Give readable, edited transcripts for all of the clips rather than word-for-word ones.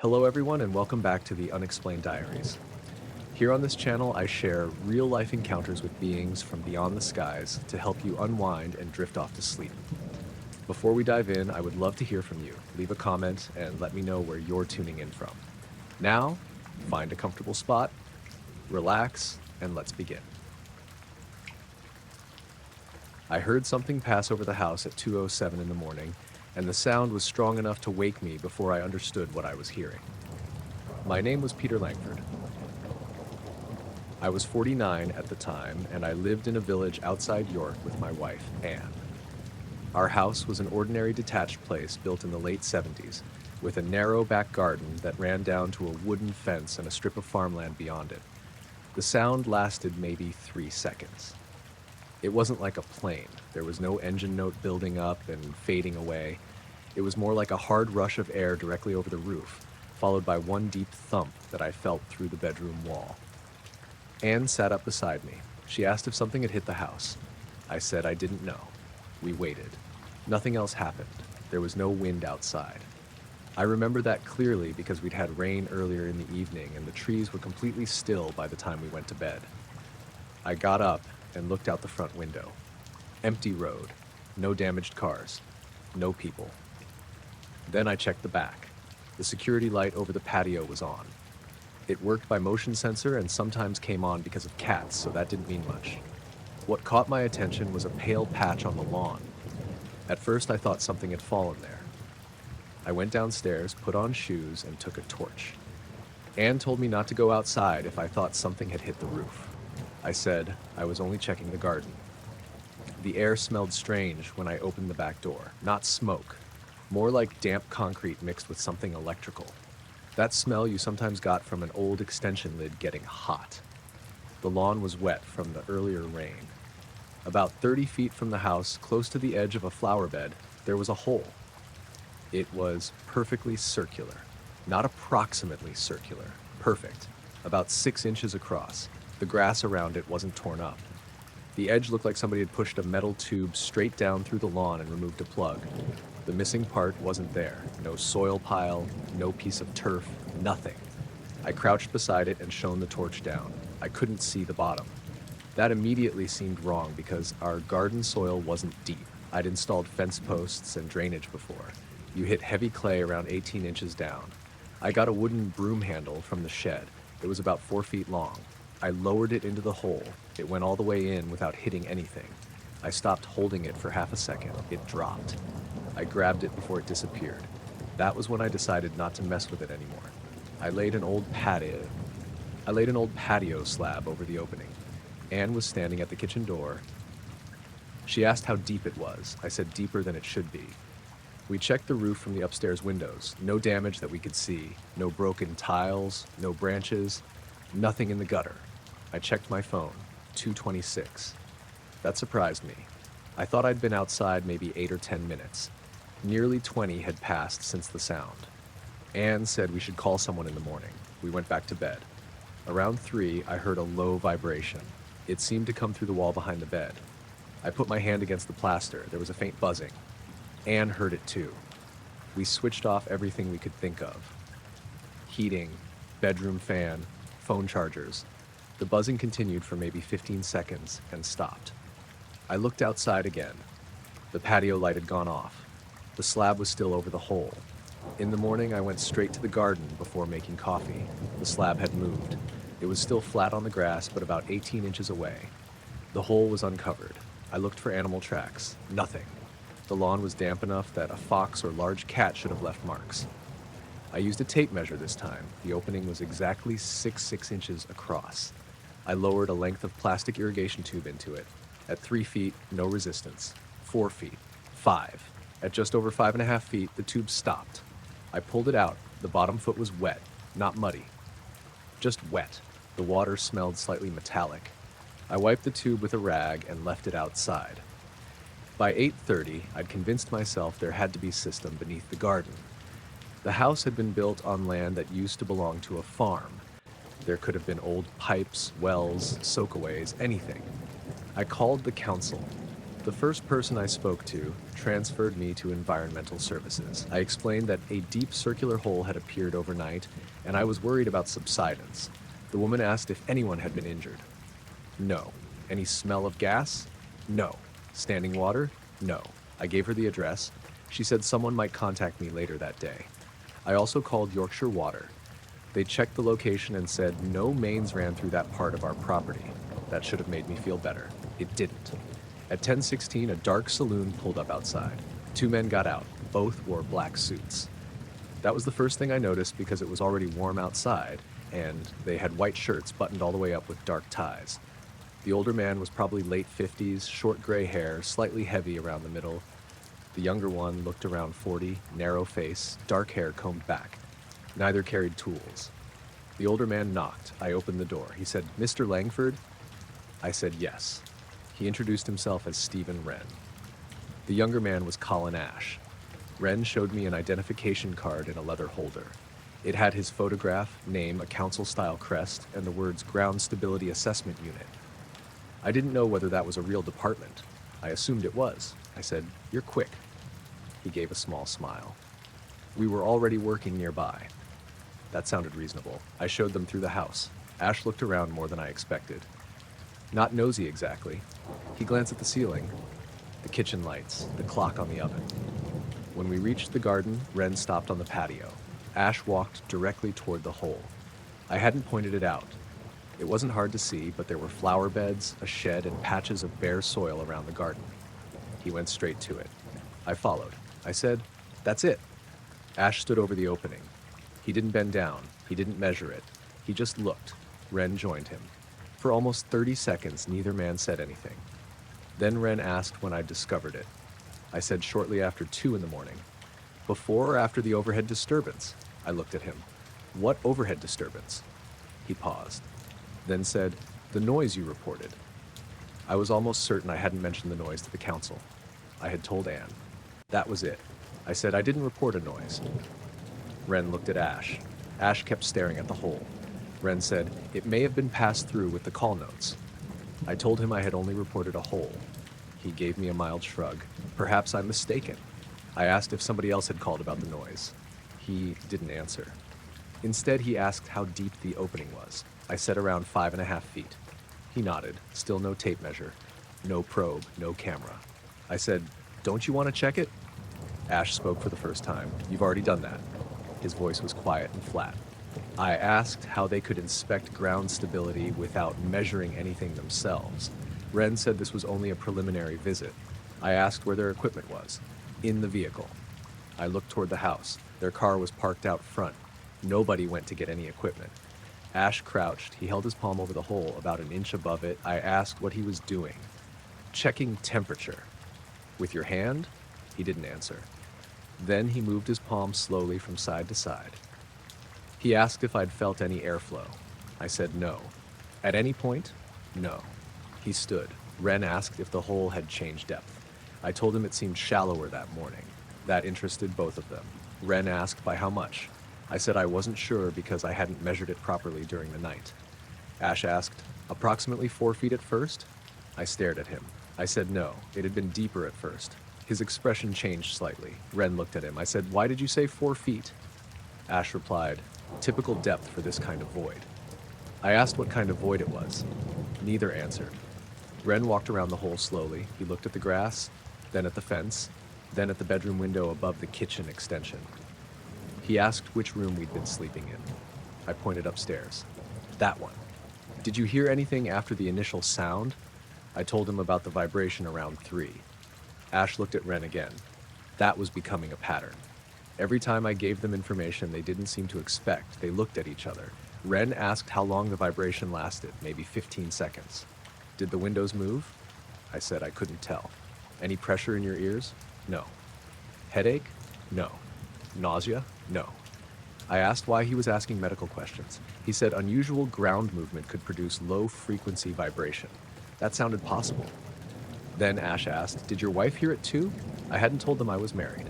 Hello everyone and welcome back to the Unexplained Diaries. Here on this channel I share real-life encounters with beings from beyond the skies to help you unwind and drift off to sleep. Before we dive in, I would love to hear from you. Leave a comment and let me know where you're tuning in from. Now, find a comfortable spot, relax, and let's begin. I heard something pass over the house at 2:07 in the morning, and the sound was strong enough to wake me before I understood what I was hearing. My name was Peter Langford. I was 49 at the time, and I lived in a village outside York with my wife, Anne. Our house was an ordinary detached place built in the late 70s, with a narrow back garden that ran down to a wooden fence and a strip of farmland beyond it. The sound lasted maybe 3 seconds. It wasn't like a plane. There was no engine note building up and fading away. It was more like a hard rush of air directly over the roof, followed by one deep thump that I felt through the bedroom wall. Anne sat up beside me. She asked if something had hit the house. I said I didn't know. We waited. Nothing else happened. There was no wind outside. I remember that clearly because we'd had rain earlier in the evening and the trees were completely still by the time we went to bed. I got up and looked out the front window. Empty road, no damaged cars, no people. Then I checked the back. The security light over the patio was on. It worked by motion sensor and sometimes came on because of cats, so that didn't mean much. What caught my attention was a pale patch on the lawn. At first I thought something had fallen there. I went downstairs, put on shoes, and took a torch. Anne told me not to go outside if I thought something had hit the roof. I said I was only checking the garden. The air smelled strange when I opened the back door. Not smoke, more like damp concrete mixed with something electrical. That smell you sometimes got from an old extension lid getting hot. The lawn was wet from the earlier rain. About 30 feet from the house, close to the edge of a flower bed, there was a hole. It was perfectly circular. Not approximately circular. Perfect. About 6 inches across. The grass around it wasn't torn up. The edge looked like somebody had pushed a metal tube straight down through the lawn and removed a plug. The missing part wasn't there. No soil pile, no piece of turf, nothing. I crouched beside it and shone the torch down. I couldn't see the bottom. That immediately seemed wrong because our garden soil wasn't deep. I'd installed fence posts and drainage before. You hit heavy clay around 18 inches down. I got a wooden broom handle from the shed. It was about 4 feet long. I lowered it into the hole. It went all the way in without hitting anything. I stopped holding it for half a second. It dropped. I grabbed it before it disappeared. That was when I decided not to mess with it anymore. I laid an old patio slab over the opening. Anne was standing at the kitchen door. She asked how deep it was. I said deeper than it should be. We checked the roof from the upstairs windows. No damage that we could see. No broken tiles, no branches, nothing in the gutter. I checked my phone, 2:26. That surprised me. I thought I'd been outside maybe 8 or 10 minutes. Nearly 20 had passed since the sound. Anne said we should call someone in the morning. We went back to bed. Around 3, I heard a low vibration. It seemed to come through the wall behind the bed. I put my hand against the plaster. There was a faint buzzing. Anne heard it too. We switched off everything we could think of. Heating, bedroom fan, phone chargers. The buzzing continued for maybe 15 seconds and stopped. I looked outside again. The patio light had gone off. The slab was still over the hole. In the morning, I went straight to the garden before making coffee. The slab had moved. It was still flat on the grass, but about 18 inches away. The hole was uncovered. I looked for animal tracks. Nothing. The lawn was damp enough that a fox or large cat should have left marks. I used a tape measure this time. The opening was exactly 6 inches across. I lowered a length of plastic irrigation tube into it. At 3 feet, no resistance. 4 feet. 5. At just over 5.5 feet, the tube stopped. I pulled it out. The bottom foot was wet, not muddy. Just wet. The water smelled slightly metallic. I wiped the tube with a rag and left it outside. By 8:30, I'd convinced myself there had to be a system beneath the garden. The house had been built on land that used to belong to a farm. There could have been old pipes, wells, soakaways, anything. I called the council. The first person I spoke to transferred me to environmental services. I explained that a deep circular hole had appeared overnight, and I was worried about subsidence. The woman asked if anyone had been injured. No. Any smell of gas? No. Standing water? No. I gave her the address. She said someone might contact me later that day. I also called Yorkshire Water. They checked the location and said no mains ran through that part of our property. That should have made me feel better. It didn't. At 10:16, a dark saloon pulled up outside. Two men got out. Both wore black suits. That was the first thing I noticed because it was already warm outside, and they had white shirts buttoned all the way up with dark ties. The older man was probably late 50s, short gray hair, slightly heavy around the middle. The younger one looked around 40, narrow face, dark hair combed back. Neither carried tools. The older man knocked. I opened the door. He said, "Mr. Langford?" I said yes. He introduced himself as Stephen Wren. The younger man was Colin Ash. Wren showed me an identification card in a leather holder. It had his photograph, name, a council-style crest, and the words Ground Stability Assessment Unit. I didn't know whether that was a real department. I assumed it was. I said, "You're quick." He gave a small smile. We were already working nearby. That sounded reasonable. I showed them through the house. Ash looked around more than I expected. Not nosy exactly. He glanced at the ceiling, the kitchen lights, the clock on the oven. When we reached the garden, Wren stopped on the patio. Ash walked directly toward the hole. I hadn't pointed it out. It wasn't hard to see, but there were flower beds, a shed, and patches of bare soil around the garden. He went straight to it. I followed. I said, "That's it." Ash stood over the opening. He didn't bend down. He didn't measure it. He just looked. Wren joined him. For almost 30 seconds, neither man said anything. Then Wren asked when I'd discovered it. I said shortly after 2 in the morning. "Before or after the overhead disturbance?" I looked at him. "What overhead disturbance?" He paused, then said, "The noise you reported." I was almost certain I hadn't mentioned the noise to the council. I had told Anne. That was it. I said I didn't report a noise. Wren looked at Ash. Ash kept staring at the hole. Wren said, "It may have been passed through with the call notes." I told him I had only reported a hole. He gave me a mild shrug. Perhaps I'm mistaken. I asked if somebody else had called about the noise. He didn't answer. Instead, he asked how deep the opening was. I said around 5.5 feet. He nodded. Still no tape measure. No probe, no camera. I said, "Don't you want to check it?" Ash spoke for the first time. "You've already done that." His voice was quiet and flat. I asked how they could inspect ground stability without measuring anything themselves. Wren said this was only a preliminary visit. I asked where their equipment was. In the vehicle. I looked toward the house. Their car was parked out front. Nobody went to get any equipment. Ash crouched. He held his palm over the hole, about an inch above it. I asked what he was doing. "Checking temperature." "With your hand?" He didn't answer. Then he moved his palm slowly from side to side. He asked if I'd felt any airflow. I said no. At any point? No. He stood. Wren asked if the hole had changed depth. I told him it seemed shallower that morning. That interested both of them. Wren asked by how much. I said I wasn't sure because I hadn't measured it properly during the night. Ash asked, "Approximately 4 feet at first?" I stared at him. I said no, it had been deeper at first. His expression changed slightly. Wren looked at him. I said, "Why did you say 4 feet?" Ash replied, "Typical depth for this kind of void." I asked what kind of void it was. Neither answered. Wren walked around the hole slowly. He looked at the grass, then at the fence, then at the bedroom window above the kitchen extension. He asked which room we'd been sleeping in. I pointed upstairs. "That one." "Did you hear anything after the initial sound?" I told him about the vibration around 3. Ash looked at Wren again. That was becoming a pattern. Every time I gave them information they didn't seem to expect, they looked at each other. Wren asked how long the vibration lasted, maybe 15 seconds. "Did the windows move?" I said I couldn't tell. "Any pressure in your ears?" "No." "Headache?" "No." "Nausea?" "No." I asked why he was asking medical questions. He said unusual ground movement could produce low-frequency vibration. That sounded possible. Then Ash asked, "Did your wife hear it too?" I hadn't told them I was married.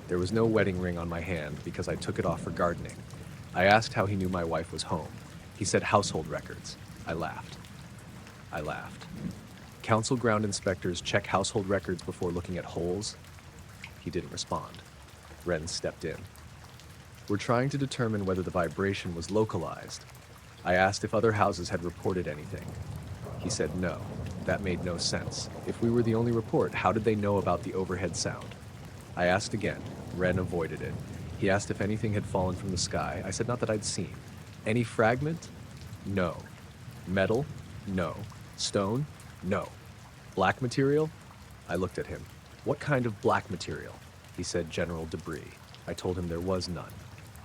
There was no wedding ring on my hand because I took it off for gardening. I asked how he knew my wife was home. He said household records. I laughed. Council ground inspectors check household records before looking at holes? He didn't respond. Ren stepped in. We're trying to determine whether the vibration was localized. I asked if other houses had reported anything. He said no. That made no sense. If we were the only report, how did they know about the overhead sound? I asked again. Ren avoided it. He asked if anything had fallen from the sky. I said not that I'd seen. Any fragment? No. Metal? No. Stone? No. Black material? I looked at him. What kind of black material? He said general debris. I told him there was none.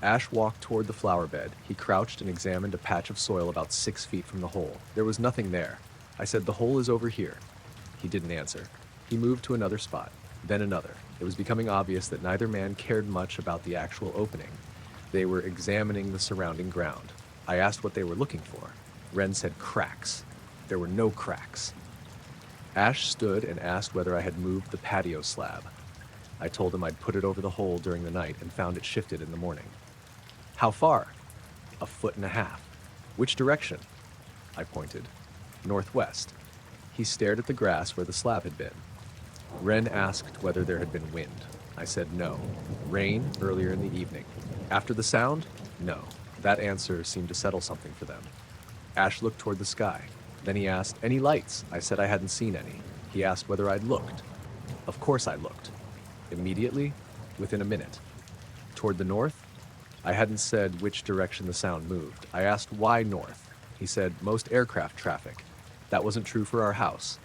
Ash walked toward the flower bed. He crouched and examined a patch of soil about 6 feet from the hole. There was nothing there. I said, the hole is over here. He didn't answer. He moved to another spot, then another. It was becoming obvious that neither man cared much about the actual opening. They were examining the surrounding ground. I asked what they were looking for. Ren said cracks. There were no cracks. Ash stood and asked whether I had moved the patio slab. I told him I'd put it over the hole during the night and found it shifted in the morning. How far? 1.5 feet. Which direction? I pointed. Northwest. He stared at the grass where the slab had been. Ren asked whether there had been wind. I said no. Rain earlier in the evening. After the sound? No. That answer seemed to settle something for them. Ash looked toward the sky. Then he asked, any lights? I said I hadn't seen any. He asked whether I'd looked. Of course I looked. Immediately, within a minute. Toward the north? I hadn't said which direction the sound moved. I asked why north. He said most aircraft traffic. That wasn't true for our house.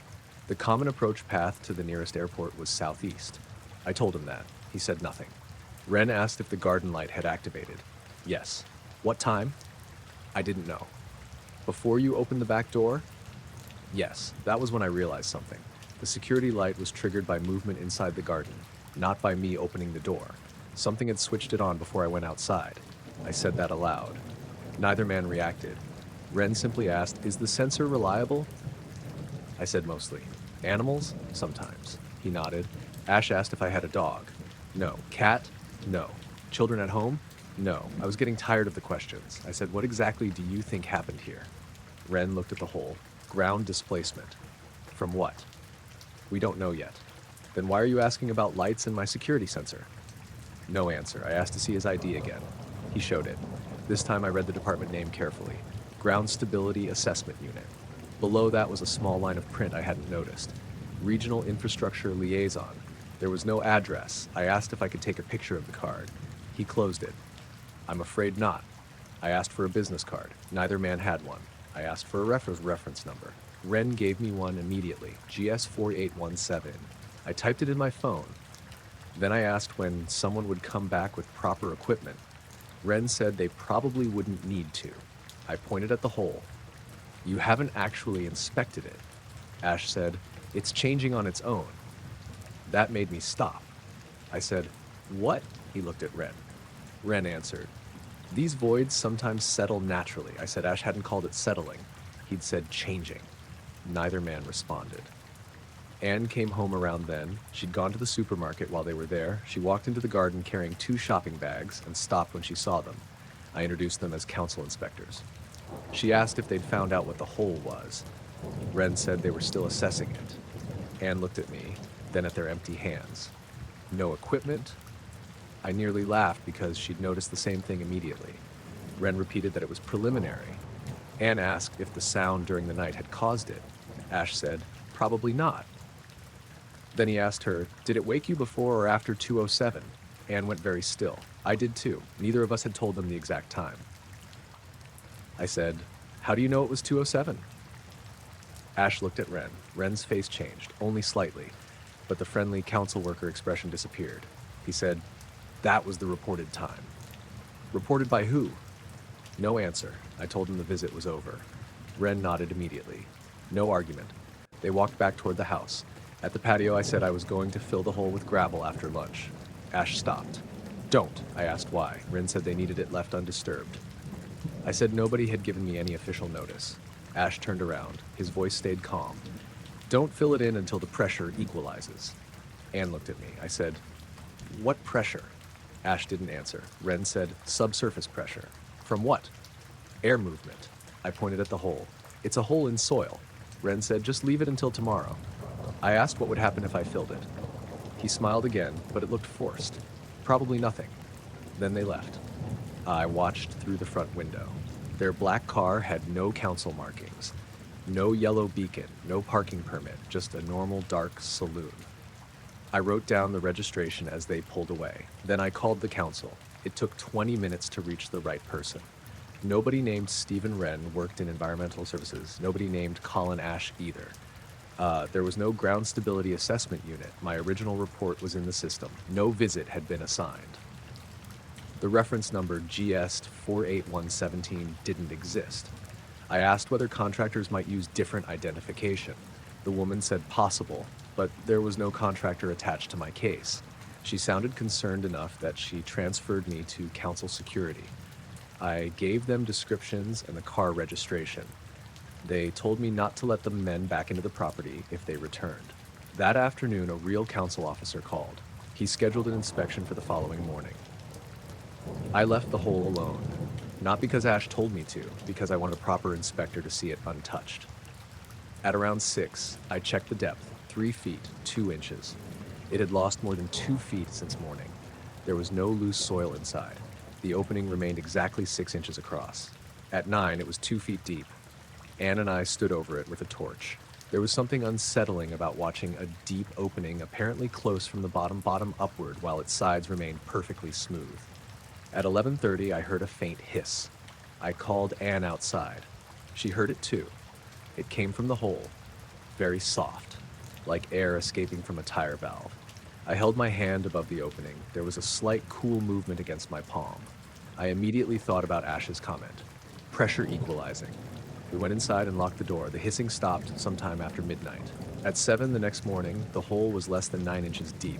The common approach path to the nearest airport was southeast. I told him that. He said nothing. Ren asked if the garden light had activated. Yes. What time? I didn't know. Before you opened the back door? Yes. That was when I realized something. The security light was triggered by movement inside the garden, not by me opening the door. Something had switched it on before I went outside. I said that aloud. Neither man reacted. Ren simply asked, is the sensor reliable? I said mostly. Animals? Sometimes. He nodded. Ash asked if I had a dog. No. Cat? No. Children at home? No. I was getting tired of the questions. I said, what exactly do you think happened here? Ren looked at the hole. Ground displacement. From what? We don't know yet. Then why are you asking about lights and my security sensor? No answer. I asked to see his ID again. He showed it. This time I read the department name carefully. Ground Stability Assessment Unit. Below that was a small line of print I hadn't noticed. Regional Infrastructure Liaison. There was no address. I asked if I could take a picture of the card. He closed it. I'm afraid not. I asked for a business card. Neither man had one. I asked for a reference number. Ren gave me one immediately. GS4817. I typed it in my phone. Then I asked when someone would come back with proper equipment. Ren said they probably wouldn't need to. I pointed at the hole. You haven't actually inspected it. Ash said, it's changing on its own. That made me stop. I said, what? He looked at Ren. Ren answered, these voids sometimes settle naturally. I said Ash hadn't called it settling. He'd said changing. Neither man responded. Anne came home around then. She'd gone to the supermarket while they were there. She walked into the garden carrying 2 shopping bags and stopped when she saw them. I introduced them as council inspectors. She asked if they'd found out what the hole was. Ren said they were still assessing it. Anne looked at me, then at their empty hands. No equipment? I nearly laughed because she'd noticed the same thing immediately. Ren repeated that it was preliminary. Anne asked if the sound during the night had caused it. Ash said, probably not. Then he asked her, did it wake you before or after 2:07? Anne went very still. I did too. Neither of us had told them the exact time. I said, how do you know it was 2:07? Ash looked at Ren. Ren's face changed, only slightly, but the friendly council worker expression disappeared. He said, that was the reported time. Reported by who? No answer. I told him the visit was over. Ren nodded immediately. No argument. They walked back toward the house. At the patio, I said I was going to fill the hole with gravel after lunch. Ash stopped. Don't. I asked why. Ren said they needed it left undisturbed. I said nobody had given me any official notice. Ash turned around. His voice stayed calm. Don't fill it in until the pressure equalizes. Anne looked at me. I said, what pressure? Ash didn't answer. Ren said, subsurface pressure. From what? Air movement. I pointed at the hole. It's a hole in soil. Ren said, "Just leave it until tomorrow." I asked what would happen if I filled it. He smiled again, but it looked forced. Probably nothing. Then they left. I watched through the front window. Their black car had no council markings. No yellow beacon, no parking permit, just a normal dark saloon. I wrote down the registration as they pulled away. Then I called the council. It took 20 minutes to reach the right person. Nobody named Stephen Wren worked in environmental services. Nobody named Colin Ash either. There was no ground stability assessment unit. My original report was in the system. No visit had been assigned. The reference number GS 48117 didn't exist. I asked whether contractors might use different identification. The woman said possible, but there was no contractor attached to my case. She sounded concerned enough that she transferred me to council security. I gave them descriptions and the car registration. They told me not to let the men back into the property if they returned. That afternoon, a real council officer called. He scheduled an inspection for the following morning. I left the hole alone, not because Ash told me to, because I wanted a proper inspector to see it untouched. At around 6, I checked the depth, 3 feet, 2 inches. It had lost more than 2 feet since morning. There was no loose soil inside. The opening remained exactly 6 inches across. At 9, it was 2 feet deep. Anne and I stood over it with a torch. There was something unsettling about watching a deep opening apparently close from the bottom upward while its sides remained perfectly smooth. At 11:30, I heard a faint hiss. I called Anne outside. She heard it too. It came from the hole, very soft, like air escaping from a tire valve. I held my hand above the opening. There was a slight cool movement against my palm. I immediately thought about Ash's comment. Pressure equalizing. We went inside and locked the door. The hissing stopped sometime after midnight. At 7 the next morning, the hole was less than 9 inches deep.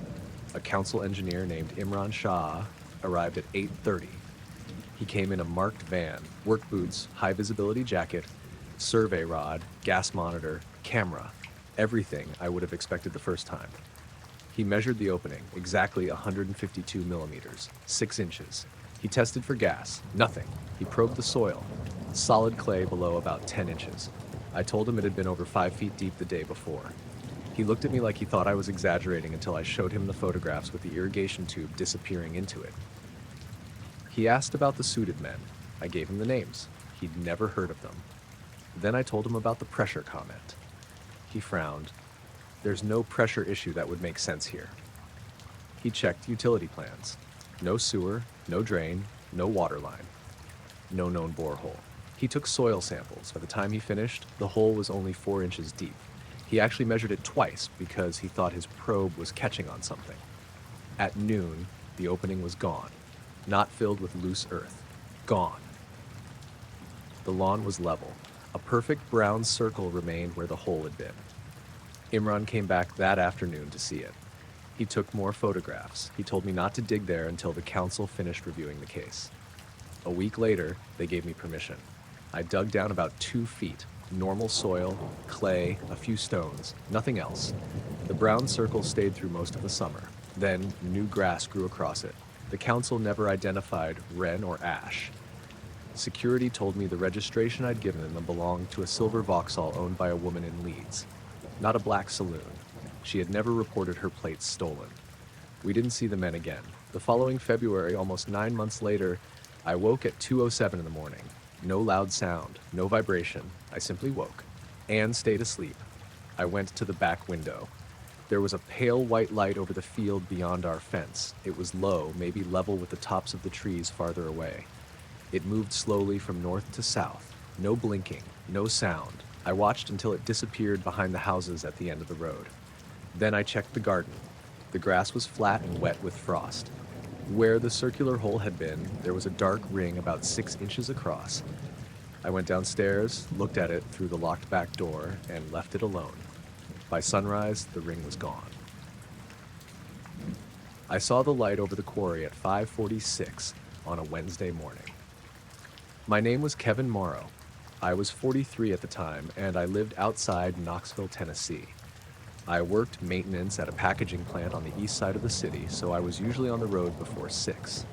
A council engineer named Imran Shah arrived at 8:30. He came in a marked van, work boots, high visibility jacket, survey rod, gas monitor, camera, everything I would have expected the first time. He measured the opening, exactly 152 millimeters, 6 inches. He tested for gas, nothing. He probed the soil, solid clay below about 10 inches. I told him it had been over 5 feet deep the day before. He looked at me like he thought I was exaggerating until I showed him the photographs with the irrigation tube disappearing into it. He asked about the suited men. I gave him the names. He'd never heard of them. Then I told him about the pressure comment. He frowned. There's no pressure issue that would make sense here. He checked utility plans. No sewer, no drain, no water line. No known borehole. He took soil samples. By the time he finished, the hole was only 4 inches deep. He actually measured it twice because he thought his probe was catching on something. At noon, the opening was gone. Not filled with loose earth. Gone. The lawn was level. A perfect brown circle remained where the hole had been. Imran came back that afternoon to see it. He took more photographs. He told me not to dig there until the council finished reviewing the case. A week later, they gave me permission. I dug down about 2 feet. Normal soil, clay, a few stones, nothing else. The brown circle stayed through most of the summer. Then, new grass grew across it. The council never identified Wren or Ash. Security told me the registration I'd given them belonged to a silver Vauxhall owned by a woman in Leeds, not a black saloon. She had never reported her plates stolen. We didn't see the men again. The following February, almost 9 months later, I woke at 2:07 in the morning. No loud sound, no vibration. I simply woke. Anne stayed asleep. I went to the back window. There was a pale white light over the field beyond our fence. It was low, maybe level with the tops of the trees farther away. It moved slowly from north to south. No blinking, no sound. I watched until it disappeared behind the houses at the end of the road. Then I checked the garden. The grass was flat and wet with frost. Where the circular hole had been, there was a dark ring about 6 inches across. I went downstairs, looked at it through the locked back door, and left it alone. By sunrise, the ring was gone. I saw the light over the quarry at 5:46 on a Wednesday morning. My name was Kevin Morrow. I was 43 at the time, and I lived outside Knoxville, Tennessee. I worked maintenance at a packaging plant on the east side of the city, so I was usually on the road before 6.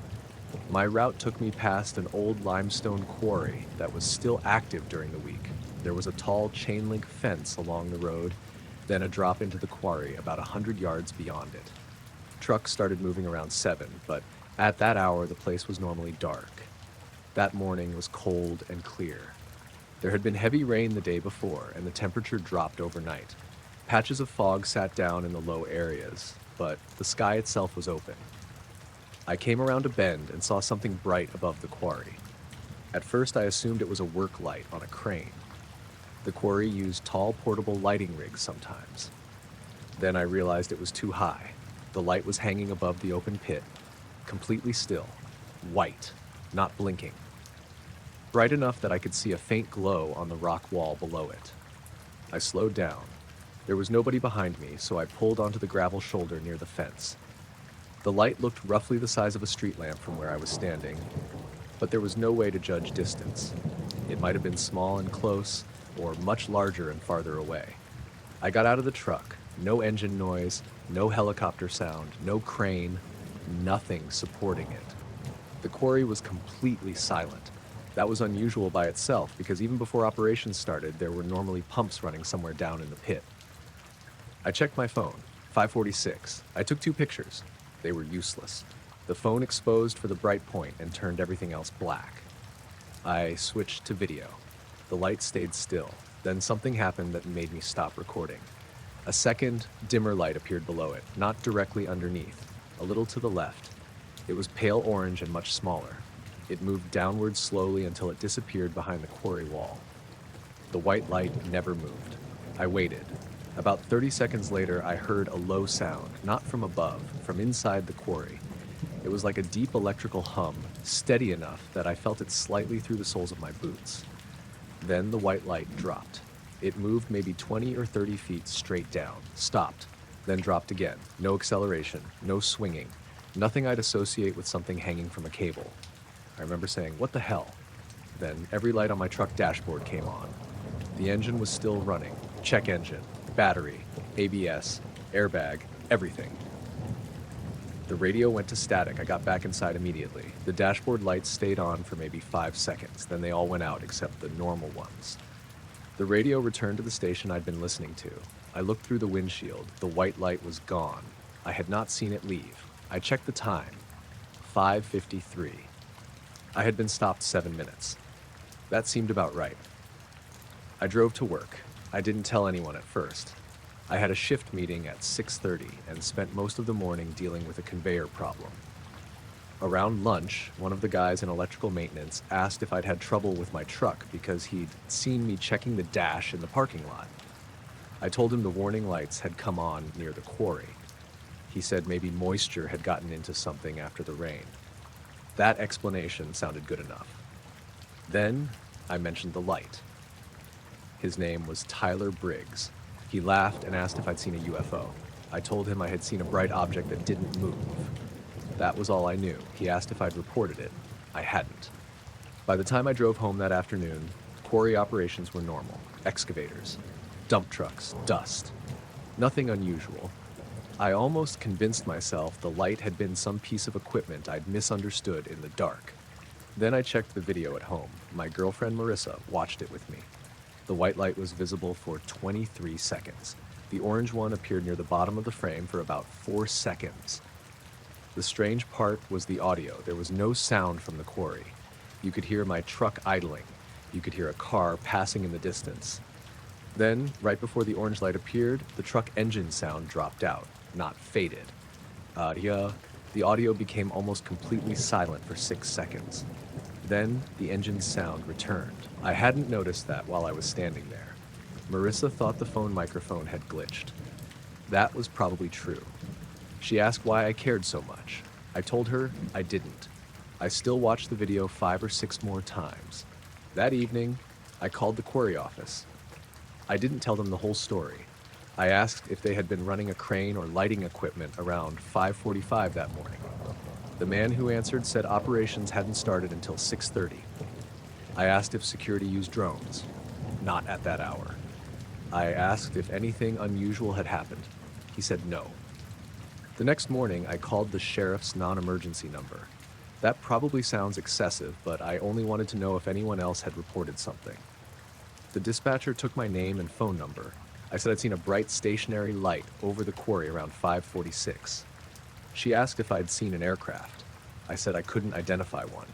My route took me past an old limestone quarry that was still active during the week. There was a tall chain link fence along the road, then a drop into the quarry about 100 yards beyond it. Trucks started moving around 7, but at that hour the place was normally dark. That morning was cold and clear. There had been heavy rain the day before, and the temperature dropped overnight. Patches of fog sat down in the low areas, but the sky itself was open. I came around a bend and saw something bright above the quarry. At first I assumed it was a work light on a crane. The quarry used tall portable lighting rigs sometimes. Then I realized it was too high. The light was hanging above the open pit, completely still, white, not blinking. Bright enough that I could see a faint glow on the rock wall below it. I slowed down. There was nobody behind me, so I pulled onto the gravel shoulder near the fence. The light looked roughly the size of a street lamp from where I was standing, but there was no way to judge distance. It might have been small and close, or much larger and farther away. I got out of the truck. No engine noise, no helicopter sound, no crane, nothing supporting it. The quarry was completely silent. That was unusual by itself because even before operations started, there were normally pumps running somewhere down in the pit. I checked my phone, 5:46. I took 2 pictures. They were useless. The phone exposed for the bright point and turned everything else black. I switched to video. The light stayed still. Then something happened that made me stop recording. A second, dimmer light appeared below it, not directly underneath, a little to the left. It was pale orange and much smaller. It moved downward slowly until it disappeared behind the quarry wall. The white light never moved. I waited. About 30 seconds later, I heard a low sound, not from above, from inside the quarry. It was like a deep electrical hum, steady enough that I felt it slightly through the soles of my boots. Then the white light dropped. It moved maybe 20 or 30 feet straight down, stopped, then dropped again. No acceleration, no swinging, nothing I'd associate with something hanging from a cable. I remember saying, "What the hell?" Then every light on my truck dashboard came on. The engine was still running. Check engine, battery, ABS, airbag, everything. The radio went to static. I got back inside immediately. The dashboard lights stayed on for maybe 5 seconds, then they all went out except the normal ones. The radio returned to the station I'd been listening to. I looked through the windshield. The white light was gone. I had not seen it leave. I checked the time. 5:53. I had been stopped 7 minutes. That seemed about right. I drove to work. I didn't tell anyone at first. I had a shift meeting at 6:30 and spent most of the morning dealing with a conveyor problem. Around lunch, one of the guys in electrical maintenance asked if I'd had trouble with my truck because he'd seen me checking the dash in the parking lot. I told him the warning lights had come on near the quarry. He said maybe moisture had gotten into something after the rain. That explanation sounded good enough. Then I mentioned the light. His name was Tyler Briggs. He laughed and asked if I'd seen a UFO. I told him I had seen a bright object that didn't move. That was all I knew. He asked if I'd reported it. I hadn't. By the time I drove home that afternoon, quarry operations were normal. Excavators, dump trucks, dust. Nothing unusual. I almost convinced myself the light had been some piece of equipment I'd misunderstood in the dark. Then I checked the video at home. My girlfriend Marissa watched it with me. The white light was visible for 23 seconds. The orange one appeared near the bottom of the frame for about 4 seconds. The strange part was the audio. There was no sound from the quarry. You could hear my truck idling. You could hear a car passing in the distance. Then, right before the orange light appeared, the truck engine sound dropped out, not faded. The audio became almost completely silent for 6 seconds. Then, the engine's sound returned. I hadn't noticed that while I was standing there. Marissa thought the phone microphone had glitched. That was probably true. She asked why I cared so much. I told her I didn't. I still watched the video 5 or 6 more times. That evening, I called the quarry office. I didn't tell them the whole story. I asked if they had been running a crane or lighting equipment around 5:45 that morning. The man who answered said operations hadn't started until 6:30. I asked if security used drones. Not at that hour. I asked if anything unusual had happened. He said no. The next morning, I called the sheriff's non-emergency number. That probably sounds excessive, but I only wanted to know if anyone else had reported something. The dispatcher took my name and phone number. I said I'd seen a bright stationary light over the quarry around 5:46. She asked if I'd seen an aircraft. I said I couldn't identify one.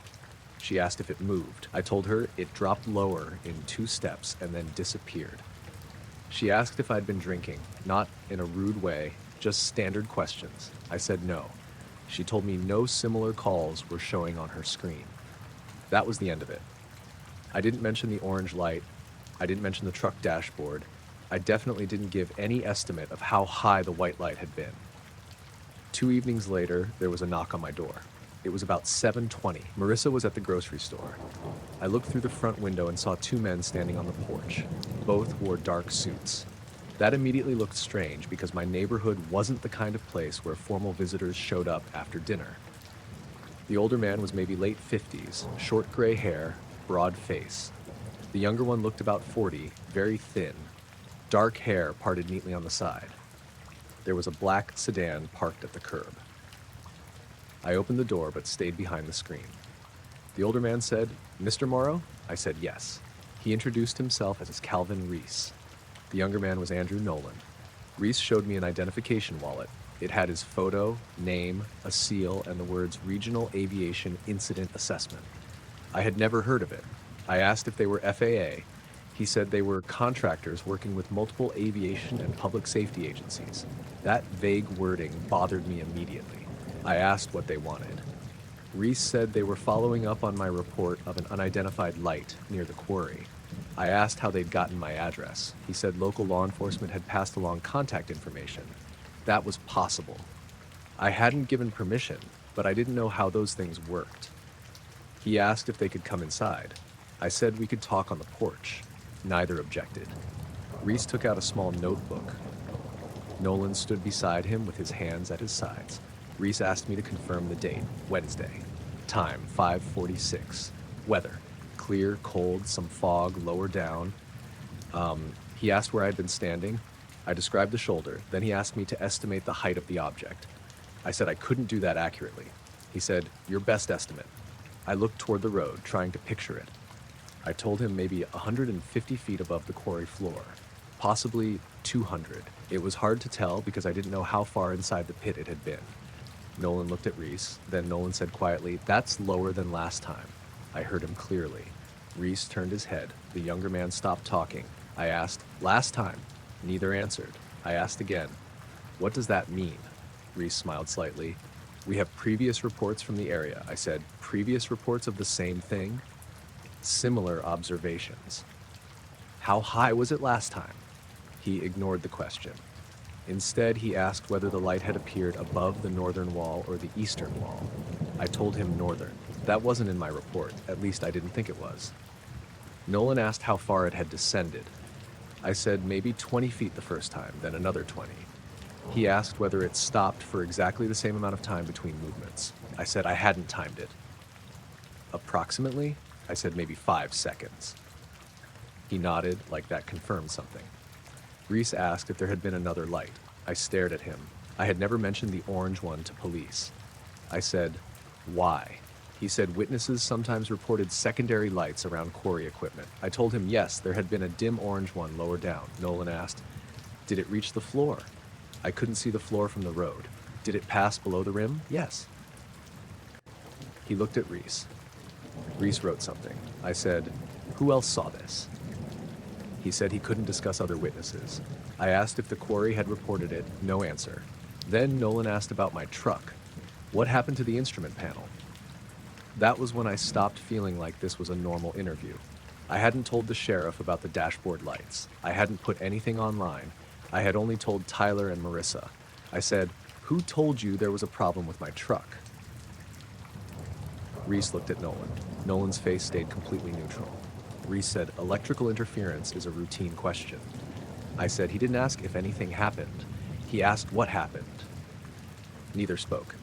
She asked if it moved. I told her it dropped lower in 2 steps and then disappeared. She asked if I'd been drinking, not in a rude way, just standard questions. I said no. She told me no similar calls were showing on her screen. That was the end of it. I didn't mention the orange light. I didn't mention the truck dashboard. I definitely didn't give any estimate of how high the white light had been. 2 evenings later, there was a knock on my door. It was about 7:20. Marissa was at the grocery store. I looked through the front window and saw 2 men standing on the porch. Both wore dark suits. That immediately looked strange because my neighborhood wasn't the kind of place where formal visitors showed up after dinner. The older man was maybe late 50s, short gray hair, broad face. The younger one looked about 40, very thin, dark hair parted neatly on the side. There was a black sedan parked at the curb. I opened the door but stayed behind the screen. The older man said, "Mr. Morrow?" I said yes. He introduced himself as Calvin Reese. The younger man was Andrew Nolan. Reese showed me an identification wallet. It had his photo, name, a seal, and the words Regional Aviation Incident Assessment. I had never heard of it. I asked if they were FAA. He said they were contractors working with multiple aviation and public safety agencies. That vague wording bothered me immediately. I asked what they wanted. Reese said they were following up on my report of an unidentified light near the quarry. I asked how they'd gotten my address. He said local law enforcement had passed along contact information. That was possible. I hadn't given permission, but I didn't know how those things worked. He asked if they could come inside. I said we could talk on the porch. Neither objected. Reese took out a small notebook. Nolan stood beside him with his hands at his sides. Reese asked me to confirm the date, Wednesday. Time, 5:46. Weather, clear, cold, some fog lower down. He asked where I'd been standing. I described the shoulder. Then he asked me to estimate the height of the object. I said I couldn't do that accurately. He said, "Your best estimate." I looked toward the road, trying to picture it. I told him maybe 150 feet above the quarry floor, possibly 200. It was hard to tell because I didn't know how far inside the pit it had been. Nolan looked at Reese. Then Nolan said quietly, "That's lower than last time." I heard him clearly. Reese turned his head. The younger man stopped talking. I asked, "Last time?" Neither answered. I asked again, "What does that mean?" Reese smiled slightly. "We have previous reports from the area." I said, "Previous reports of the same thing?" "Similar observations." "How high was it last time?" He ignored the question. Instead, he asked whether the light had appeared above the northern wall or the eastern wall. I told him northern. That wasn't in my report. At least I didn't think it was. Nolan asked how far it had descended. I said maybe 20 feet the first time, then another 20. He asked whether it stopped for exactly the same amount of time between movements. I said I hadn't timed it. "Approximately?" I said maybe 5 seconds. He nodded, like that confirmed something. Reese asked if there had been another light. I stared at him. I had never mentioned the orange one to police. I said, "Why?" He said witnesses sometimes reported secondary lights around quarry equipment. I told him yes, there had been a dim orange one lower down. Nolan asked, "Did it reach the floor?" I couldn't see the floor from the road. "Did it pass below the rim?" "Yes." He looked at Reese. Reese wrote something. I said, "Who else saw this?" He said he couldn't discuss other witnesses. I asked if the quarry had reported it. No answer. Then Nolan asked about my truck. What happened to the instrument panel? That was when I stopped feeling like this was a normal interview. I hadn't told the sheriff about the dashboard lights. I hadn't put anything online. I had only told Tyler and Marissa. I said, "Who told you there was a problem with my truck?" Reese looked at Nolan. Nolan's face stayed completely neutral. Reese said, "Electrical interference is a routine question." I said he didn't ask if anything happened. He asked what happened. Neither spoke.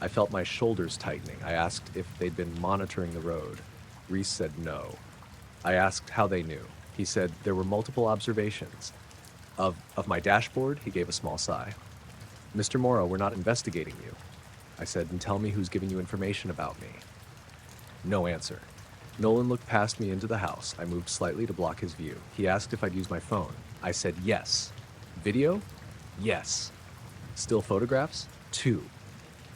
I felt my shoulders tightening. I asked if they'd been monitoring the road. Reese said no. I asked how they knew. He said there were multiple observations. Of my dashboard? He gave a small sigh. "Mr. Morrow, we're not investigating you." I said, "Then tell me who's giving you information about me." No answer. Nolan looked past me into the house. I moved slightly to block his view. He asked if I'd use my phone. I said yes. Video? Yes. Still photographs? 2.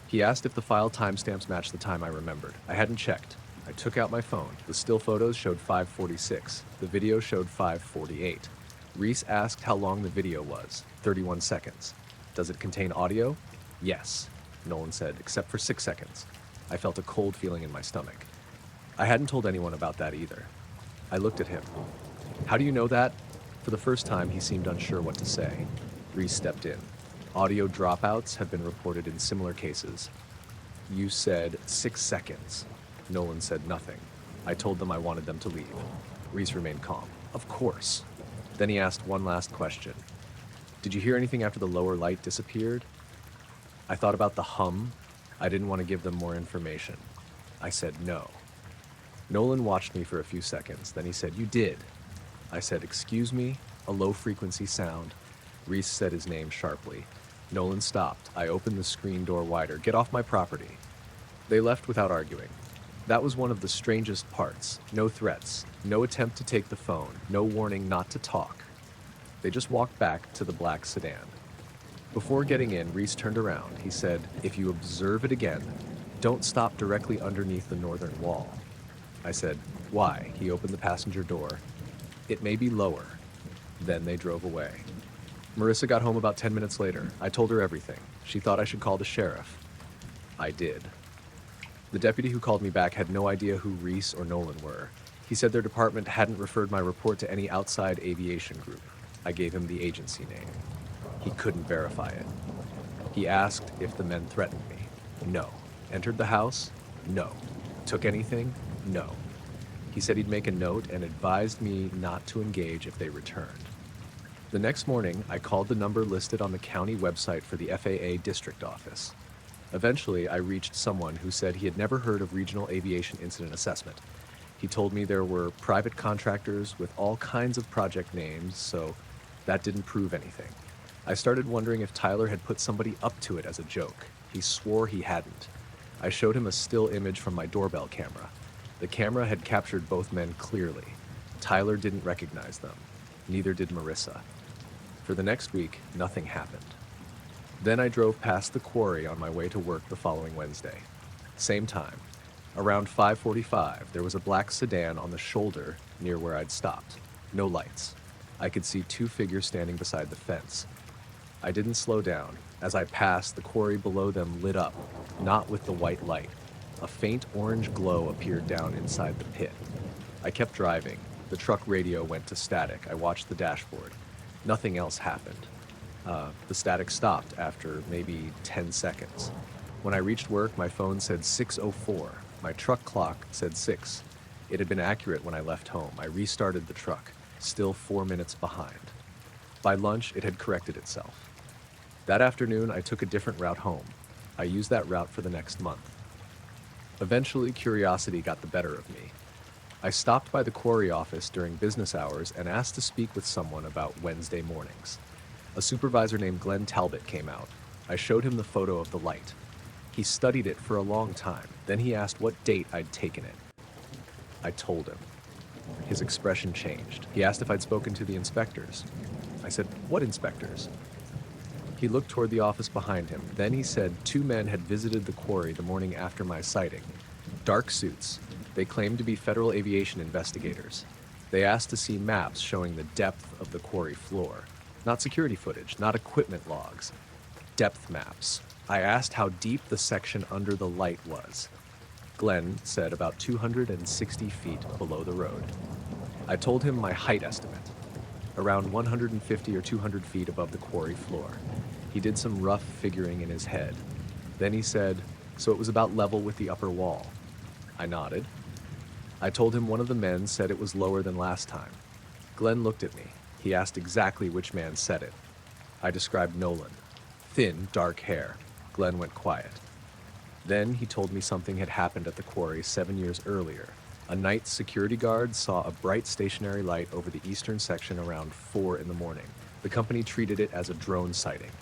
He asked if the file timestamps matched the time I remembered. I hadn't checked. I took out my phone. The still photos showed 5:46. The video showed 5:48. Reese asked how long the video was. 31 seconds. Does it contain audio? Yes. Nolan said, except for 6 seconds. I felt a cold feeling in my stomach. I hadn't told anyone about that either. I looked at him. How do you know that? For the first time, he seemed unsure what to say. Reese stepped in. Audio dropouts have been reported in similar cases. You said 6 seconds. Nolan said nothing. I told them I wanted them to leave. Reese remained calm. Of course. Then he asked one last question. Did you hear anything after the lower light disappeared? I thought about the hum. I didn't want to give them more information. I said no. Nolan watched me for a few seconds. Then he said, you did. I said, excuse me, a low-frequency sound. Reese said his name sharply. Nolan stopped. I opened the screen door wider. Get off my property. They left without arguing. That was one of the strangest parts. No threats, no attempt to take the phone, no warning not to talk. They just walked back to the black sedan. Before getting in, Reese turned around. He said, if you observe it again, don't stop directly underneath the northern wall. I said, why? He opened the passenger door. It may be lower. Then they drove away. Marissa got home about 10 minutes later. I told her everything. She thought I should call the sheriff. I did. The deputy who called me back had no idea who Reese or Nolan were. He said their department hadn't referred my report to any outside aviation group. I gave him the agency name. He couldn't verify it. He asked if the men threatened me. No. Entered the house? No. Took anything? No. He said he'd make a note and advised me not to engage if they returned. The next morning, I called the number listed on the county website for the FAA district office. Eventually, I reached someone who said he had never heard of Regional Aviation Incident Assessment. He told me there were private contractors with all kinds of project names, so that didn't prove anything. I started wondering if Tyler had put somebody up to it as a joke. He swore he hadn't. I showed him a still image from my doorbell camera. The camera had captured both men clearly. Tyler didn't recognize them. Neither did Marissa. For the next week, nothing happened. Then I drove past the quarry on my way to work the following Wednesday. Same time. Around 5:45, there was a black sedan on the shoulder near where I'd stopped. No lights. I could see 2 figures standing beside the fence. I didn't slow down. As I passed, the quarry below them lit up, not with the white light. A faint orange glow appeared down inside the pit. I kept driving. The truck radio went to static. I watched the dashboard. Nothing else happened. The static stopped after maybe 10 seconds. When I reached work, my phone said 6:04. My truck clock said 6. It had been accurate when I left home. I restarted the truck, still 4 minutes behind. By lunch, it had corrected itself. That afternoon, I took a different route home. I used that route for the next month. Eventually, curiosity got the better of me. I stopped by the quarry office during business hours and asked to speak with someone about Wednesday mornings. A supervisor named Glenn Talbot came out. I showed him the photo of the light. He studied it for a long time. Then he asked what date I'd taken it. I told him. His expression changed. He asked if I'd spoken to the inspectors. I said, "What inspectors?" He looked toward the office behind him. Then he said 2 men had visited the quarry the morning after my sighting. Dark suits. They claimed to be Federal Aviation investigators. They asked to see maps showing the depth of the quarry floor. Not security footage, not equipment logs. Depth maps. I asked how deep the section under the light was. Glenn said about 260 feet below the road. I told him my height estimate. Around 150 or 200 feet above the quarry floor. He did some rough figuring in his head. Then he said, so it was about level with the upper wall. I nodded. I told him one of the men said it was lower than last time. Glenn looked at me. He asked exactly which man said it. I described Nolan. Thin, dark hair. Glenn went quiet. Then he told me something had happened at the quarry 7 years earlier. A night security guard saw a bright stationary light over the eastern section around 4 in the morning. The company treated it as a drone sighting.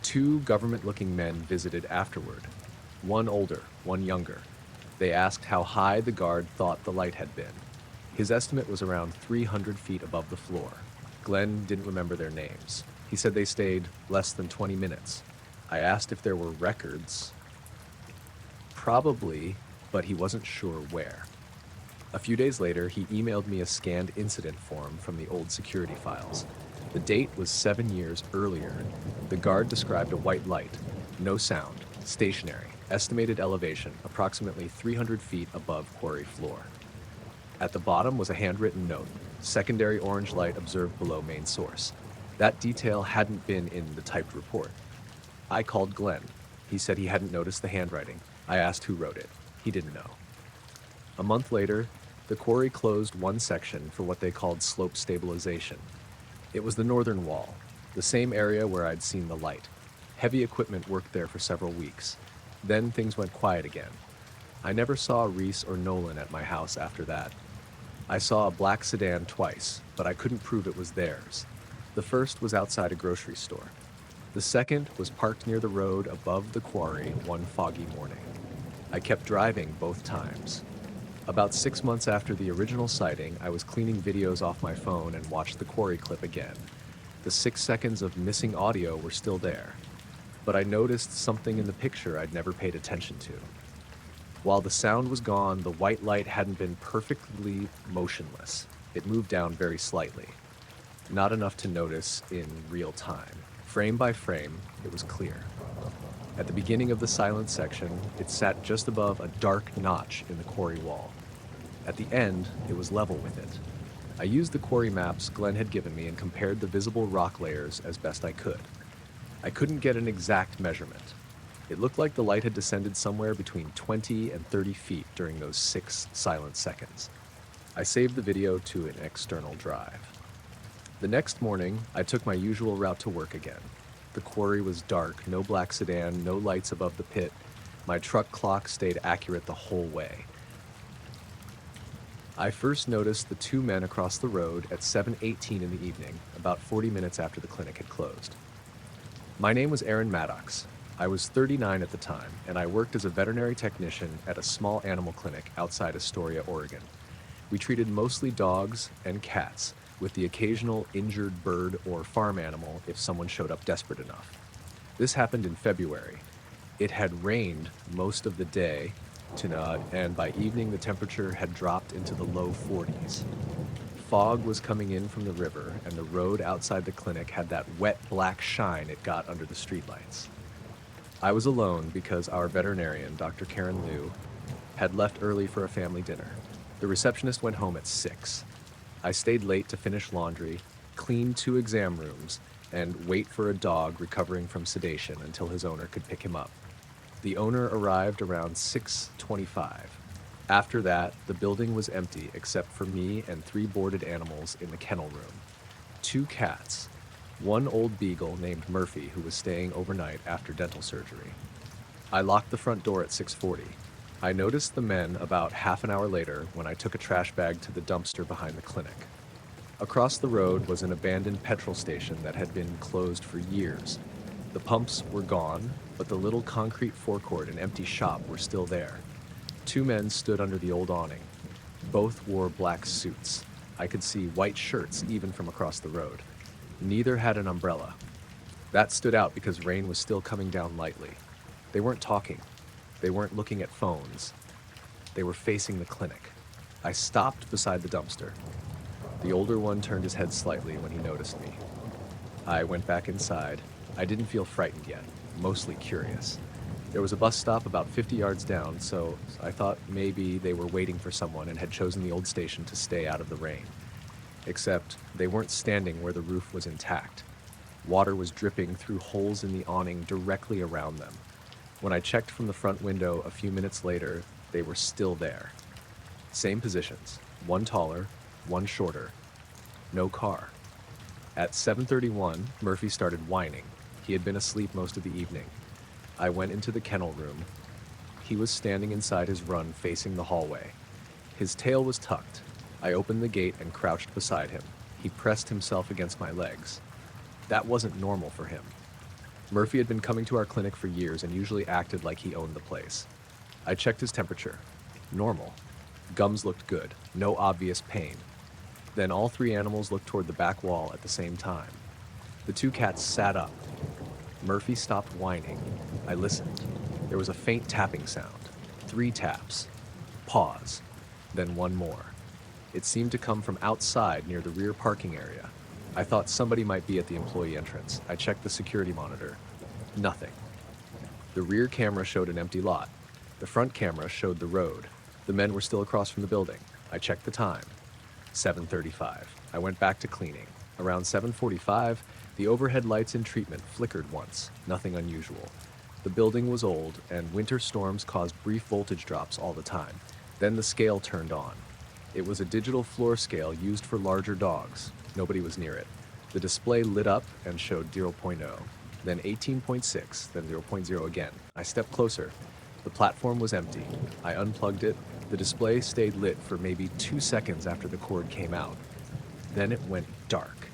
2 government-looking men visited afterward. One older, one younger. They asked how high the guard thought the light had been. His estimate was around 300 feet above the floor. Glenn didn't remember their names. He said they stayed less than 20 minutes. I asked if there were records. Probably, but he wasn't sure where. A few days later, he emailed me a scanned incident form from the old security files. The date was 7 years earlier. The guard described a white light, no sound, stationary, estimated elevation approximately 300 feet above quarry floor. At the bottom was a handwritten note, secondary orange light observed below main source. That detail hadn't been in the typed report. I called Glenn. He said he hadn't noticed the handwriting. I asked who wrote it. He didn't know. A month later, the quarry closed one section for what they called slope stabilization. It was the northern wall, the same area where I'd seen the light. Heavy equipment worked there for several weeks. Then things went quiet again. I never saw Reese or Nolan at my house after that. I saw a black sedan twice, but I couldn't prove it was theirs. The first was outside a grocery store. The second was parked near the road above the quarry one foggy morning. I kept driving both times. About 6 months after the original sighting, I was cleaning videos off my phone and watched the quarry clip again. The 6 seconds of missing audio were still there, but I noticed something in the picture I'd never paid attention to. While the sound was gone, the white light hadn't been perfectly motionless. It moved down very slightly. Not enough to notice in real time. Frame by frame, it was clear. At the beginning of the silent section, it sat just above a dark notch in the quarry wall. At the end, it was level with it. I used the quarry maps Glenn had given me and compared the visible rock layers as best I could. I couldn't get an exact measurement. It looked like the light had descended somewhere between 20 and 30 feet during those 6 silent seconds. I saved the video to an external drive. The next morning, I took my usual route to work again. The quarry was dark, no black sedan, no lights above the pit. My truck clock stayed accurate the whole way. I first noticed the 2 men across the road at 7:18 in the evening, about 40 minutes after the clinic had closed. My name was Aaron Maddox. I was 39 at the time, and I worked as a veterinary technician at a small animal clinic outside Astoria, Oregon. We treated mostly dogs and cats, with the occasional injured bird or farm animal if someone showed up desperate enough. This happened in February. It had rained most of the day, and by evening the temperature had dropped into the low 40s. Fog was coming in from the river, and the road outside the clinic had that wet black shine it got under the streetlights. I was alone because our veterinarian, Dr. Karen Liu, had left early for a family dinner. The receptionist went home at 6. I stayed late to finish laundry, clean 2 exam rooms, and wait for a dog recovering from sedation until his owner could pick him up. The owner arrived around 6:25. After that, the building was empty except for me and 3 boarded animals in the kennel room. 2 cats, 1 old beagle named Murphy who was staying overnight after dental surgery. I locked the front door at 6:40. I noticed the men about half an hour later when I took a trash bag to the dumpster behind the clinic. Across the road was an abandoned petrol station that had been closed for years. The pumps were gone, but the little concrete forecourt and empty shop were still there. 2 men stood under the old awning. Both wore black suits. I could see white shirts even from across the road. Neither had an umbrella. That stood out because rain was still coming down lightly. They weren't talking. They weren't looking at phones. They were facing the clinic. I stopped beside the dumpster. The older one turned his head slightly when he noticed me. I went back inside. I didn't feel frightened yet, mostly curious. There was a bus stop about 50 yards down, so I thought maybe they were waiting for someone and had chosen the old station to stay out of the rain. Except they weren't standing where the roof was intact. Water was dripping through holes in the awning directly around them. When I checked from the front window a few minutes later, they were still there. Same positions, 1 taller, 1 shorter. No car. At 7:31, Murphy started whining. He had been asleep most of the evening. I went into the kennel room. He was standing inside his run facing the hallway. His tail was tucked. I opened the gate and crouched beside him. He pressed himself against my legs. That wasn't normal for him. Murphy had been coming to our clinic for years and usually acted like he owned the place. I checked his temperature. Normal. Gums looked good, no obvious pain. Then all three animals looked toward the back wall at the same time. The two cats sat up. Murphy stopped whining. I listened. There was a faint tapping sound. 3 taps. Pause. Then one more. It seemed to come from outside near the rear parking area. I thought somebody might be at the employee entrance. I checked the security monitor. Nothing. The rear camera showed an empty lot. The front camera showed the road. The men were still across from the building. I checked the time. 7:35. I went back to cleaning. Around 7:45, the overhead lights in treatment flickered once. Nothing unusual. The building was old, and winter storms caused brief voltage drops all the time. Then the scale turned on. It was a digital floor scale used for larger dogs. Nobody was near it. The display lit up and showed 0.0, then 18.6, then 0.0 again. I stepped closer. The platform was empty. I unplugged it. The display stayed lit for maybe 2 seconds after the cord came out. Then it went dark.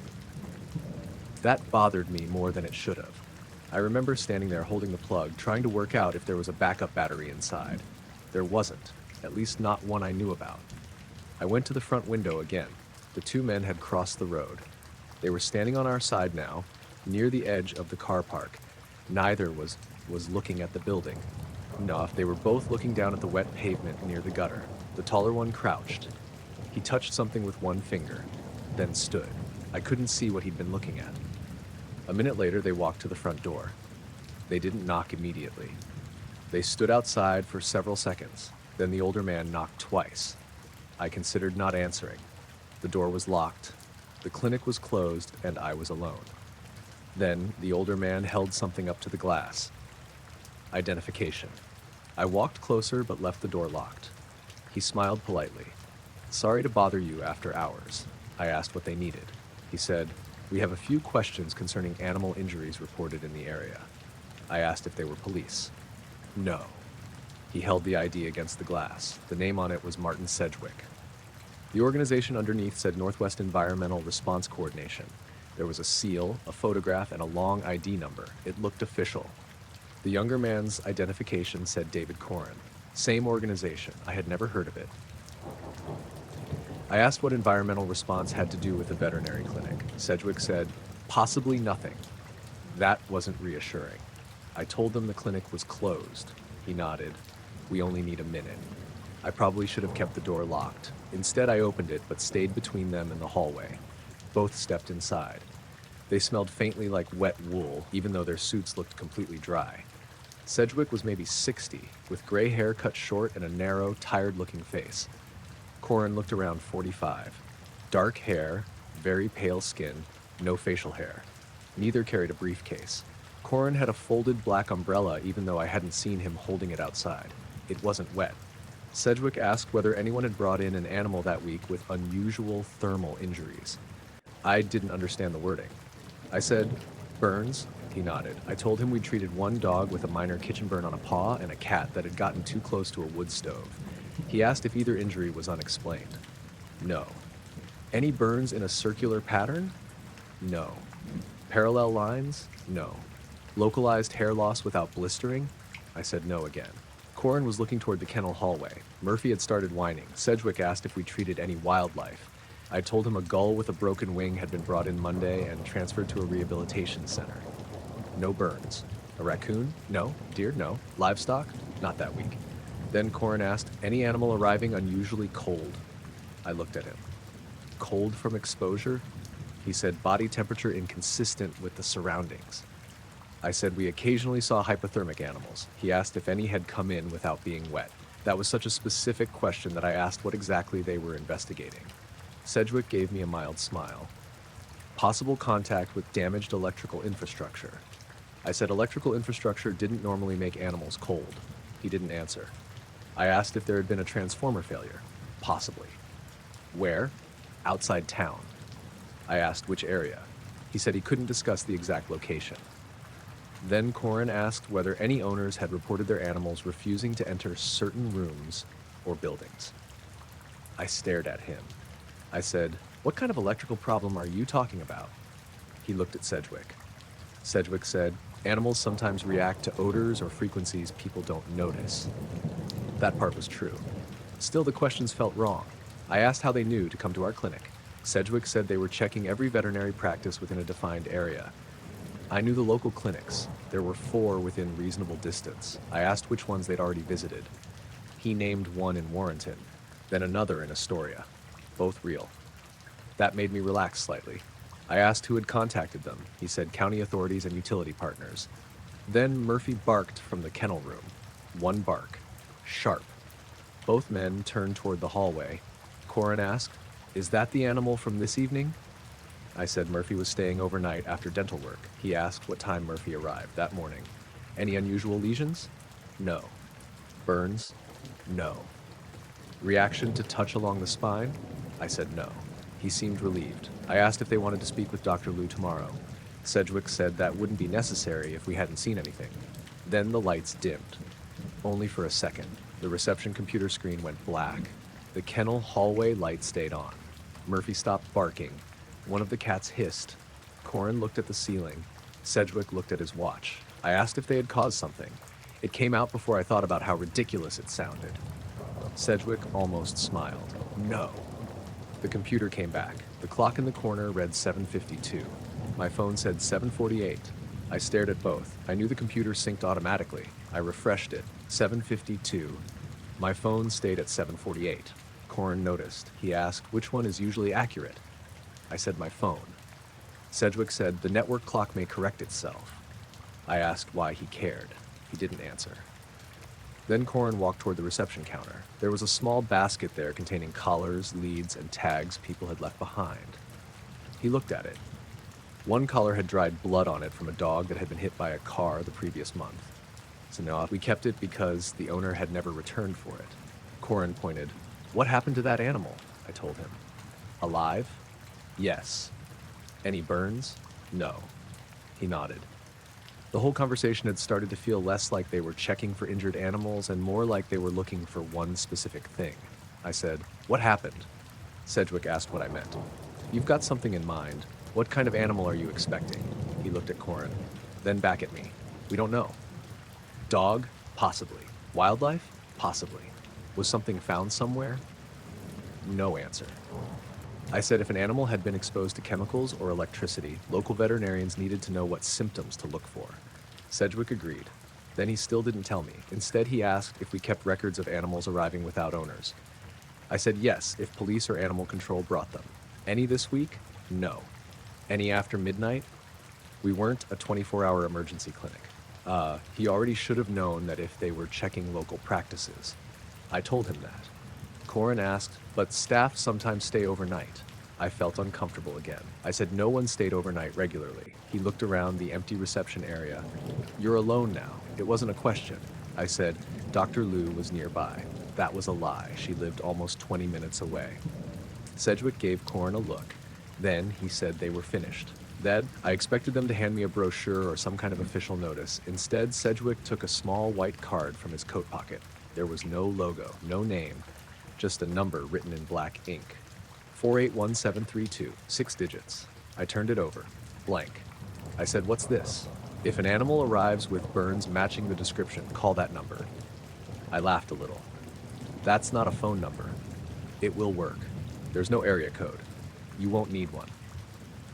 That bothered me more than it should have. I remember standing there holding the plug, trying to work out if there was a backup battery inside. There wasn't, at least not one I knew about. I went to the front window again. The 2 men had crossed the road. They were standing on our side now, near the edge of the car park. Neither was looking at the building. No, they were both looking down at the wet pavement near the gutter. The taller one crouched. He touched something with one finger, then stood. I couldn't see what he'd been looking at. A minute later, they walked to the front door. They didn't knock immediately. They stood outside for several seconds. Then the older man knocked twice. I considered not answering. The door was locked. The clinic was closed, and I was alone. Then the older man held something up to the glass. Identification. I walked closer but left the door locked. He smiled politely. Sorry to bother you after hours. I asked what they needed. He said, we have a few questions concerning animal injuries reported in the area. I asked if they were police. No. He held the ID against the glass. The name on it was Martin Sedgwick. The organization underneath said Northwest Environmental Response Coordination. There was a seal, a photograph, and a long ID number. It looked official. The younger man's identification said David Corin. Same organization. I had never heard of it. I asked what environmental response had to do with the veterinary clinic. Sedgwick said, possibly nothing. That wasn't reassuring. I told them the clinic was closed. He nodded. We only need a minute. I probably should have kept the door locked. Instead, I opened it, but stayed between them and the hallway. Both stepped inside. They smelled faintly like wet wool, even though their suits looked completely dry. Sedgwick was maybe 60, with gray hair cut short and a narrow, tired-looking face. Corin looked around 45. Dark hair, very pale skin, no facial hair. Neither carried a briefcase. Corin had a folded black umbrella, even though I hadn't seen him holding it outside. It wasn't wet. Sedgwick asked whether anyone had brought in an animal that week with unusual thermal injuries. I didn't understand the wording. I said, burns? He nodded. I told him we'd treated one dog with a minor kitchen burn on a paw and a cat that had gotten too close to a wood stove. He asked if either injury was unexplained. No. Any burns in a circular pattern? No. Parallel lines? No. Localized hair loss without blistering? I said no again. Corin was looking toward the kennel hallway. Murphy had started whining. Sedgwick asked if we treated any wildlife. I told him a gull with a broken wing had been brought in Monday and transferred to a rehabilitation center. No burns. A raccoon? No. Deer? No. Livestock? Not that week. Then Corin asked, any animal arriving unusually cold? I looked at him. Cold from exposure? He said body temperature inconsistent with the surroundings. I said we occasionally saw hypothermic animals. He asked if any had come in without being wet. That was such a specific question that I asked what exactly they were investigating. Sedgwick gave me a mild smile. Possible contact with damaged electrical infrastructure. I said electrical infrastructure didn't normally make animals cold. He didn't answer. I asked if there had been a transformer failure. Possibly. Where? Outside town. I asked which area. He said he couldn't discuss the exact location. Then Corin asked whether any owners had reported their animals refusing to enter certain rooms or buildings. I stared at him. I said, what kind of electrical problem are you talking about? He looked at Sedgwick. Sedgwick said, animals sometimes react to odors or frequencies people don't notice. That part was true. Still, the questions felt wrong. I asked how they knew to come to our clinic. Sedgwick said they were checking every veterinary practice within a defined area. I knew the local clinics. There were 4 within reasonable distance. I asked which ones they'd already visited. He named one in Warrenton, then another in Astoria. Both real. That made me relax slightly. I asked who had contacted them. He said county authorities and utility partners. Then Murphy barked from the kennel room. One bark. Sharp. Both men turned toward the hallway. Corin asked, "Is that the animal from this evening?" I said Murphy was staying overnight after dental work. He asked what time Murphy arrived that morning. Any unusual lesions? No. Burns? No. Reaction to touch along the spine? I said no. He seemed relieved. I asked if they wanted to speak with Dr. Liu tomorrow. Sedgwick said that wouldn't be necessary if we hadn't seen anything. Then the lights dimmed. Only for a second. The reception computer screen went black. The kennel hallway light stayed on. Murphy stopped barking. One of the cats hissed. Corin looked at the ceiling. Sedgwick looked at his watch. I asked if they had caused something. It came out before I thought about how ridiculous it sounded. Sedgwick almost smiled. No. The computer came back. The clock in the corner read 7:52. My phone said 7:48. I stared at both. I knew the computer synced automatically. I refreshed it. 7:52. My phone stayed at 7:48. Corin noticed. He asked, which one is usually accurate? I said my phone. Sedgwick said, the network clock may correct itself. I asked why he cared. He didn't answer. Then Corin walked toward the reception counter. There was a small basket there containing collars, leads, and tags people had left behind. He looked at it. One collar had dried blood on it from a dog that had been hit by a car the previous month. So now we kept it because the owner had never returned for it. Corin pointed. What happened to that animal? I told him. Alive? Yes. Any burns? No. He nodded. The whole conversation had started to feel less like they were checking for injured animals and more like they were looking for one specific thing. I said, what happened? Sedgwick asked what I meant. You've got something in mind. What kind of animal are you expecting? He looked at Corin, then back at me. We don't know. Dog? Possibly. Wildlife? Possibly. Was something found somewhere? No answer. I said if an animal had been exposed to chemicals or electricity, local veterinarians needed to know what symptoms to look for. Sedgwick agreed. Then he still didn't tell me. Instead, he asked if we kept records of animals arriving without owners. I said yes, if police or animal control brought them. Any this week? No. Any after midnight? We weren't a 24-hour emergency clinic. He already should have known that if they were checking local practices. I told him that. Corin asked, but staff sometimes stay overnight. I felt uncomfortable again. I said no one stayed overnight regularly. He looked around the empty reception area. You're alone now. It wasn't a question. I said, Dr. Liu was nearby. That was a lie. She lived almost 20 minutes away. Sedgwick gave Corin a look. Then he said they were finished. Then I expected them to hand me a brochure or some kind of official notice. Instead, Sedgwick took a small white card from his coat pocket. There was no logo, no name, just a number written in black ink. 481732, 6 digits. I turned it over. Blank. I said, what's this? If an animal arrives with burns matching the description, call that number. I laughed a little. That's not a phone number. It will work. There's no area code. You won't need one.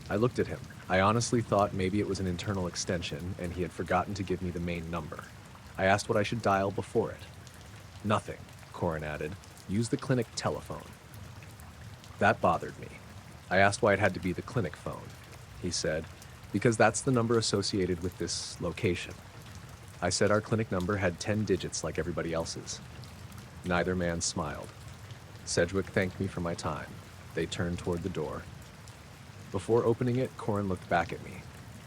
I looked at him. I honestly thought maybe it was an internal extension and he had forgotten to give me the main number. I asked what I should dial before it. Nothing, Corin added. Use the clinic telephone. That bothered me. I asked why it had to be the clinic phone. He said, because that's the number associated with this location. I said our clinic number had 10 digits like everybody else's. Neither man smiled. Sedgwick thanked me for my time. They turned toward the door. Before opening it, Corin looked back at me.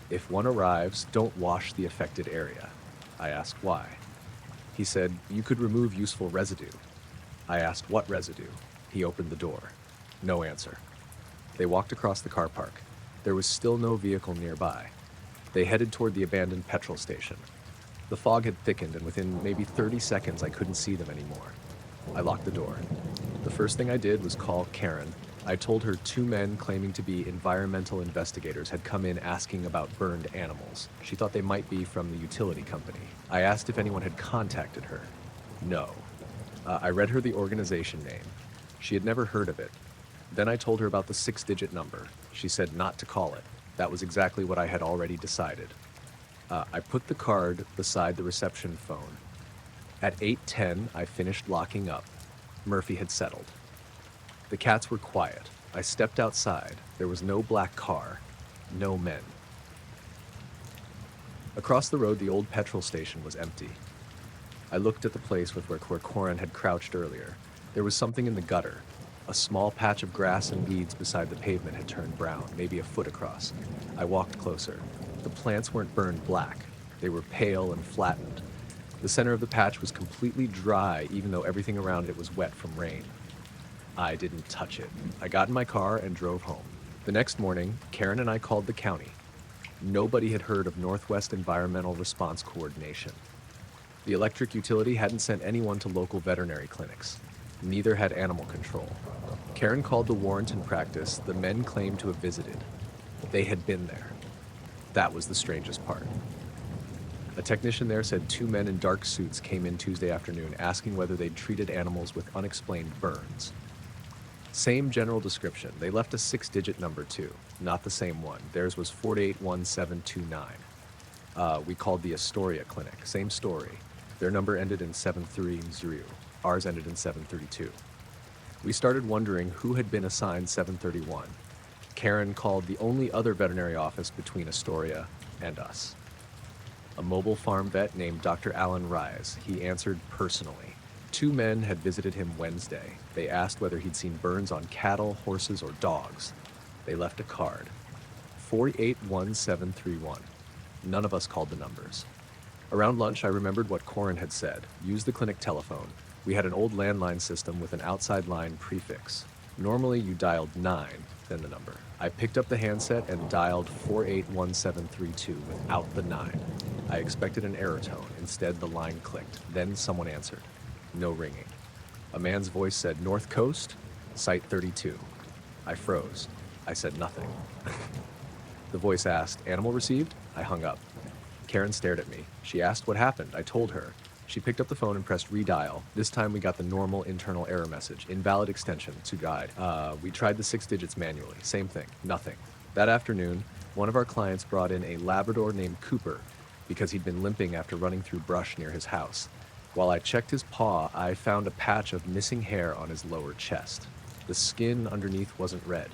If one arrives, don't wash the affected area. I asked why. He said, you could remove useful residue. I asked what residue. He opened the door. No answer. They walked across the car park. There was still no vehicle nearby. They headed toward the abandoned petrol station. The fog had thickened, and within maybe 30 seconds, I couldn't see them anymore. I locked the door. The first thing I did was call Karen. I told her 2 men claiming to be environmental investigators had come in asking about burned animals. She thought they might be from the utility company. I asked if anyone had contacted her. No. I read her the organization name. She had never heard of it. Then I told her about the six-digit number. She said not to call it. That was exactly what I had already decided. I put the card beside the reception phone. At 8:10, I finished locking up. Murphy had settled. The cats were quiet. I stepped outside. There was no black car. No men. Across the road, the old petrol station was empty. I looked at the place where Corin had crouched earlier. There was something in the gutter. A small patch of grass and weeds beside the pavement had turned brown, maybe a foot across. I walked closer. The plants weren't burned black. They were pale and flattened. The center of the patch was completely dry, even though everything around it was wet from rain. I didn't touch it. I got in my car and drove home. The next morning, Karen and I called the county. Nobody had heard of Northwest Environmental Response Coordination. The electric utility hadn't sent anyone to local veterinary clinics. Neither had animal control. Karen called the Warrenton practice the men claimed to have visited. They had been there. That was the strangest part. A technician there said two men in dark suits came in Tuesday afternoon asking whether they'd treated animals with unexplained burns. Same general description. They left a six-digit number too, not the same one. Theirs was 481729. We called the Astoria Clinic. Same story. Their number ended in 730. Ours ended in 732. We started wondering who had been assigned 731. Karen called the only other veterinary office between Astoria and us. A mobile farm vet named Dr. Alan Rise. He answered personally. Two men had visited him Wednesday. They asked whether he'd seen burns on cattle, horses, or dogs. They left a card. 481731. None of us called the numbers. Around lunch, I remembered what Corin had said. Use the clinic telephone. We had an old landline system with an outside line prefix. Normally, you dialed 9, then the number. I picked up the handset and dialed 481732 without the 9. I expected an error tone. Instead, the line clicked. Then someone answered. No ringing. A man's voice said, North Coast, Site 32. I froze. I said nothing. The voice asked, animal received? I hung up. Karen stared at me. She asked what happened. I told her. She picked up the phone and pressed redial. This time we got the normal internal error message. Invalid extension to guide. We tried the 6 digits manually. Same thing. Nothing. That afternoon, one of our clients brought in a Labrador named Cooper because he'd been limping after running through brush near his house. While I checked his paw, I found a patch of missing hair on his lower chest. The skin underneath wasn't red.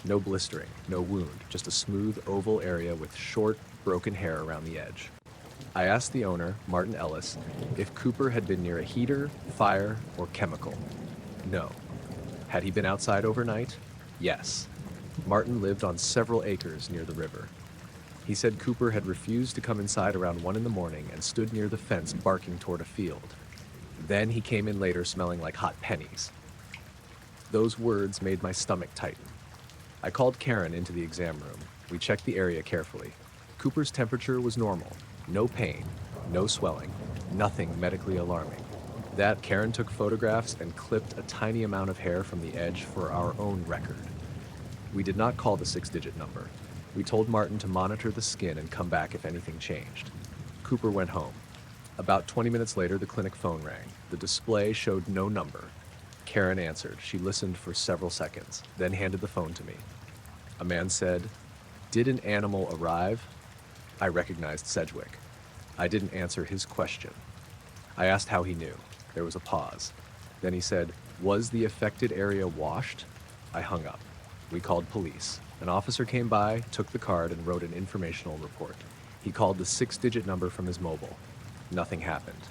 No blistering, no wound, just a smooth oval area with short, broken hair around the edge. I asked the owner, Martin Ellis, if Cooper had been near a heater, fire, or chemical. No. Had he been outside overnight? Yes. Martin lived on several acres near the river. He said Cooper had refused to come inside around 1 a.m. and stood near the fence barking toward a field. Then he came in later smelling like hot pennies. Those words made my stomach tighten. I called Karen into the exam room. We checked the area carefully. Cooper's temperature was normal. No pain, no swelling, nothing medically alarming. Karen took photographs and clipped a tiny amount of hair from the edge for our own record. We did not call the 6-digit number. We told Martin to monitor the skin and come back if anything changed. Cooper went home. About 20 minutes later, the clinic phone rang. The display showed no number. Karen answered. She listened for several seconds, then handed the phone to me. A man said, "Did an animal arrive?" I recognized Sedgwick. I didn't answer his question. I asked how he knew. There was a pause. Then he said, "Was the affected area washed?" I hung up. We called police. An officer came by, took the card, and wrote an informational report. He called the 6-digit number from his mobile. Nothing happened.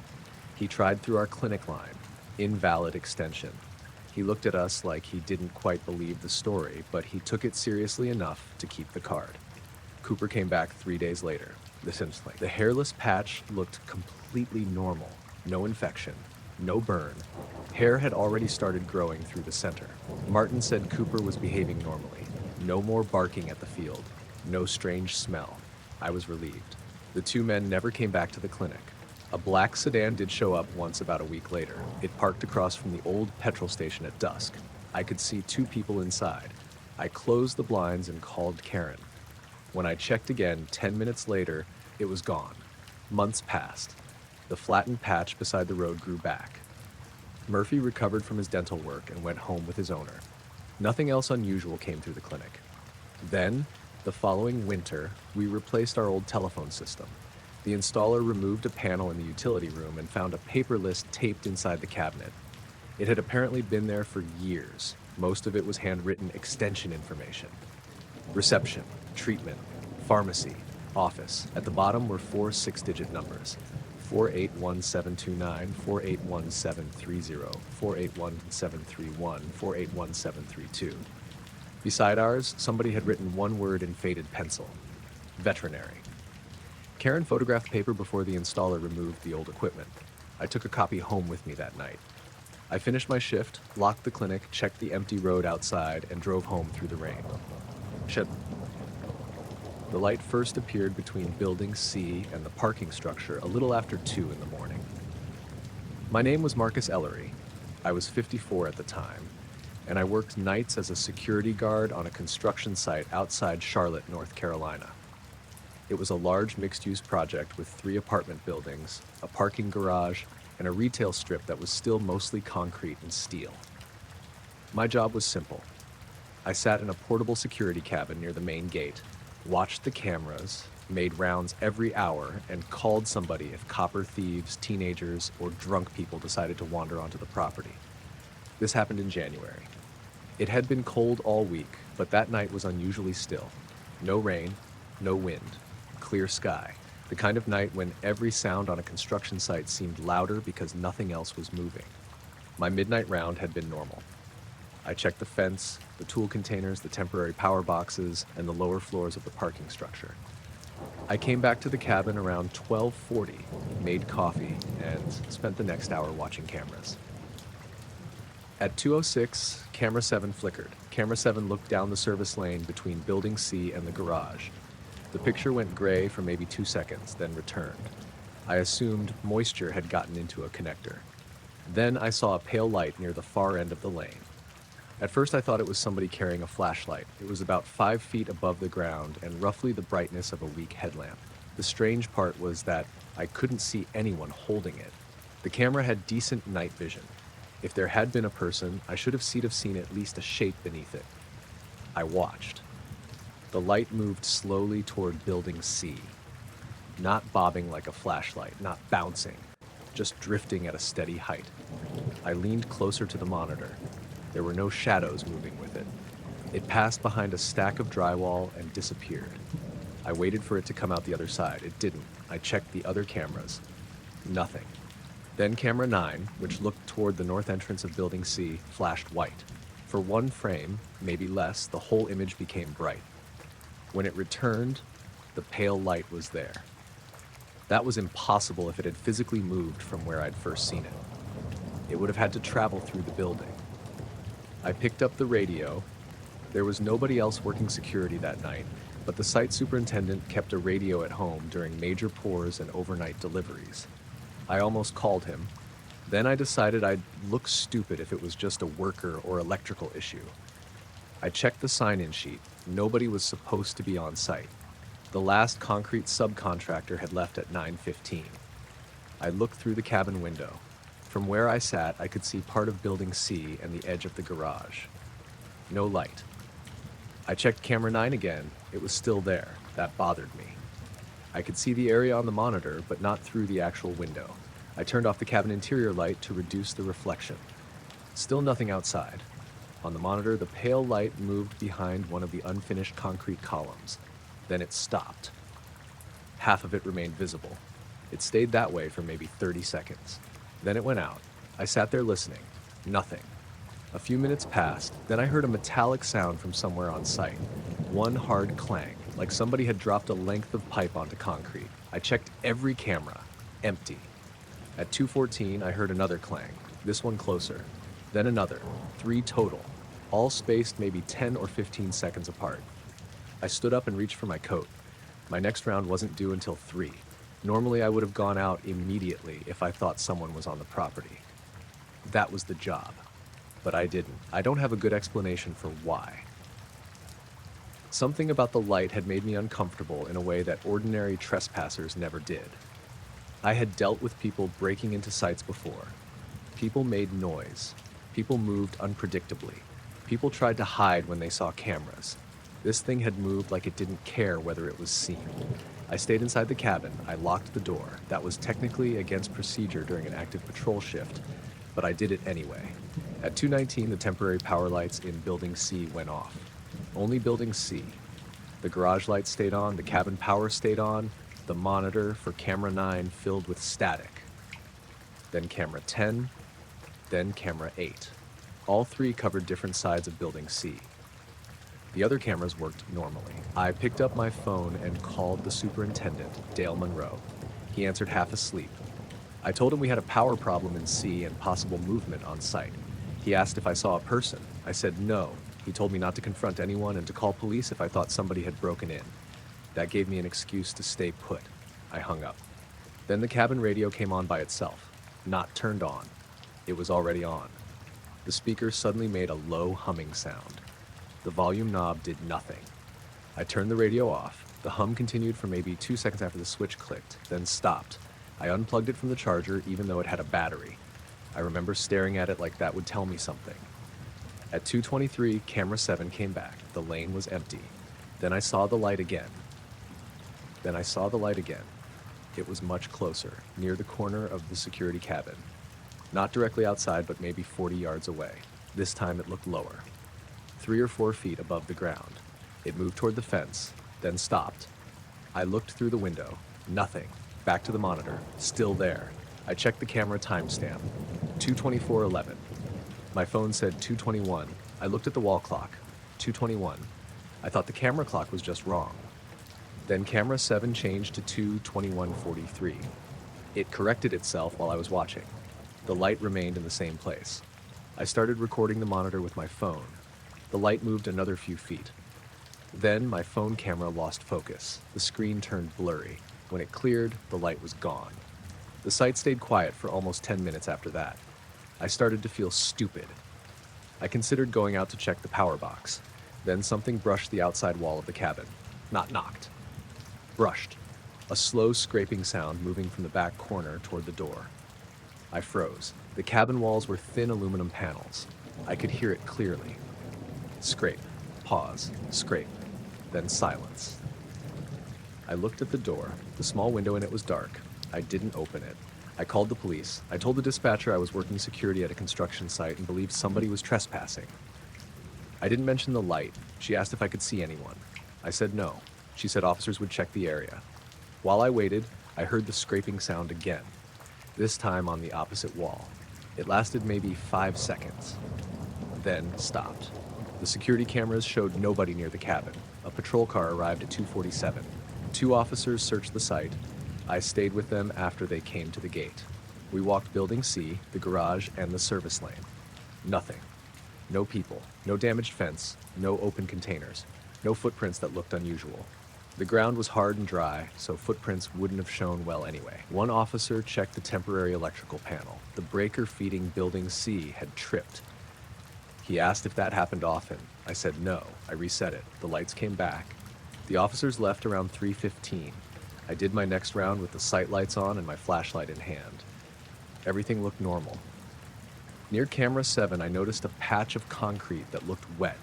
He tried through our clinic line. Invalid extension. He looked at us like he didn't quite believe the story, but he took it seriously enough to keep the card. Cooper came back 3 days later. The hairless patch looked completely normal. No infection, no burn. Hair had already started growing through the center. Martin said Cooper was behaving normally. No more barking at the field. No strange smell. I was relieved. The two men never came back to the clinic. A black sedan did show up once about a week later. It parked across from the old petrol station at dusk. I could see 2 people inside. I closed the blinds and called Karen. When I checked again 10 minutes later, it was gone. Months passed. The flattened patch beside the road grew back. Murphy recovered from his dental work and went home with his owner. Nothing else unusual came through the clinic. Then, the following winter, we replaced our old telephone system. The installer removed a panel in the utility room and found a paper list taped inside the cabinet. It had apparently been there for years. Most of it was handwritten extension information. Reception, treatment, pharmacy, office. At the bottom were four 6-digit numbers: 481729, 481730, 481731, 481732. Beside ours, somebody had written one word in faded pencil: veterinary. Karen photographed paper before the installer removed the old equipment. I took a copy home with me that night. I finished my shift, locked the clinic, checked the empty road outside, and drove home through the rain. The light first appeared between Building C and the parking structure a little after 2 in the morning. My name was Marcus Ellery. I was 54 at the time, and I worked nights as a security guard on a construction site outside Charlotte, North Carolina. It was a large mixed-use project with 3 apartment buildings, a parking garage, and a retail strip that was still mostly concrete and steel. My job was simple. I sat in a portable security cabin near the main gate, watched the cameras, made rounds every hour, and called somebody if copper thieves, teenagers, or drunk people decided to wander onto the property. This happened in January. It had been cold all week, but that night was unusually still. No rain, no wind, clear sky. The kind of night when every sound on a construction site seemed louder because nothing else was moving. My midnight round had been normal. I checked the fence, the tool containers, the temporary power boxes, and the lower floors of the parking structure. I came back to the cabin around 12:40, made coffee, and spent the next hour watching cameras. At 2:06, camera 7 flickered. Camera 7 looked down the service lane between Building C and the garage. The picture went gray for maybe 2 seconds, then returned. I assumed moisture had gotten into a connector. Then I saw a pale light near the far end of the lane. At first I thought it was somebody carrying a flashlight. It was about 5 feet above the ground and roughly the brightness of a weak headlamp. The strange part was that I couldn't see anyone holding it. The camera had decent night vision. If there had been a person, I should have seen at least a shape beneath it. I watched. The light moved slowly toward Building C. Not bobbing like a flashlight, not bouncing, just drifting at a steady height. I leaned closer to the monitor. There were no shadows moving with it. It passed behind a stack of drywall and disappeared. I waited for it to come out the other side. It didn't. I checked the other cameras. Nothing. Then camera 9, which looked toward the north entrance of Building C, flashed white. For 1 frame, maybe less, the whole image became bright. When it returned, the pale light was there. That was impossible if it had physically moved from where I'd first seen it. It would have had to travel through the building. I picked up the radio. There was nobody else working security that night, but the site superintendent kept a radio at home during major pours and overnight deliveries. I almost called him. Then I decided I'd look stupid if it was just a worker or electrical issue. I checked the sign-in sheet. Nobody was supposed to be on site. The last concrete subcontractor had left at 9:15. I looked through the cabin window. From where I sat, I could see part of Building C and the edge of the garage. No light. I checked camera 9 again. It was still there. That bothered me. I could see the area on the monitor, but not through the actual window. I turned off the cabin interior light to reduce the reflection. Still nothing outside. On the monitor, the pale light moved behind one of the unfinished concrete columns. Then it stopped. Half of it remained visible. It stayed that way for maybe 30 seconds. Then it went out. I sat there listening. Nothing. A few minutes passed, then I heard a metallic sound from somewhere on site. One hard clang, like somebody had dropped a length of pipe onto concrete. I checked every camera. Empty. At 2:14, I heard another clang, this one closer. Then another. 3 total, all spaced maybe 10 or 15 seconds apart. I stood up and reached for my coat. My next round wasn't due until 3. Normally, I would have gone out immediately if I thought someone was on the property. That was the job. But I didn't. I don't have a good explanation for why. Something about the light had made me uncomfortable in a way that ordinary trespassers never did. I had dealt with people breaking into sites before. People made noise. People moved unpredictably. People tried to hide when they saw cameras. This thing had moved like it didn't care whether it was seen. I stayed inside the cabin. I locked the door. That was technically against procedure during an active patrol shift, but I did it anyway. At 2:19, the temporary power lights in Building C went off. Only Building C. The garage lights stayed on, the cabin power stayed on, the monitor for camera 9 filled with static. Then camera 10, then camera 8. All three covered different sides of Building C. The other cameras worked normally. I picked up my phone and called the superintendent, Dale Monroe. He answered half asleep. I told him we had a power problem in C and possible movement on site. He asked if I saw a person. I said no. He told me not to confront anyone and to call police if I thought somebody had broken in. That gave me an excuse to stay put. I hung up. Then the cabin radio came on by itself, not turned on. It was already on. The speaker suddenly made a low humming sound. The volume knob did nothing. I turned the radio off. The hum continued for maybe 2 seconds after the switch clicked, then stopped. I unplugged it from the charger even though it had a battery. I remember staring at it like that would tell me something. At 2:23, camera 7 came back. The lane was empty. Then I saw the light again. It was much closer, near the corner of the security cabin. Not directly outside, but maybe 40 yards away. This time it looked lower. 3 or 4 feet above the ground. It moved toward the fence, then stopped. I looked through the window. Nothing. Back to the monitor. Still there. I checked the camera timestamp. 2:24:11. My phone said 2:21. I looked at the wall clock. 2:21. I thought the camera clock was just wrong. Then camera 7 changed to 2:21:43. It corrected itself while I was watching. The light remained in the same place. I started recording the monitor with my phone. The light moved another few feet. Then my phone camera lost focus. The screen turned blurry. When it cleared, the light was gone. The site stayed quiet for almost 10 minutes after that. I started to feel stupid. I considered going out to check the power box. Then something brushed the outside wall of the cabin. Not knocked. Brushed. A slow scraping sound moving from the back corner toward the door. I froze. The cabin walls were thin aluminum panels. I could hear it clearly. Scrape. Pause. Scrape. Then silence. I looked at the door. The small window in it was dark. I didn't open it. I called the police. I told the dispatcher I was working security at a construction site and believed somebody was trespassing. I didn't mention the light. She asked if I could see anyone. I said no. She said officers would check the area. While I waited, I heard the scraping sound again, this time on the opposite wall. It lasted maybe 5 seconds, then stopped. The security cameras showed nobody near the cabin. A patrol car arrived at 2:47. 2 officers searched the site. I stayed with them after they came to the gate. We walked Building C, the garage, and the service lane. Nothing. No people, no damaged fence, no open containers, no footprints that looked unusual. The ground was hard and dry, so footprints wouldn't have shown well anyway. One officer checked the temporary electrical panel. The breaker feeding Building C had tripped. He asked if that happened often. I said no. I reset it. The lights came back. The officers left around 3:15. I did my next round with the site lights on and my flashlight in hand. Everything looked normal. Near camera 7, I noticed a patch of concrete that looked wet.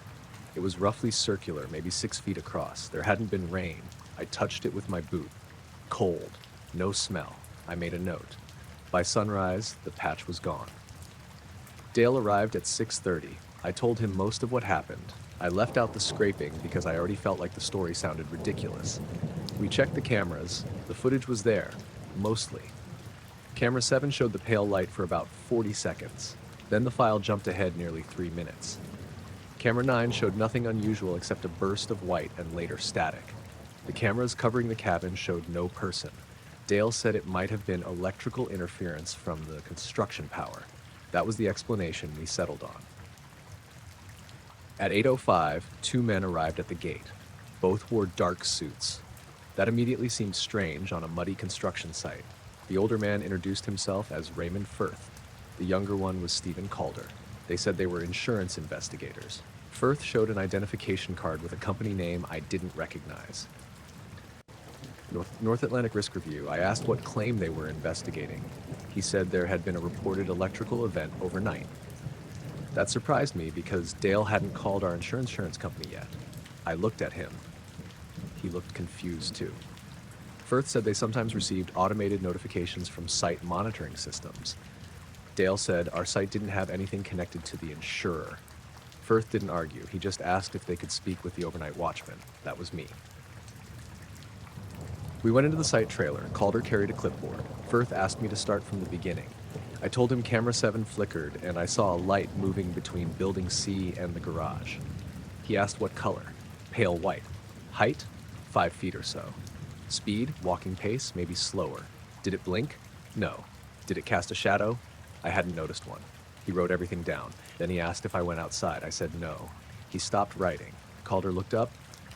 It was roughly circular, maybe 6 feet across. There hadn't been rain. I touched it with my boot. Cold. No smell. I made a note. By sunrise, the patch was gone. Dale arrived at 6:30. I told him most of what happened. I left out the scraping because I already felt like the story sounded ridiculous. We checked the cameras. The footage was there, mostly. Camera 7 showed the pale light for about 40 seconds. Then the file jumped ahead nearly 3 minutes. Camera 9 showed nothing unusual except a burst of white and later static. The cameras covering the cabin showed no person. Dale said it might have been electrical interference from the construction power. That was the explanation we settled on. At 8:05, 2 men arrived at the gate. Both wore dark suits. That immediately seemed strange on a muddy construction site. The older man introduced himself as Raymond Firth. The younger one was Stephen Calder. They said they were insurance investigators. Firth showed an identification card with a company name I didn't recognize. North Atlantic Risk Review. I asked what claim they were investigating. He said there had been a reported electrical event overnight. That surprised me because Dale hadn't called our insurance company yet. I looked at him. He looked confused too. Firth said they sometimes received automated notifications from site monitoring systems. Dale said our site didn't have anything connected to the insurer. Firth didn't argue. He just asked if they could speak with the overnight watchman. That was me. We went into the site trailer. Calder carried a clipboard. Firth asked me to start from the beginning. I told him camera 7 flickered, and I saw a light moving between building C and the garage. He asked what color. Pale white. Height? 5 feet or so. Speed? Walking pace? Maybe slower. Did it blink? No. Did it cast a shadow? I hadn't noticed one. He wrote everything down. Then he asked if I went outside. I said no. He stopped writing. Calder looked up.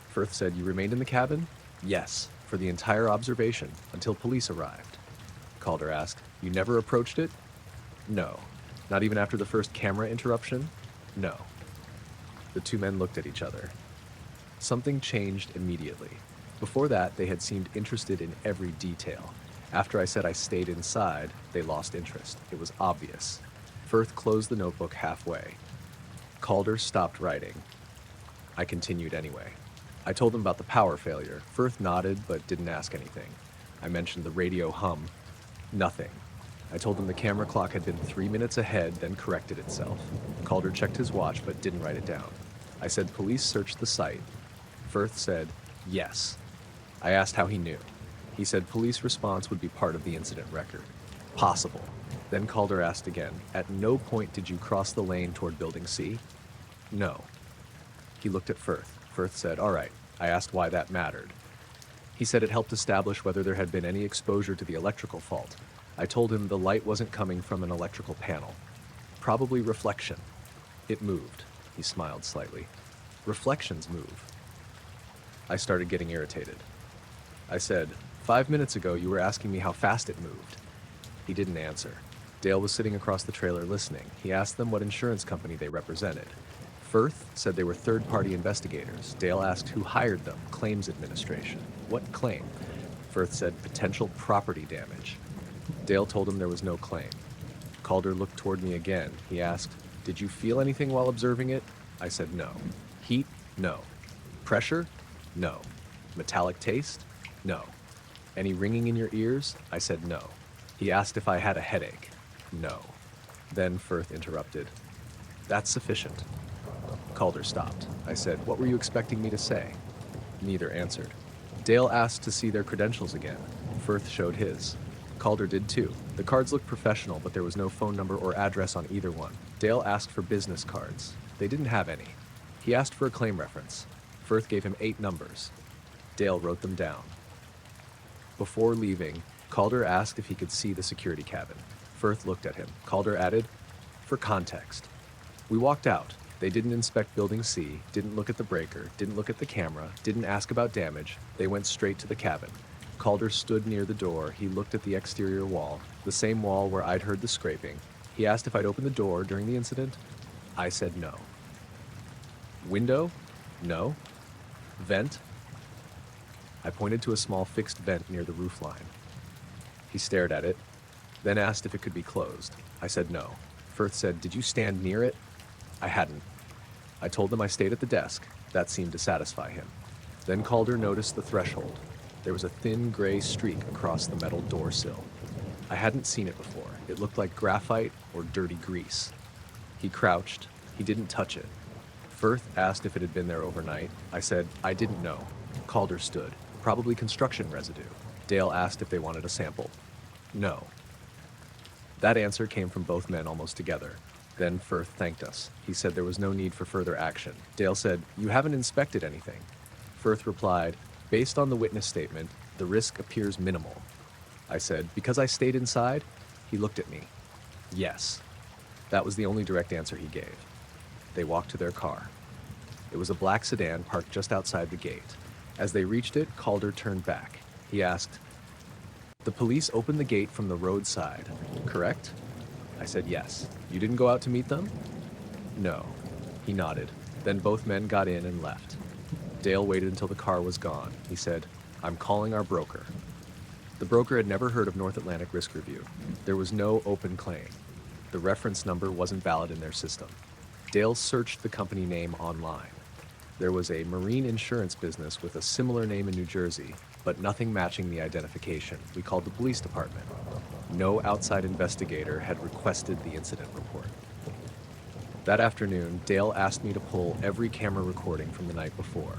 Firth said, "You remained in the cabin?" "Yes, for the entire observation, until police arrived." Calder asked, "You never approached it?" "No." "Not even after the first camera interruption?" "No." The two men looked at each other. Something changed immediately. Before that, they had seemed interested in every detail. After I said I stayed inside, they lost interest. It was obvious. Firth closed the notebook halfway. Calder stopped writing. I continued anyway. I told him about the power failure. Firth nodded, but didn't ask anything. I mentioned the radio hum. Nothing. I told him the camera clock had been 3 minutes ahead, then corrected itself. Calder checked his watch, but didn't write it down. I said police searched the site. Firth said, yes. I asked how he knew. He said police response would be part of the incident record. Possible. Then Calder asked again, at no point did you cross the lane toward Building C? No. He looked at Firth. Firth said, all right. I asked why that mattered. He said it helped establish whether there had been any exposure to the electrical fault. I told him the light wasn't coming from an electrical panel. Probably reflection. It moved. He smiled slightly. Reflections move. I started getting irritated. I said, 5 minutes ago you were asking me how fast it moved. He didn't answer. Dale was sitting across the trailer listening. He asked them what insurance company they represented. Firth said they were third-party investigators. Dale asked who hired them, claims administration. What claim? Firth said potential property damage. Dale told him there was no claim. Calder looked toward me again. He asked, did you feel anything while observing it? I said no. Heat? No. Pressure? No. Metallic taste? No. Any ringing in your ears? I said no. He asked if I had a headache. No. Then Firth interrupted. That's sufficient. Calder stopped. I said, what were you expecting me to say? Neither answered. Dale asked to see their credentials again. Firth showed his. Calder did too. The cards looked professional, but there was no phone number or address on either one. Dale asked for business cards. They didn't have any. He asked for a claim reference. Firth gave him 8 numbers. Dale wrote them down. Before leaving, Calder asked if he could see the security cabin. Firth looked at him. Calder added, for context. We walked out. They didn't inspect Building C, didn't look at the breaker, didn't look at the camera, didn't ask about damage. They went straight to the cabin. Calder stood near the door. He looked at the exterior wall, the same wall where I'd heard the scraping. He asked if I'd opened the door during the incident. I said no. Window? No. Vent? I pointed to a small fixed vent near the roofline. He stared at it, then asked if it could be closed. I said no. Firth said, did you stand near it? I hadn't. I told him I stayed at the desk. That seemed to satisfy him. Then Calder noticed the threshold. There was a thin gray streak across the metal door sill. I hadn't seen it before. It looked like graphite or dirty grease. He crouched. He didn't touch it. Firth asked if it had been there overnight. I said, I didn't know. Calder stood. Probably construction residue. Dale asked if they wanted a sample. No. That answer came from both men almost together. Then Firth thanked us. He said there was no need for further action. Dale said, you haven't inspected anything. Firth replied, based on the witness statement, the risk appears minimal. I said, because I stayed inside? He looked at me. Yes. That was the only direct answer he gave. They walked to their car. It was a black sedan parked just outside the gate. As they reached it, Calder turned back. He asked, the police opened the gate from the roadside, correct? I said yes. You didn't go out to meet them? No. He nodded. Then both men got in and left. Dale waited until the car was gone. He said, I'm calling our broker. The broker had never heard of North Atlantic Risk Review. There was no open claim. The reference number wasn't valid in their system. Dale searched the company name online. There was a marine insurance business with a similar name in New Jersey, but nothing matching the identification. We called the police department. No outside investigator had requested the incident report. That afternoon, Dale asked me to pull every camera recording from the night before.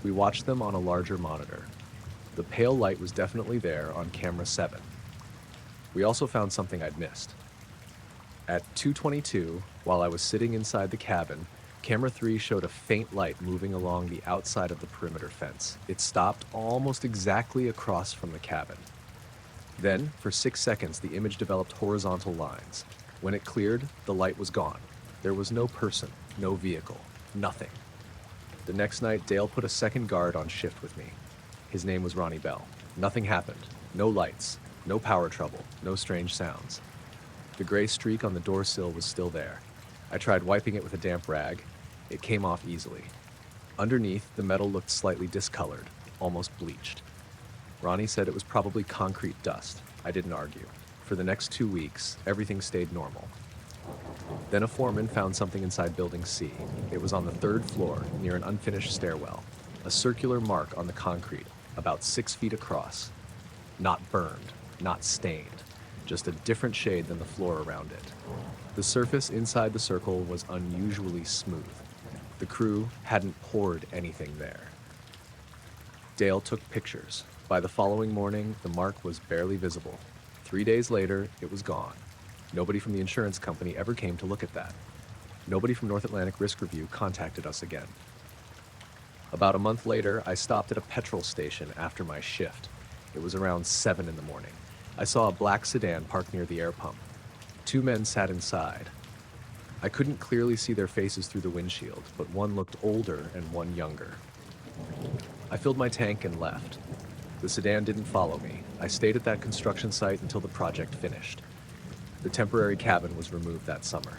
We watched them on a larger monitor. The pale light was definitely there on camera 7. We also found something I'd missed. At 2:22, while I was sitting inside the cabin, camera 3 showed a faint light moving along the outside of the perimeter fence. It stopped almost exactly across from the cabin. Then, for 6 seconds, the image developed horizontal lines. When it cleared, the light was gone. There was no person, no vehicle, nothing. The next night, Dale put a second guard on shift with me. His name was Ronnie Bell. Nothing happened. No lights, no power trouble, no strange sounds. The gray streak on the door sill was still there. I tried wiping it with a damp rag. It came off easily. Underneath, the metal looked slightly discolored, almost bleached. Ronnie said it was probably concrete dust. I didn't argue. For the next 2 weeks, everything stayed normal. Then a foreman found something inside Building C. It was on the 3rd floor, near an unfinished stairwell. A circular mark on the concrete, about 6 feet across. Not burned, not stained, just a different shade than the floor around it. The surface inside the circle was unusually smooth. The crew hadn't poured anything there. Dale took pictures. By the following morning, the mark was barely visible. 3 days later, it was gone. Nobody from the insurance company ever came to look at that. Nobody from North Atlantic Risk Review contacted us again. About a month later, I stopped at a petrol station after my shift. It was around 7 in the morning. I saw a black sedan parked near the air pump. 2 men sat inside. I couldn't clearly see their faces through the windshield, but one looked older and one younger. I filled my tank and left. The sedan didn't follow me. I stayed at that construction site until the project finished. The temporary cabin was removed that summer.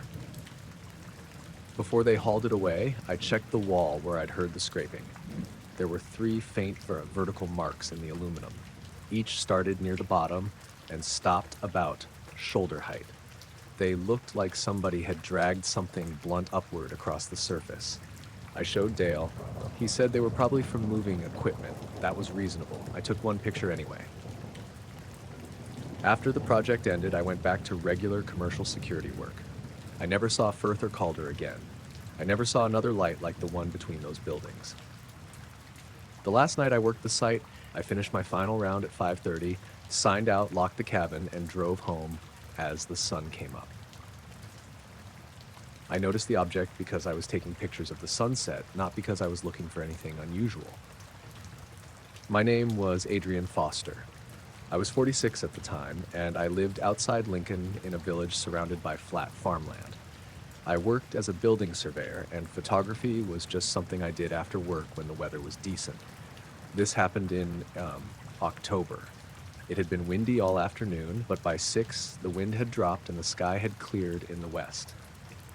Before they hauled it away, I checked the wall where I'd heard the scraping. There were 3 faint vertical marks in the aluminum. Each started near the bottom and stopped about shoulder height. They looked like somebody had dragged something blunt upward across the surface. I showed Dale. He said they were probably from moving equipment. That was reasonable. I took one picture anyway. After the project ended, I went back to regular commercial security work. I never saw Firth or Calder again. I never saw another light like the one between those buildings. The last night I worked the site, I finished my final round at 5:30, signed out, locked the cabin, and drove home as the sun came up. I noticed the object because I was taking pictures of the sunset, not because I was looking for anything unusual. My name was Adrian Foster. I was 46 at the time, and I lived outside Lincoln in a village surrounded by flat farmland. I worked as a building surveyor, and photography was just something I did after work when the weather was decent. This happened in October. It had been windy all afternoon, but by 6, the wind had dropped and the sky had cleared in the west.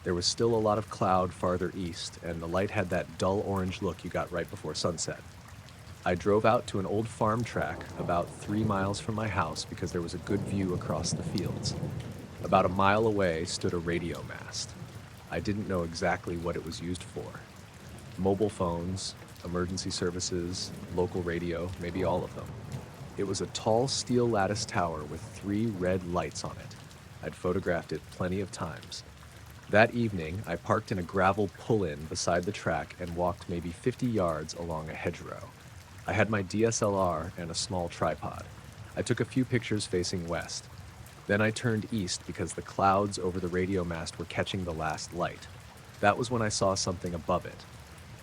There was still a lot of cloud farther east, and the light had that dull orange look you got right before sunset. I drove out to an old farm track about 3 miles from my house because there was a good view across the fields. About a mile away stood a radio mast. I didn't know exactly what it was used for. Mobile phones, emergency services, local radio, maybe all of them. It was a tall steel lattice tower with 3 red lights on it. I'd photographed it plenty of times. That evening, I parked in a gravel pull-in beside the track and walked maybe 50 yards along a hedgerow. I had my DSLR and a small tripod. I took a few pictures facing west. Then I turned east because the clouds over the radio mast were catching the last light. That was when I saw something above it.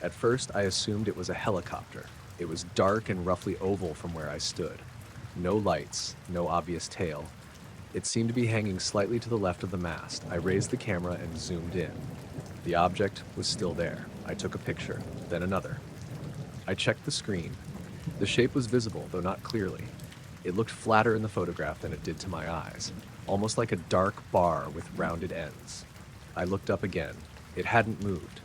At first, I assumed it was a helicopter. It was dark and roughly oval from where I stood. No lights, no obvious tail. It seemed to be hanging slightly to the left of the mast. I raised the camera and zoomed in. The object was still there. I took a picture, then another. I checked the screen. The shape was visible, though not clearly. It looked flatter in the photograph than it did to my eyes, almost like a dark bar with rounded ends. I looked up again. It hadn't moved.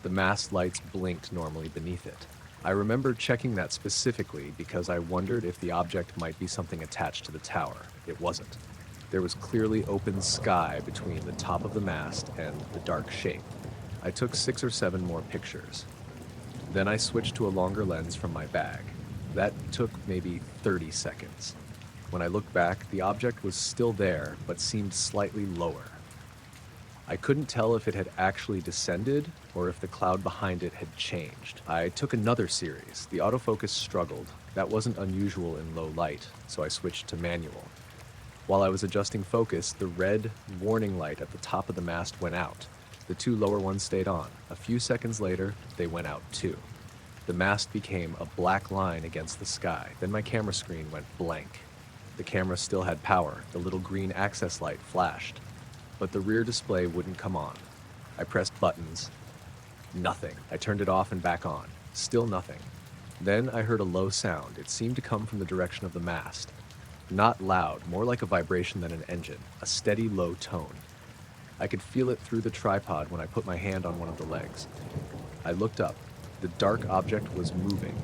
The mast lights blinked normally beneath it. I remember checking that specifically because I wondered if the object might be something attached to the tower. It wasn't. There was clearly open sky between the top of the mast and the dark shape. I took 6 or 7 more pictures. Then I switched to a longer lens from my bag. That took maybe 30 seconds. When I looked back, the object was still there, but seemed slightly lower. I couldn't tell if it had actually descended or if the cloud behind it had changed. I took another series. The autofocus struggled. That wasn't unusual in low light, so I switched to manual. While I was adjusting focus, the red warning light at the top of the mast went out. The 2 lower ones stayed on. A few seconds later, they went out too. The mast became a black line against the sky. Then my camera screen went blank. The camera still had power. The little green access light flashed, but the rear display wouldn't come on. I pressed buttons. Nothing. I turned it off and back on. Still nothing. Then I heard a low sound. It seemed to come from the direction of the mast. Not loud, more like a vibration than an engine, a steady low tone. I could feel it through the tripod when I put my hand on one of the legs. I looked up. The dark object was moving,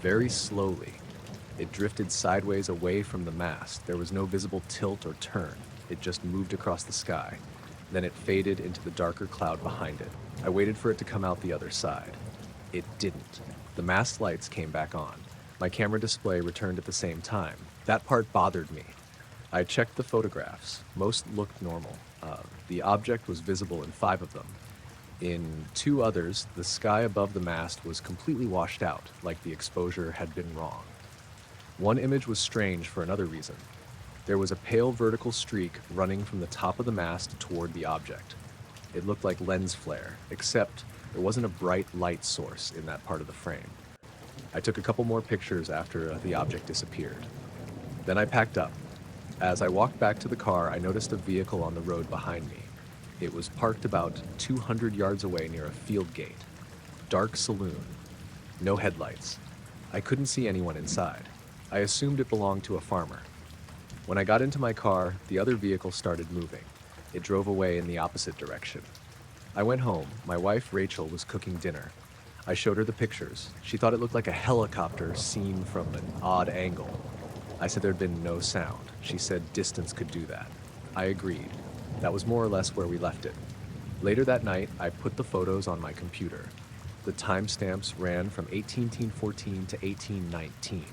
very slowly. It drifted sideways away from the mast. There was no visible tilt or turn. It just moved across the sky. Then it faded into the darker cloud behind it. I waited for it to come out the other side. It didn't. The mast lights came back on. My camera display returned at the same time. That part bothered me. I checked the photographs. Most looked normal. The object was visible in 5 of them. In 2 others, the sky above the mast was completely washed out, like the exposure had been wrong. One image was strange for another reason. There was a pale vertical streak running from the top of the mast toward the object. It looked like lens flare, except there wasn't a bright light source in that part of the frame. I took a couple more pictures after the object disappeared. Then I packed up. As I walked back to the car, I noticed a vehicle on the road behind me. It was parked about 200 yards away near a field gate. Dark saloon. No headlights. I couldn't see anyone inside. I assumed it belonged to a farmer. When I got into my car, the other vehicle started moving. It drove away in the opposite direction. I went home. My wife, Rachel, was cooking dinner. I showed her the pictures. She thought it looked like a helicopter seen from an odd angle. I said there'd been no sound. She said distance could do that. I agreed. That was more or less where we left it. Later that night, I put the photos on my computer. The timestamps ran from 1814 to 1819.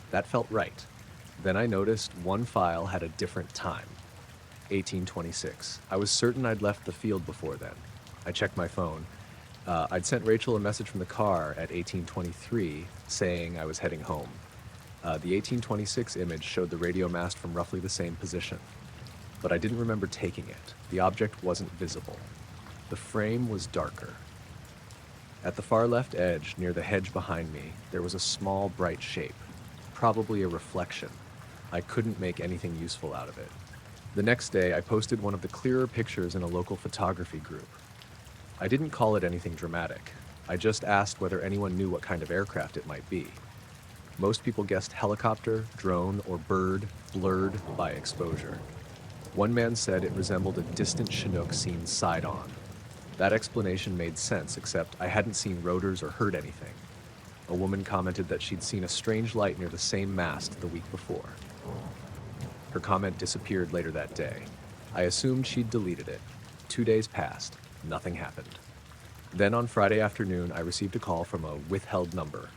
That felt right. Then I noticed one file had a different time. 1826. I was certain I'd left the field before then. I checked my phone. I'd sent Rachel a message from the car at 1823 saying I was heading home. The 1826 image showed the radio mast from roughly the same position, but I didn't remember taking it. The object wasn't visible. The frame was darker. At the far left edge, near the hedge behind me, there was a small, bright shape, probably a reflection. I couldn't make anything useful out of it. The next day, I posted one of the clearer pictures in a local photography group. I didn't call it anything dramatic. I just asked whether anyone knew what kind of aircraft it might be. Most people guessed helicopter, drone, or bird, blurred by exposure. One man said it resembled a distant Chinook seen side-on. That explanation made sense, except I hadn't seen rotors or heard anything. A woman commented that she'd seen a strange light near the same mast the week before. Her comment disappeared later that day. I assumed she'd deleted it. 2 days passed. Nothing happened. Then on Friday afternoon, I received a call from a withheld number.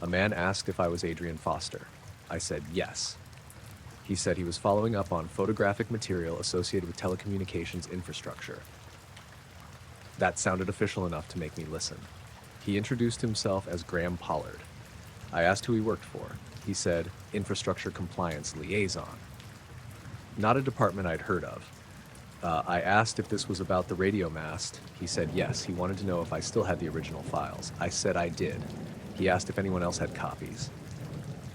A man asked if I was Adrian Foster. I said yes. He said he was following up on photographic material associated with telecommunications infrastructure. That sounded official enough to make me listen. He introduced himself as Graham Pollard. I asked who he worked for. He said, Infrastructure Compliance Liaison. Not a department I'd heard of. I asked if this was about the radio mast. He said yes. He wanted to know if I still had the original files. I said I did. He asked if anyone else had copies.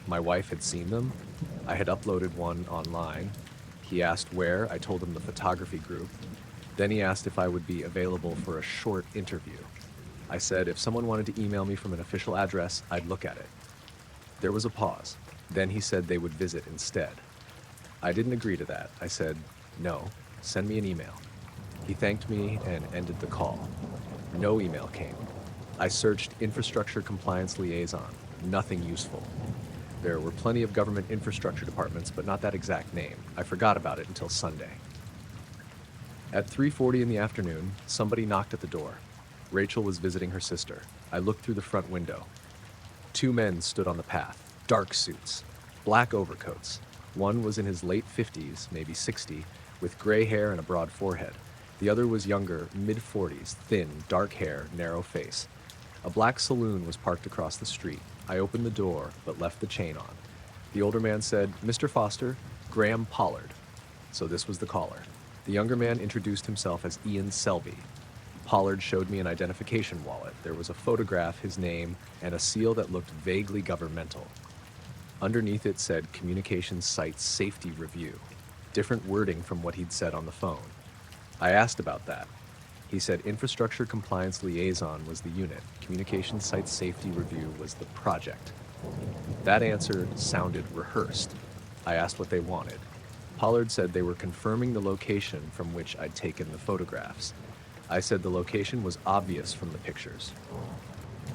My wife had seen them. I had uploaded one online. He asked where. I told him the photography group. Then he asked if I would be available for a short interview. I said if someone wanted to email me from an official address, I'd look at it. There was a pause. Then he said they would visit instead. I didn't agree to that. I said, no, send me an email. He thanked me and ended the call. No email came. I searched infrastructure compliance liaison. Nothing useful. There were plenty of government infrastructure departments, but not that exact name. I forgot about it until Sunday. At 3:40 in the afternoon, somebody knocked at the door. Rachel was visiting her sister. I looked through the front window. Two men stood on the path, dark suits, black overcoats. One was in his late 50s, maybe 60, with gray hair and a broad forehead. The other was younger, mid-40s, thin, dark hair, narrow face. A black saloon was parked across the street. I opened the door, but left the chain on. The older man said, "Mr. Foster, Graham Pollard." So this was the caller. The younger man introduced himself as Ian Selby. Pollard showed me an identification wallet. There was a photograph, his name, and a seal that looked vaguely governmental. Underneath it said Communications Site Safety Review, different wording from what he'd said on the phone. I asked about that. He said Infrastructure Compliance Liaison was the unit, Communications Site Safety Review was the project. That answer sounded rehearsed. I asked what they wanted. Pollard said they were confirming the location from which I'd taken the photographs. I said the location was obvious from the pictures.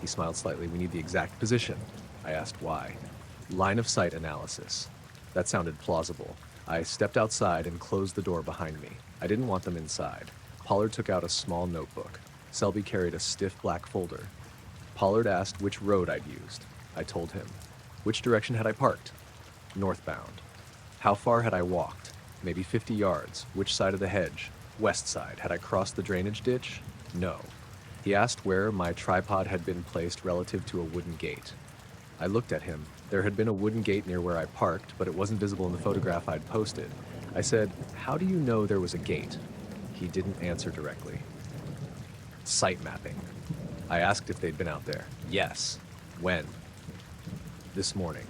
He smiled slightly. "We need the exact position." I asked why. "Line of sight analysis." That sounded plausible. I stepped outside and closed the door behind me. I didn't want them inside. Pollard took out a small notebook. Selby carried a stiff black folder. Pollard asked which road I'd used. I told him. Which direction had I parked? Northbound. How far had I walked? Maybe 50 yards. Which side of the hedge? West side. Had I crossed the drainage ditch? No. He asked where my tripod had been placed relative to a wooden gate. I looked at him. There had been a wooden gate near where I parked, but it wasn't visible in the photograph I'd posted. I said, "How do you know there was a gate?" He didn't answer directly. Site mapping. I asked if they'd been out there. Yes. When? This morning.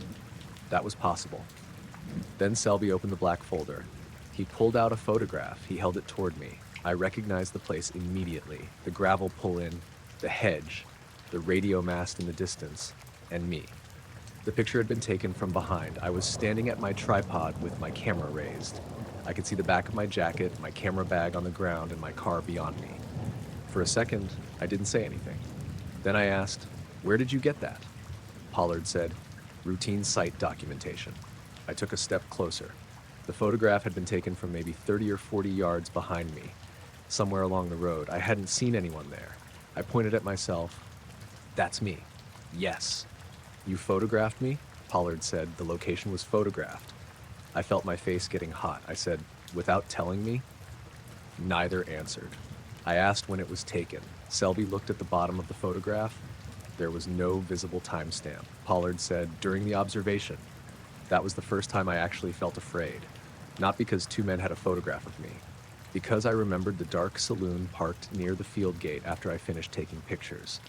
That was possible. Then Selby opened the black folder. He pulled out a photograph. He held it toward me. I recognized the place immediately. The gravel pull-in, the hedge, the radio mast in the distance, and me. The picture had been taken from behind. I was standing at my tripod with my camera raised. I could see the back of my jacket, my camera bag on the ground, and my car beyond me. For a second, I didn't say anything. Then I asked, "Where did you get that?" Pollard said, "Routine site documentation." I took a step closer. The photograph had been taken from maybe 30 or 40 yards behind me, somewhere along the road. I hadn't seen anyone there. I pointed at myself. "That's me." "Yes." "You photographed me?" Pollard said the location was photographed. I felt my face getting hot. I said, "Without telling me?" Neither answered. I asked when it was taken. Selby looked at the bottom of the photograph. There was no visible timestamp. Pollard said, "During the observation." That was the first time I actually felt afraid. Not because two men had a photograph of me. Because I remembered the dark saloon parked near the field gate after I finished taking pictures.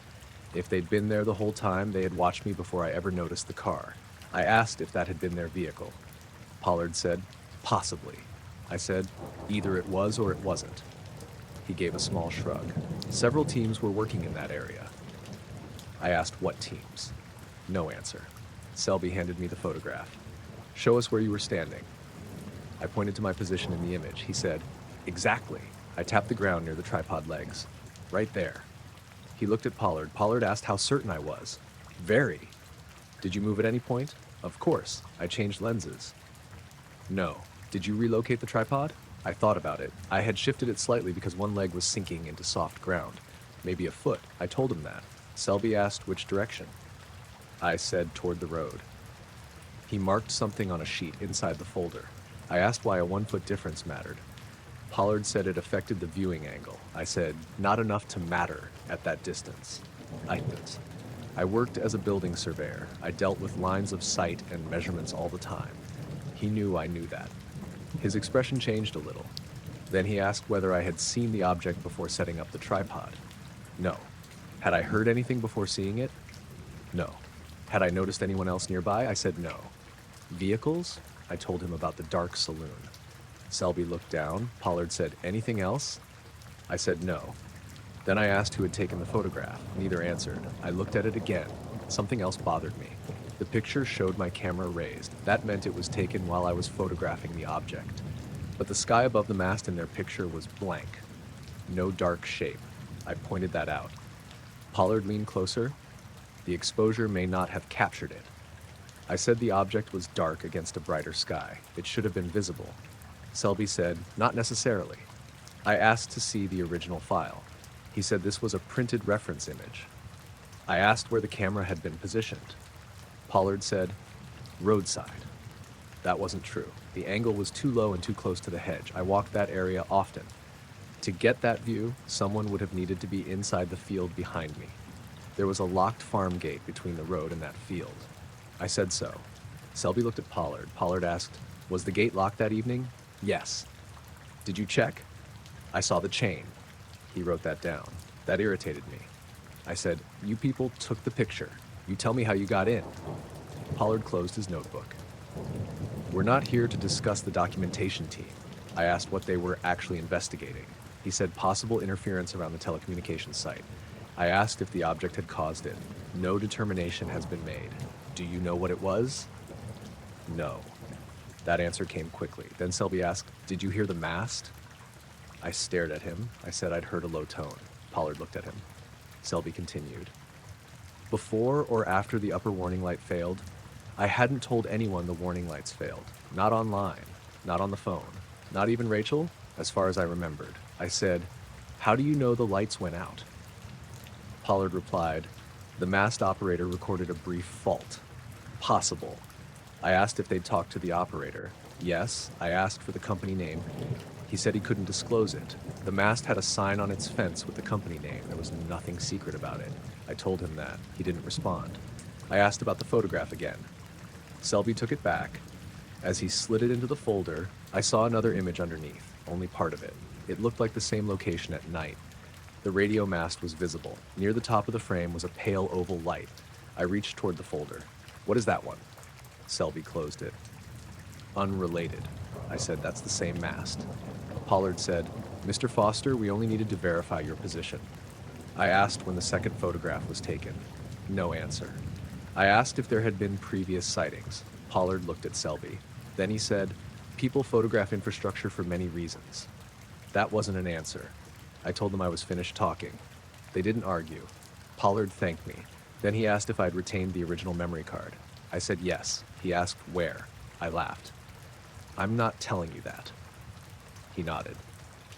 If they'd been there the whole time, they had watched me before I ever noticed the car. I asked if that had been their vehicle. Pollard said, "Possibly." I said, "Either it was or it wasn't." He gave a small shrug. Several teams were working in that area. I asked what teams. No answer. Selby handed me the photograph. "Show us where you were standing." I pointed to my position in the image. He said, "Exactly." I tapped the ground near the tripod legs. "Right there." He looked at Pollard. Pollard asked how certain I was. "Very." "Did you move at any point?" "Of course. I changed lenses." "No." "Did you relocate the tripod?" I thought about it. I had shifted it slightly because one leg was sinking into soft ground. Maybe a foot. I told him that. Selby asked which direction. I said toward the road. He marked something on a sheet inside the folder. I asked why a 1-foot difference mattered. Pollard said it affected the viewing angle. I said, "Not enough to matter at that distance." I worked as a building surveyor. I dealt with lines of sight and measurements all the time. He knew I knew that. His expression changed a little. Then he asked whether I had seen the object before setting up the tripod. No. Had I heard anything before seeing it? No. Had I noticed anyone else nearby? I said no. Vehicles? I told him about the dark saloon. Selby looked down. Pollard said, "Anything else?" I said no. Then I asked who had taken the photograph. Neither answered. I looked at it again. Something else bothered me. The picture showed my camera raised. That meant it was taken while I was photographing the object. But the sky above the mast in their picture was blank. No dark shape. I pointed that out. Pollard leaned closer. The exposure may not have captured it. I said the object was dark against a brighter sky. It should have been visible. Selby said, not necessarily. I asked to see the original file. He said this was a printed reference image. I asked where the camera had been positioned. Pollard said, roadside. That wasn't true. The angle was too low and too close to the hedge. I walked that area often. To get that view, someone would have needed to be inside the field behind me. There was a locked farm gate between the road and that field. I said so. Selby looked at Pollard. Pollard asked, was the gate locked that evening? Yes. Did you check? I saw the chain. He wrote that down. That irritated me. I said, you people took the picture. You tell me how you got in. Pollard closed his notebook. We're not here to discuss the documentation team. I asked what they were actually investigating. He said possible interference around the telecommunications site. I asked if the object had caused it. No determination has been made. Do you know what it was? No. That answer came quickly. Then Selby asked, did you hear the mast? I stared at him. I said I'd heard a low tone. Pollard looked at him. Selby continued. Before or after the upper warning light failed, I hadn't told anyone the warning lights failed. Not online, not on the phone, not even Rachel, as far as I remembered. I said, how do you know the lights went out? Pollard replied, the mast operator recorded a brief fault. Possible. I asked if they'd talked to the operator. Yes, I asked for the company name. He said he couldn't disclose it. The mast had a sign on its fence with the company name. There was nothing secret about it. I told him that. He didn't respond. I asked about the photograph again. Selby took it back. As he slid it into the folder, I saw another image underneath, only part of it. It looked like the same location at night. The radio mast was visible. Near the top of the frame was a pale oval light. I reached toward the folder. What is that one? Selby closed it. Unrelated. I said, that's the same mast. Pollard said, Mr. Foster, we only needed to verify your position. I asked when the second photograph was taken. No answer. I asked if there had been previous sightings. Pollard looked at Selby. Then he said, people photograph infrastructure for many reasons. That wasn't an answer. I told them I was finished talking. They didn't argue. Pollard thanked me. Then he asked if I'd retained the original memory card. I said yes. He asked where. I laughed. I'm not telling you that. He nodded.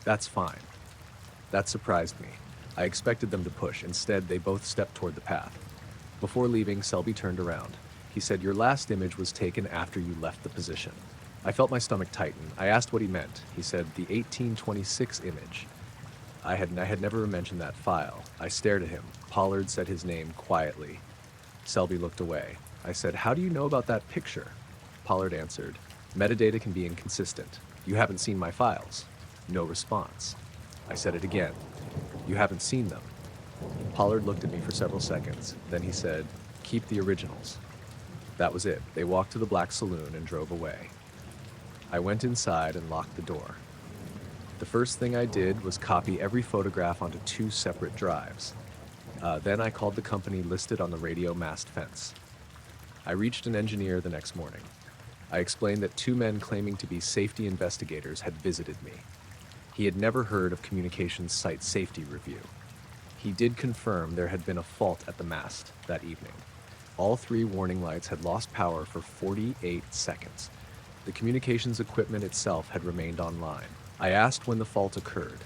That's fine. That surprised me. I expected them to push. Instead, they both stepped toward the path. Before leaving, Selby turned around. He said, your last image was taken after you left the position. I felt my stomach tighten. I asked what he meant. He said, the 1826 image. I had never mentioned that file. I stared at him. Pollard said his name quietly. Selby looked away. I said, how do you know about that picture? Pollard answered, metadata can be inconsistent. You haven't seen my files. No response. I said it again. You haven't seen them. Pollard looked at me for several seconds. Then he said, keep the originals. That was it. They walked to the black saloon and drove away. I went inside and locked the door. The first thing I did was copy every photograph onto 2 separate drives. Then I called the company listed on the radio mast fence. I reached an engineer the next morning. I explained that 2 men claiming to be safety investigators had visited me. He had never heard of communications site safety review. He did confirm there had been a fault at the mast that evening. All 3 warning lights had lost power for 48 seconds. The communications equipment itself had remained online. I asked when the fault occurred.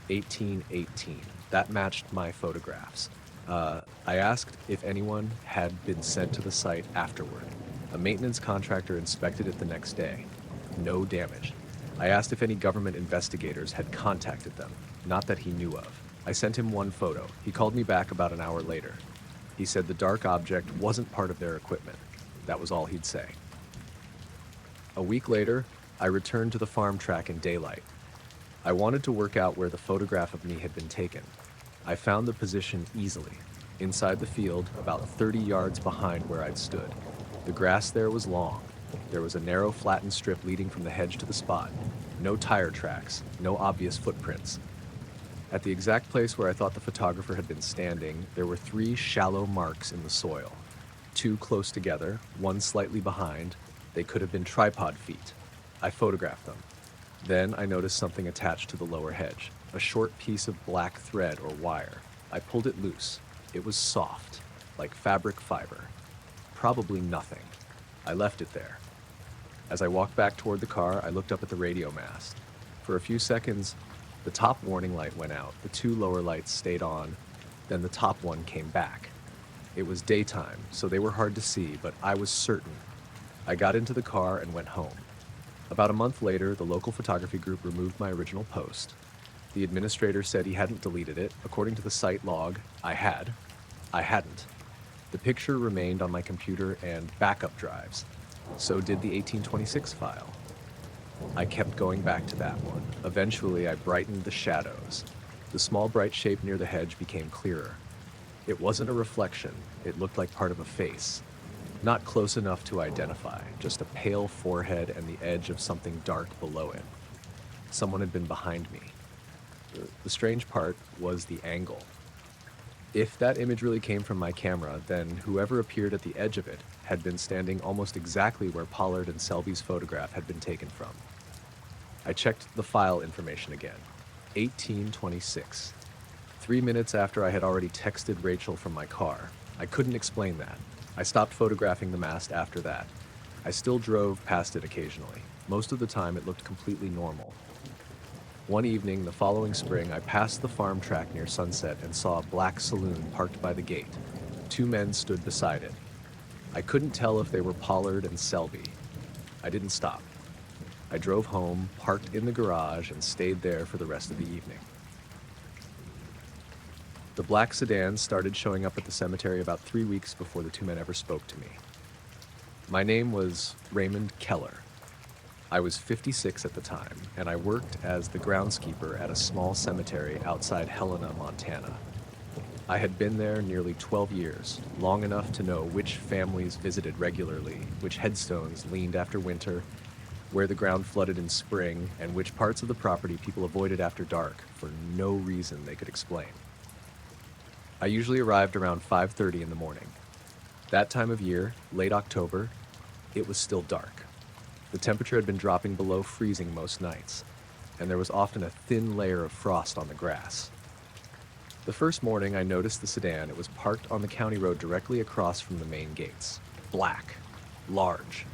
1818. That matched my photographs. I asked if anyone had been sent to the site afterward. A maintenance contractor inspected it the next day. No damage. I asked if any government investigators had contacted them. Not that he knew of. I sent him 1 photo. He called me back about an hour later. He said the dark object wasn't part of their equipment. That was all he'd say. A week later, I returned to the farm track in daylight. I wanted to work out where the photograph of me had been taken. I found the position easily, inside the field, about 30 yards behind where I'd stood. The grass there was long. There was a narrow, flattened strip leading from the hedge to the spot. No tire tracks, no obvious footprints. At the exact place where I thought the photographer had been standing, there were 3 shallow marks in the soil. 2 close together, 1 slightly behind. They could have been tripod feet. I photographed them. Then I noticed something attached to the lower hedge, a short piece of black thread or wire. I pulled it loose. It was soft, like fabric fiber. Probably nothing. I left it there. As I walked back toward the car, I looked up at the radio mast. For a few seconds, the top warning light went out. The two lower lights stayed on. Then the top one came back. It was daytime, so they were hard to see, but I was certain. I got into the car and went home. About a month later, the local photography group removed my original post. The administrator said he hadn't deleted it. According to the site log, I had. I hadn't. The picture remained on my computer and backup drives. So did the 1826 file. I kept going back to that one. Eventually, I brightened the shadows. The small bright shape near the hedge became clearer. It wasn't a reflection. It looked like part of a face. Not close enough to identify, just a pale forehead and the edge of something dark below it. Someone had been behind me. The strange part was the angle. If that image really came from my camera, then whoever appeared at the edge of it had been standing almost exactly where Pollard and Selby's photograph had been taken from. I checked the file information again. 1826. 3 minutes after I had already texted Rachel from my car. I couldn't explain that. I stopped photographing the mast after that. I still drove past it occasionally. Most of the time it looked completely normal. One evening, the following spring, I passed the farm track near sunset and saw a black saloon parked by the gate. 2 men stood beside it. I couldn't tell if they were Pollard and Selby. I didn't stop. I drove home, parked in the garage, and stayed there for the rest of the evening. The black sedan started showing up at the cemetery about 3 weeks before the 2 men ever spoke to me. My name was Raymond Keller. I was 56 at the time, and I worked as the groundskeeper at a small cemetery outside Helena, Montana. I had been there nearly 12 years, long enough to know which families visited regularly, which headstones leaned after winter, where the ground flooded in spring, and which parts of the property people avoided after dark for no reason they could explain. I usually arrived around 5:30 in the morning. That time of year, late October, it was still dark. The temperature had been dropping below freezing most nights, and there was often a thin layer of frost on the grass. The first morning I noticed the sedan. It was parked on the county road directly across from the main gates. Black, large,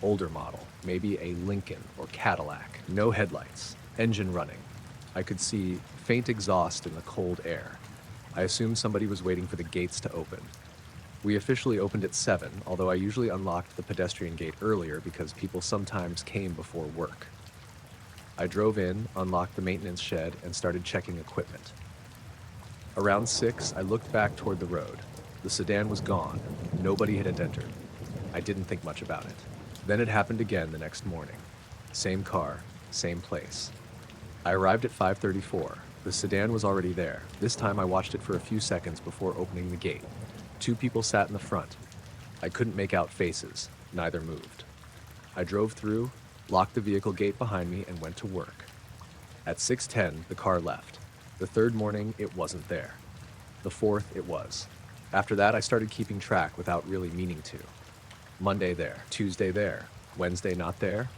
older model, maybe a Lincoln or Cadillac. No headlights, engine running. I could see faint exhaust in the cold air. I assumed somebody was waiting for the gates to open. We officially opened at 7, although I usually unlocked the pedestrian gate earlier because people sometimes came before work. I drove in, unlocked the maintenance shed, and started checking equipment. Around 6, I looked back toward the road. The sedan was gone. Nobody had entered. I didn't think much about it. Then it happened again the next morning. Same car, same place. I arrived at 5:34. The sedan was already there. This time I watched it for a few seconds before opening the gate. 2 people sat in the front. I couldn't make out faces. Neither moved. I drove through, locked the vehicle gate behind me, and went to work. At 6:10, the car left. The 3rd morning, it wasn't there. The 4th, it was. After that, I started keeping track without really meaning to. Monday there, Tuesday there, Wednesday not there,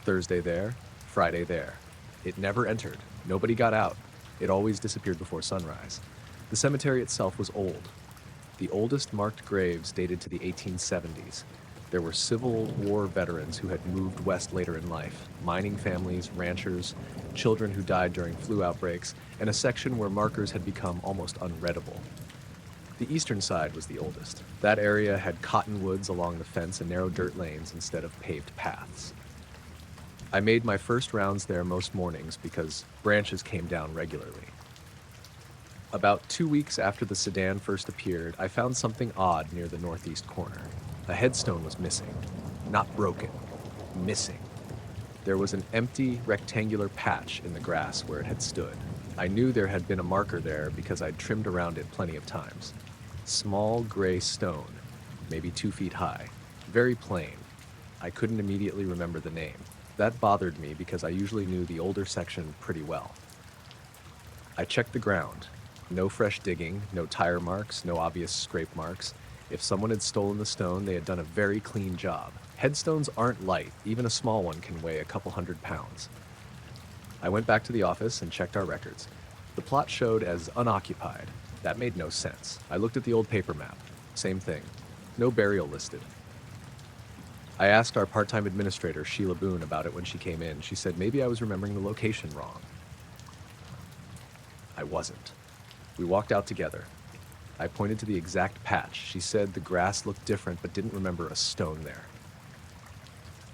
Thursday there, Friday there. It never entered. Nobody got out. It always disappeared before sunrise. The cemetery itself was old. The oldest marked graves dated to the 1870s. There were Civil War veterans who had moved west later in life, mining families, ranchers, children who died during flu outbreaks, and a section where markers had become almost unreadable. The eastern side was the oldest. That area had cottonwoods along the fence and narrow dirt lanes instead of paved paths. I made my first rounds there most mornings because branches came down regularly. About 2 weeks after the sedan first appeared, I found something odd near the northeast corner. A headstone was missing. Not broken. Missing. There was an empty, rectangular patch in the grass where it had stood. I knew there had been a marker there because I'd trimmed around it plenty of times. Small gray stone, maybe 2 feet high. Very plain. I couldn't immediately remember the name. That bothered me because I usually knew the older section pretty well. I checked the ground. No fresh digging, no tire marks, no obvious scrape marks. If someone had stolen the stone, they had done a very clean job. Headstones aren't light. Even a small one can weigh a couple hundred pounds. I went back to the office and checked our records. The plot showed as unoccupied. That made no sense. I looked at the old paper map. Same thing. No burial listed. I asked our part-time administrator, Sheila Boone, about it when she came in. She said maybe I was remembering the location wrong. I wasn't. We walked out together. I pointed to the exact patch. She said the grass looked different but didn't remember a stone there.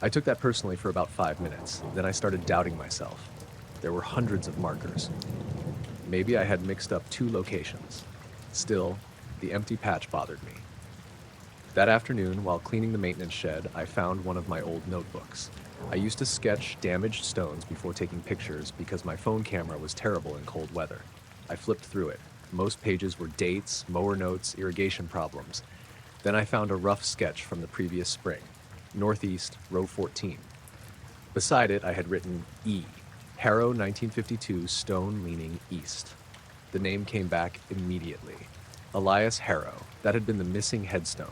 I took that personally for about 5 minutes. Then I started doubting myself. There were hundreds of markers. Maybe I had mixed up 2 locations. Still, the empty patch bothered me. That afternoon, while cleaning the maintenance shed, I found one of my old notebooks. I used to sketch damaged stones before taking pictures because my phone camera was terrible in cold weather. I flipped through it. Most pages were dates, mower notes, irrigation problems. Then I found a rough sketch from the previous spring. Northeast, row 14. Beside it, I had written E. Harrow 1952, stone leaning east. The name came back immediately. Elias Harrow. That had been the missing headstone.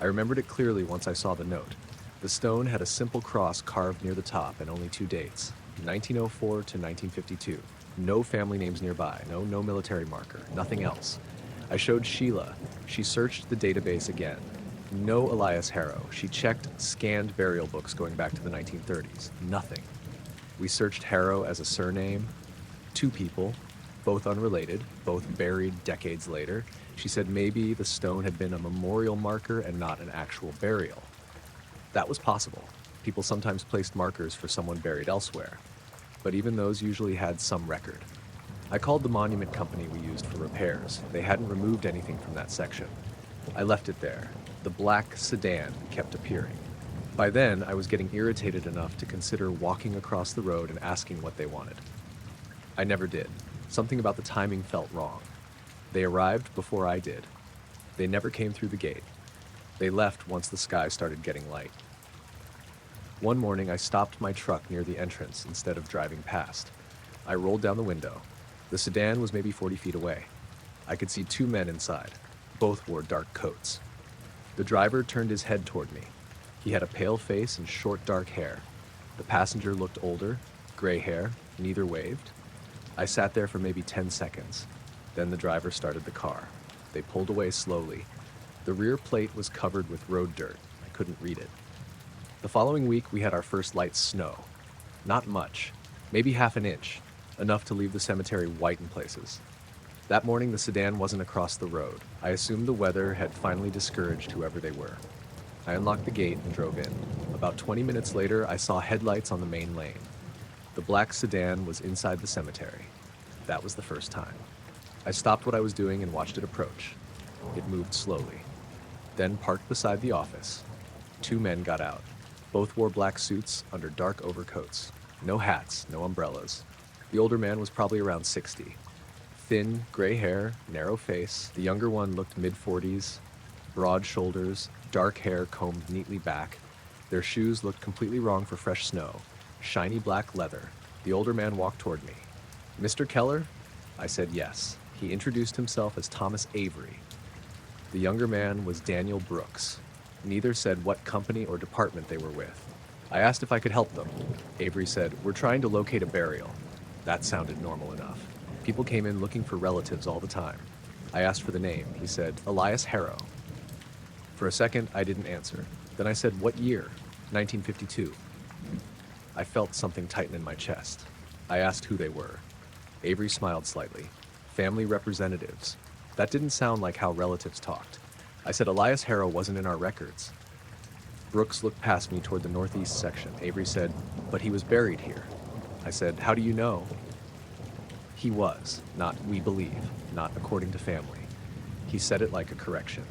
I remembered it clearly once I saw the note. The stone had a simple cross carved near the top and only 2 dates, 1904 to 1952. No family names nearby, no military marker, nothing else. I showed Sheila. She searched the database again. No Elias Harrow. She checked scanned burial books going back to the 1930s. Nothing. We searched Harrow as a surname. 2 people, both unrelated, both buried decades later. She said maybe the stone had been a memorial marker and not an actual burial. That was possible. People sometimes placed markers for someone buried elsewhere, but even those usually had some record. I called the monument company we used for repairs. They hadn't removed anything from that section. I left it there. The black sedan kept appearing. By then, I was getting irritated enough to consider walking across the road and asking what they wanted. I never did. Something about the timing felt wrong. They arrived before I did. They never came through the gate. They left once the sky started getting light. One morning, I stopped my truck near the entrance instead of driving past. I rolled down the window. The sedan was maybe 40 feet away. I could see 2 men inside. Both wore dark coats. The driver turned his head toward me. He had a pale face and short dark hair. The passenger looked older, gray hair, neither waved. I sat there for maybe 10 seconds. Then the driver started the car. They pulled away slowly. The rear plate was covered with road dirt. I couldn't read it. The following week, we had our first light snow. Not much, maybe half an inch, enough to leave the cemetery white in places. That morning, the sedan wasn't across the road. I assumed the weather had finally discouraged whoever they were. I unlocked the gate and drove in. About 20 minutes later, I saw headlights on the main lane. The black sedan was inside the cemetery. That was the first time. I stopped what I was doing and watched it approach. It moved slowly. Then parked beside the office. 2 men got out. Both wore black suits under dark overcoats. No hats, no umbrellas. The older man was probably around 60. Thin, gray hair, narrow face. The younger one looked mid-40s, broad shoulders, dark hair combed neatly back. Their shoes looked completely wrong for fresh snow. Shiny black leather. The older man walked toward me. "Mr. Keller?" I said yes. He introduced himself as Thomas Avery. The younger man was Daniel Brooks. Neither said what company or department they were with. I asked if I could help them. Avery said, "We're trying to locate a burial." That sounded normal enough. People came in looking for relatives all the time. I asked for the name. He said, "Elias Harrow." For a second, I didn't answer. Then I said, "What year?" 1952. I felt something tighten in my chest. I asked who they were. Avery smiled slightly. "Family representatives." That didn't sound like how relatives talked. I said Elias Harrow wasn't in our records. Brooks looked past me toward the northeast section. Avery said, "But he was buried here." I said, "How do you know?" He was, not "we believe," not "according to family." He said it like a correction.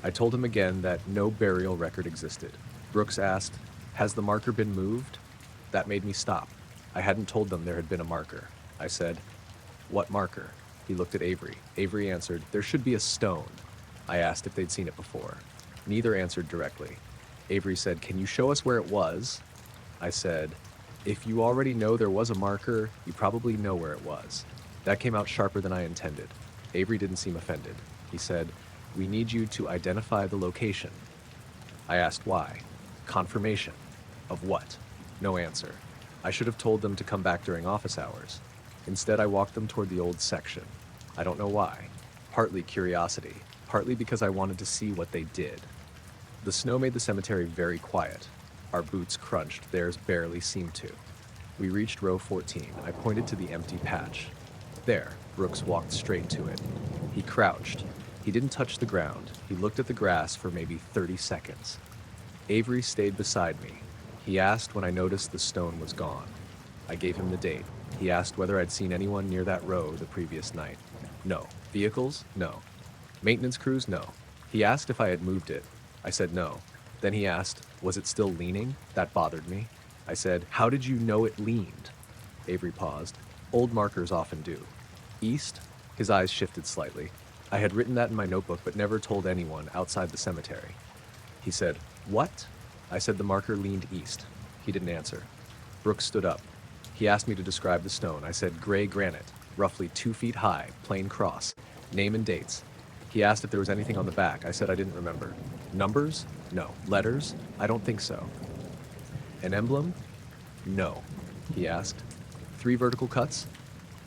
I told him again that no burial record existed. Brooks asked, "Has the marker been moved?" That made me stop. I hadn't told them there had been a marker. I said, "What marker?" He looked at Avery. Avery answered, "There should be a stone." I asked if they'd seen it before. Neither answered directly. Avery said, "Can you show us where it was?" I said, "If you already know there was a marker, you probably know where it was." That came out sharper than I intended. Avery didn't seem offended. He said, "We need you to identify the location." I asked why. Confirmation. Of what? No answer. I should have told them to come back during office hours. Instead, I walked them toward the old section. I don't know why. partly curiosity, partly because I wanted to see what they did. The snow made the cemetery very quiet. Our boots crunched, theirs barely seemed to. We reached row 14. I pointed to the empty patch. There, Brooks walked straight to it. He crouched. He didn't touch the ground. He looked at the grass for maybe 30 seconds. Avery stayed beside me. He asked when I noticed the stone was gone. I gave him the date. He asked whether I'd seen anyone near that row the previous night. No. Vehicles? No. Maintenance crews? No. He asked if I had moved it. I said no. Then he asked, was it still leaning? That bothered me. I said, how did you know it leaned? Avery paused. Old markers often do. East? His eyes shifted slightly. I had written that in my notebook but never told anyone outside the cemetery. He said, what? I said the marker leaned east. He didn't answer. Brooks stood up. He asked me to describe the stone. I said gray granite, roughly 2 feet high, plain cross, name and dates. He asked if there was anything on the back. I said I didn't remember. Numbers? No. Letters? I don't think so. An emblem? No. He asked. 3 vertical cuts?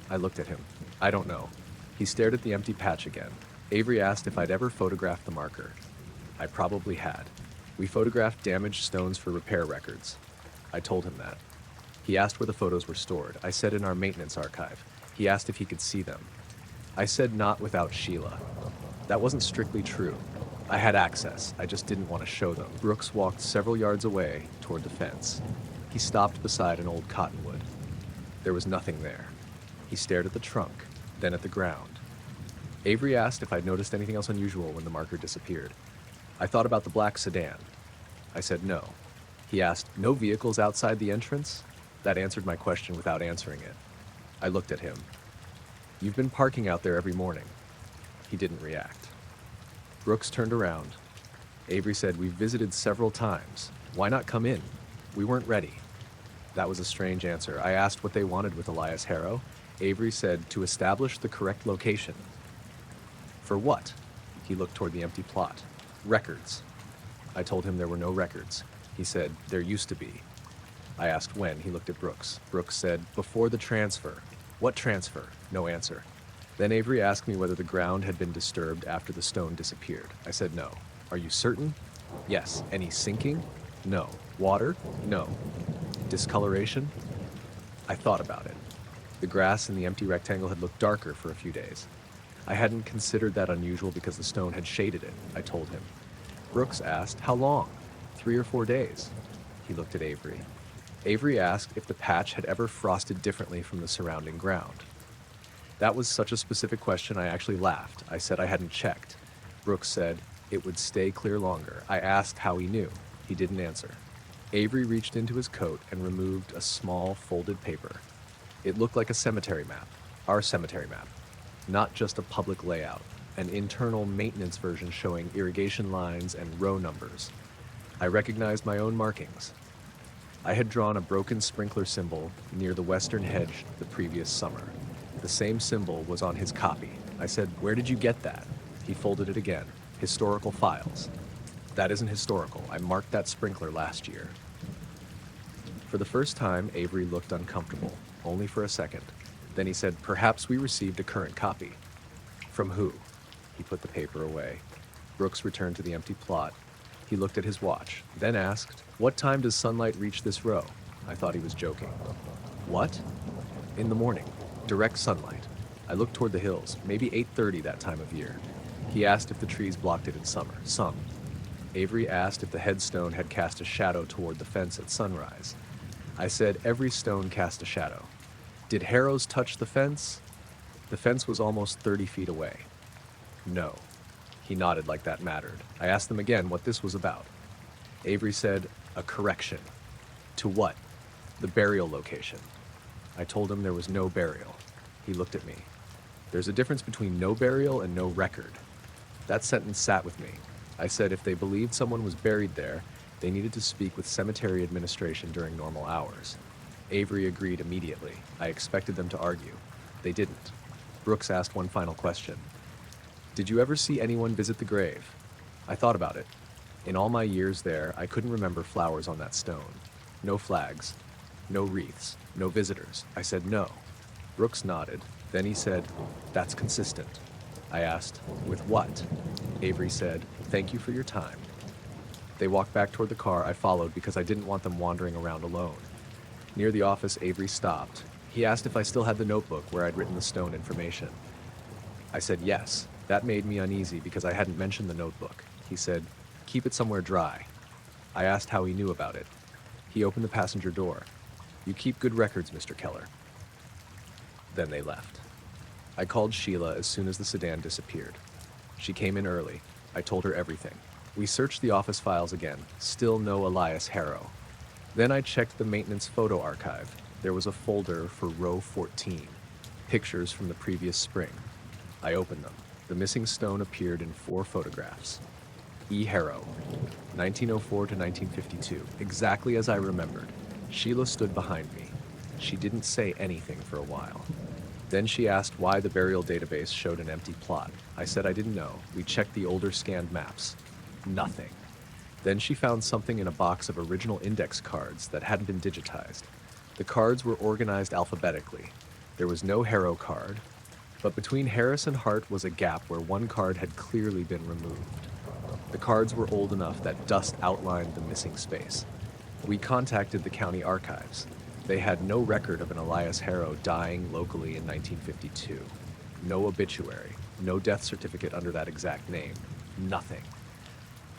I looked at him. I don't know. He stared at the empty patch again. Avery asked if I'd ever photographed the marker. I probably had. We photographed damaged stones for repair records. I told him that. He asked where the photos were stored. I said in our maintenance archive. He asked if he could see them. I said not without Sheila. That wasn't strictly true. I had access. I just didn't want to show them. Brooks walked several yards away toward the fence. He stopped beside an old cottonwood. There was nothing there. He stared at the trunk, then at the ground. Avery asked if I'd noticed anything else unusual when the marker disappeared. I thought about the black sedan. I said no. He asked, no vehicles outside the entrance? That answered my question without answering it. I looked at him. You've been parking out there every morning. He didn't react. Brooks turned around. Avery said, we've visited several times. Why not come in? We weren't ready. That was a strange answer. I asked what they wanted with Elias Harrow. Avery said, to establish the correct location. For what? He looked toward the empty plot. Records. I told him there were no records. He said, there used to be. I asked when. He looked at Brooks. Brooks said, before the transfer. What transfer? No answer. Then Avery asked me whether the ground had been disturbed after the stone disappeared. I said no. Are you certain? Yes. Any sinking? No. Water? No. Discoloration? I thought about it. The grass in the empty rectangle had looked darker for a few days. I hadn't considered that unusual because the stone had shaded it, I told him. Brooks asked, how long? 3 or 4 days. He looked at Avery. Avery asked if the patch had ever frosted differently from the surrounding ground. That was such a specific question I actually laughed. I said I hadn't checked. Brooks said it would stay clear longer. I asked how he knew. He didn't answer. Avery reached into his coat and removed a small folded paper. It looked like a cemetery map, our cemetery map, not just a public layout, an internal maintenance version showing irrigation lines and row numbers. I recognized my own markings. I had drawn a broken sprinkler symbol near the western hedge the previous summer. The same symbol was on his copy. I said, where did you get that? He folded it again. Historical files. That isn't historical. I marked that sprinkler last year. For the first time, Avery looked uncomfortable, only for a second. Then he said, perhaps we received a current copy. From who? He put the paper away. Brooks returned to the empty plot. He looked at his watch, then asked, what time does sunlight reach this row? I thought he was joking. What? In the morning. Direct sunlight. I looked toward the hills, maybe 8:30 that time of year. He asked if the trees blocked it in summer. Some. Avery asked if the headstone had cast a shadow toward the fence at sunrise. I said every stone cast a shadow. Did Harrow's touch the fence? The fence was almost 30 feet away. No. He nodded like that mattered. I asked them again what this was about. Avery said, a correction. To what? The burial location. I told him there was no burial. He looked at me. There's a difference between no burial and no record. That sentence sat with me. I said if they believed someone was buried there, they needed to speak with cemetery administration during normal hours. Avery agreed immediately. I expected them to argue. They didn't. Brooks asked one final question. Did you ever see anyone visit the grave? I thought about it. In all my years there, I couldn't remember flowers on that stone. No flags. No wreaths. No visitors. I said no. Brooks nodded. Then he said, that's consistent. I asked, "With what?" Avery said, "Thank you for your time." They walked back toward the car. I followed because I didn't want them wandering around alone. Near the office, Avery stopped. He asked if I still had the notebook where I'd written the stone information. I said yes. That made me uneasy because I hadn't mentioned the notebook. He said, "Keep it somewhere dry." I asked how he knew about it. He opened the passenger door. "You keep good records, Mr. Keller." Then they left. I called Sheila as soon as the sedan disappeared. She came in early. I told her everything. We searched the office files again. Still no Elias Harrow. Then I checked the maintenance photo archive. There was a folder for row 14. Pictures from the previous spring. I opened them. The missing stone appeared in 4 photographs. E. Harrow, 1904 to 1952, exactly as I remembered. Sheila stood behind me. She didn't say anything for a while. Then she asked why the burial database showed an empty plot. I said I didn't know. We checked the older scanned maps. Nothing. Then she found something in a box of original index cards that hadn't been digitized. The cards were organized alphabetically. There was no Harrow card, but between Harris and Hart was a gap where one card had clearly been removed. The cards were old enough that dust outlined the missing space. We contacted the county archives. They had no record of an Elias Harrow dying locally in 1952. No obituary, no death certificate under that exact name. Nothing.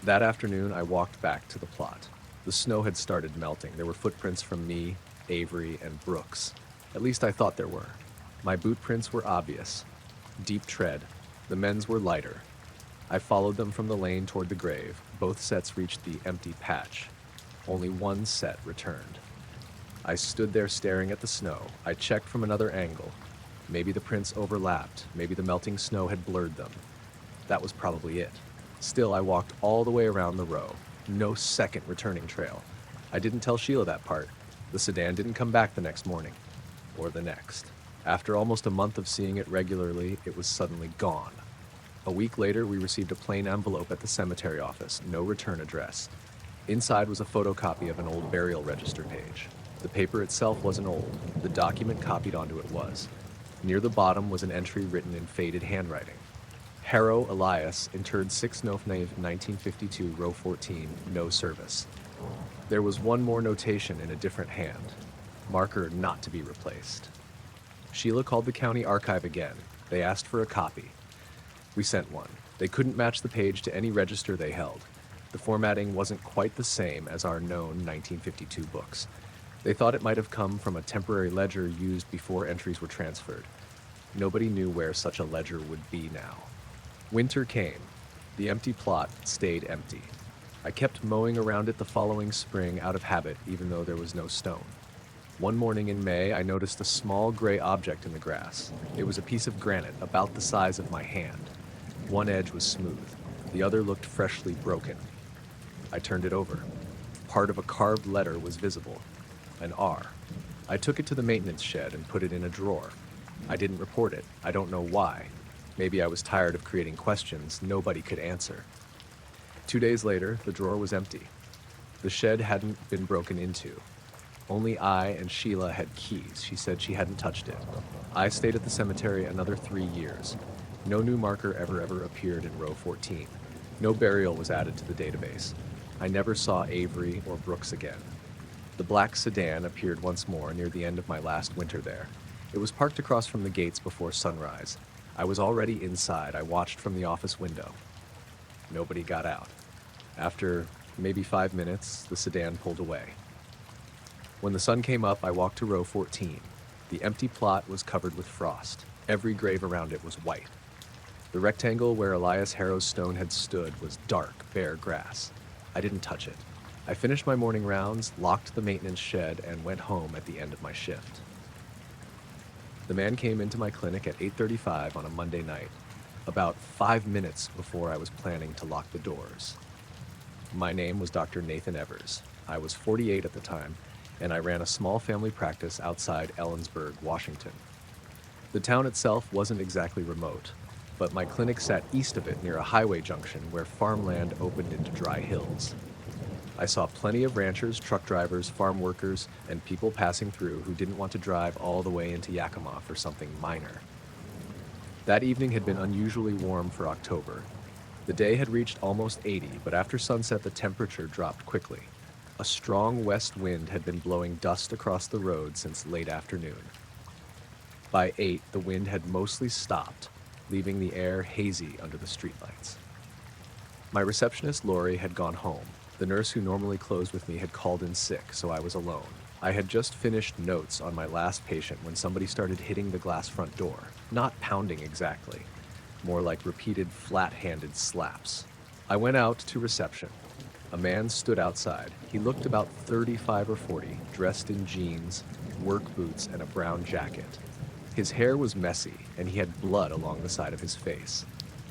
That afternoon, I walked back to the plot. The snow had started melting. There were footprints from me, Avery, and Brooks. At least I thought there were. My boot prints were obvious. Deep tread. The men's were lighter. I followed them from the lane toward the grave. Both sets reached the empty patch. Only one set returned. I stood there staring at the snow. I checked from another angle. Maybe the prints overlapped. Maybe the melting snow had blurred them. That was probably it. Still, I walked all the way around the row. No second returning trail. I didn't tell Sheila that part. The sedan didn't come back the next morning. Or the next. After almost a month of seeing it regularly, it was suddenly gone. A week later, we received a plain envelope at the cemetery office, no return address. Inside was a photocopy of an old burial register page. The paper itself wasn't old. The document copied onto it was. Near the bottom was an entry written in faded handwriting. Harrow Elias, interred 6 November 1952, row 14, no service. There was one more notation in a different hand. Marker not to be replaced. Sheila called the county archive again. They asked for a copy. We sent one. They couldn't match the page to any register they held. The formatting wasn't quite the same as our known 1952 books. They thought it might have come from a temporary ledger used before entries were transferred. Nobody knew where such a ledger would be now. Winter came. The empty plot stayed empty. I kept mowing around it the following spring out of habit, even though there was no stone. One morning in May, I noticed a small gray object in the grass. It was a piece of granite about the size of my hand. One edge was smooth. The other looked freshly broken. I turned it over. Part of a carved letter was visible. An R. I took it to the maintenance shed and put it in a drawer. I didn't report it. I don't know why. Maybe I was tired of creating questions nobody could answer. 2 days later, the drawer was empty. The shed hadn't been broken into. Only I and Sheila had keys. She said she hadn't touched it. I stayed at the cemetery another 3 years. No new marker ever appeared in row 14. No burial was added to the database. I never saw Avery or Brooks again. The black sedan appeared once more near the end of my last winter there. It was parked across from the gates before sunrise. I was already inside. I watched from the office window. Nobody got out. After maybe 5 minutes, the sedan pulled away. When the sun came up, I walked to row 14. The empty plot was covered with frost. Every grave around it was white. The rectangle where Elias Harrow's stone had stood was dark, bare grass. I didn't touch it. I finished my morning rounds, locked the maintenance shed, and went home at the end of my shift. The man came into my clinic at 8:35 on a Monday night, about 5 minutes before I was planning to lock the doors. My name was Dr. Nathan Evers. I was 48 at the time, and I ran a small family practice outside Ellensburg, Washington. The town itself wasn't exactly remote, but my clinic sat east of it near a highway junction where farmland opened into dry hills. I saw plenty of ranchers, truck drivers, farm workers, and people passing through who didn't want to drive all the way into Yakima for something minor. That evening had been unusually warm for October. The day had reached almost 80, but after sunset the temperature dropped quickly. A strong west wind had been blowing dust across the road since late afternoon. By 8, the wind had mostly stopped, leaving the air hazy under the streetlights. My receptionist, Lori, had gone home. The nurse who normally closed with me had called in sick, so I was alone. I had just finished notes on my last patient when somebody started hitting the glass front door. Not pounding exactly, more like repeated flat-handed slaps. I went out to reception. A man stood outside. He looked about 35 or 40, dressed in jeans, work boots, and a brown jacket. His hair was messy, and he had blood along the side of his face.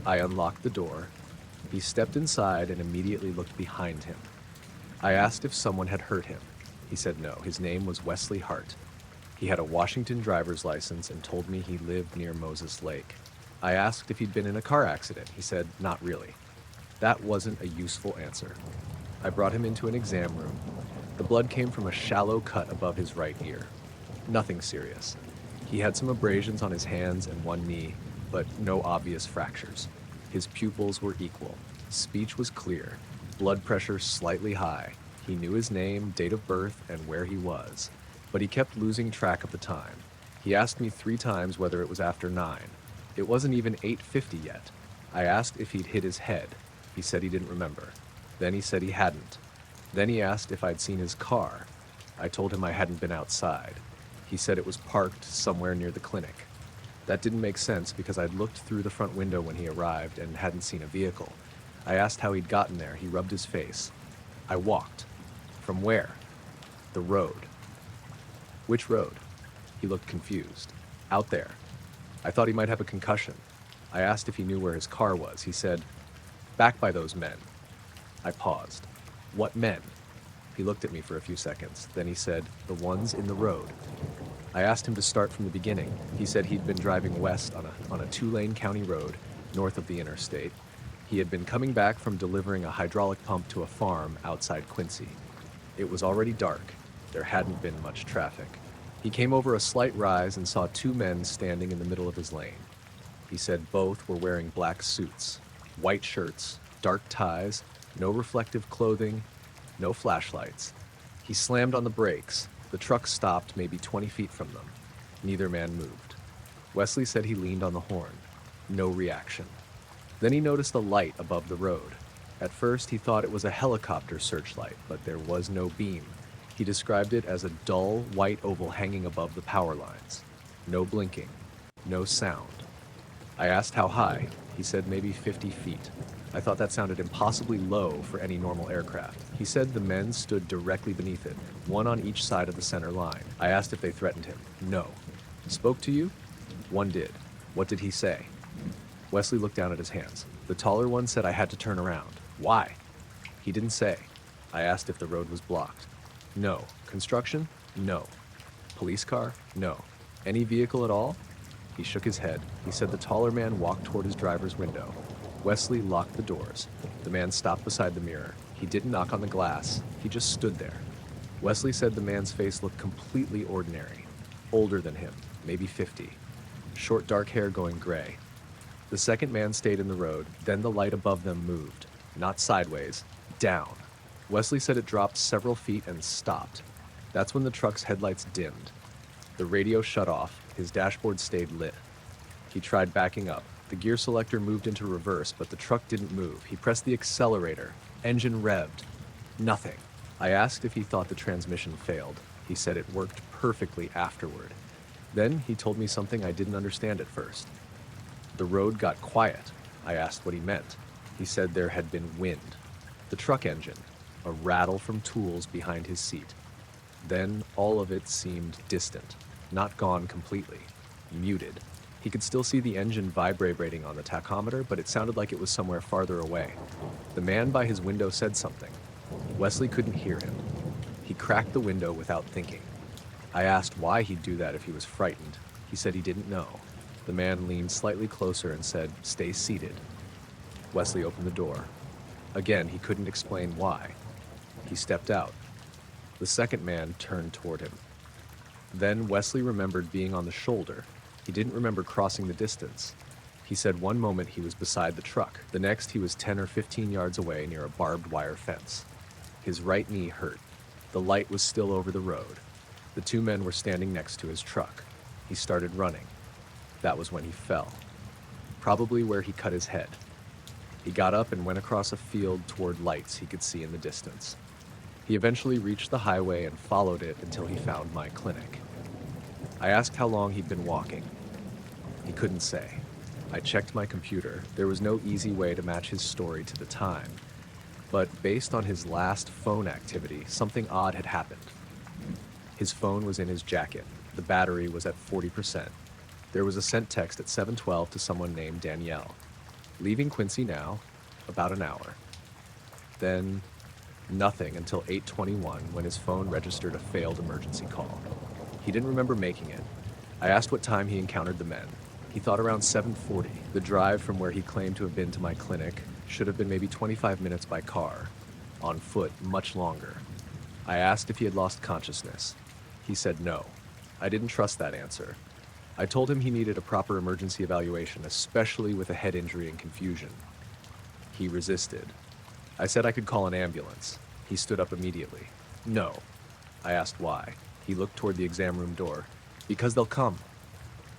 I unlocked the door. He stepped inside and immediately looked behind him. I asked if someone had hurt him. He said no. His name was Wesley Hart. He had a Washington driver's license and told me he lived near Moses Lake. I asked if he'd been in a car accident. He said, not really. That wasn't a useful answer. I brought him into an exam room. The blood came from a shallow cut above his right ear. Nothing serious. He had some abrasions on his hands and one knee, but no obvious fractures. His pupils were equal. Speech was clear. Blood pressure slightly high. He knew his name, date of birth, and where he was. But he kept losing track of the time. He asked me 3 times whether it was after 9. It wasn't even 8:50 yet. I asked if he'd hit his head. He said he didn't remember. Then he said he hadn't. Then he asked if I'd seen his car. I told him I hadn't been outside. He said it was parked somewhere near the clinic. That didn't make sense because I'd looked through the front window when he arrived and hadn't seen a vehicle. I asked how he'd gotten there. He rubbed his face. I walked. From where? The road. Which road? He looked confused. Out there. I thought he might have a concussion. I asked if he knew where his car was. He said, back by those men. I paused. What men? He looked at me for a few seconds. Then he said, the ones in the road. I asked him to start from the beginning. He said he'd been driving west on a 2-lane county road north of the interstate. He had been coming back from delivering a hydraulic pump to a farm outside Quincy. It was already dark. There hadn't been much traffic. He came over a slight rise and saw 2 men standing in the middle of his lane. He said both were wearing black suits, white shirts, dark ties, no reflective clothing, no flashlights. He slammed on the brakes. The truck stopped maybe 20 feet from them. Neither man moved. Wesley said he leaned on the horn. No reaction. Then he noticed a light above the road. At first he thought it was a helicopter searchlight, but there was no beam. He described it as a dull, white oval hanging above the power lines. No blinking. No sound. I asked how high. He said maybe 50 feet. I thought that sounded impossibly low for any normal aircraft. He said the men stood directly beneath it, one on each side of the center line. I asked if they threatened him. No. Spoke to you? One did. What did he say? Wesley looked down at his hands. The taller one said I had to turn around. Why? He didn't say. I asked if the road was blocked. No. Construction? No. Police car? No. Any vehicle at all? He shook his head. He said the taller man walked toward his driver's window. Wesley locked the doors. The man stopped beside the mirror. He didn't knock on the glass. He just stood there. Wesley said the man's face looked completely ordinary. Older than him, maybe 50. Short dark hair going gray. The second man stayed in the road. Then the light above them moved. Not sideways. Down. Wesley said it dropped several feet and stopped. That's when the truck's headlights dimmed. The radio shut off. His dashboard stayed lit. He tried backing up. The gear selector moved into reverse, but the truck didn't move. He pressed the accelerator. Engine revved. Nothing. I asked if he thought the transmission failed. He said it worked perfectly afterward. Then he told me something I didn't understand at first. The road got quiet. I asked what he meant. He said there had been wind. The truck engine. A rattle from tools behind his seat. Then all of it seemed distant. Not gone completely. Muted. He could still see the engine vibrating on the tachometer, but it sounded like it was somewhere farther away. The man by his window said something. Wesley couldn't hear him. He cracked the window without thinking. I asked why he'd do that if he was frightened. He said he didn't know. The man leaned slightly closer and said, "Stay seated." Wesley opened the door. Again, he couldn't explain why. He stepped out. The second man turned toward him. Then Wesley remembered being on the shoulder. He didn't remember crossing the distance. He said one moment he was beside the truck, the next he was 10 or 15 yards away near a barbed wire fence. His right knee hurt. The light was still over the road. The two men were standing next to his truck. He started running. That was when he fell, probably where he cut his head. He got up and went across a field toward lights he could see in the distance. He eventually reached the highway and followed it until he found my clinic. I asked how long he'd been walking. He couldn't say. I checked my computer. There was no easy way to match his story to the time. But based on his last phone activity, something odd had happened. His phone was in his jacket. The battery was at 40%. There was a sent text at 7:12 to someone named Danielle. Leaving Quincy now, about an hour. Then, nothing until 8:21 when his phone registered a failed emergency call. He didn't remember making it. I asked what time he encountered the men. He thought around 7:40. The drive from where he claimed to have been to my clinic should have been maybe 25 minutes by car. On foot, much longer. I asked if he had lost consciousness. He said no. I didn't trust that answer. I told him he needed a proper emergency evaluation, especially with a head injury and confusion. He resisted. I said I could call an ambulance. He stood up immediately. No. I asked why. He looked toward the exam room door. Because they'll come.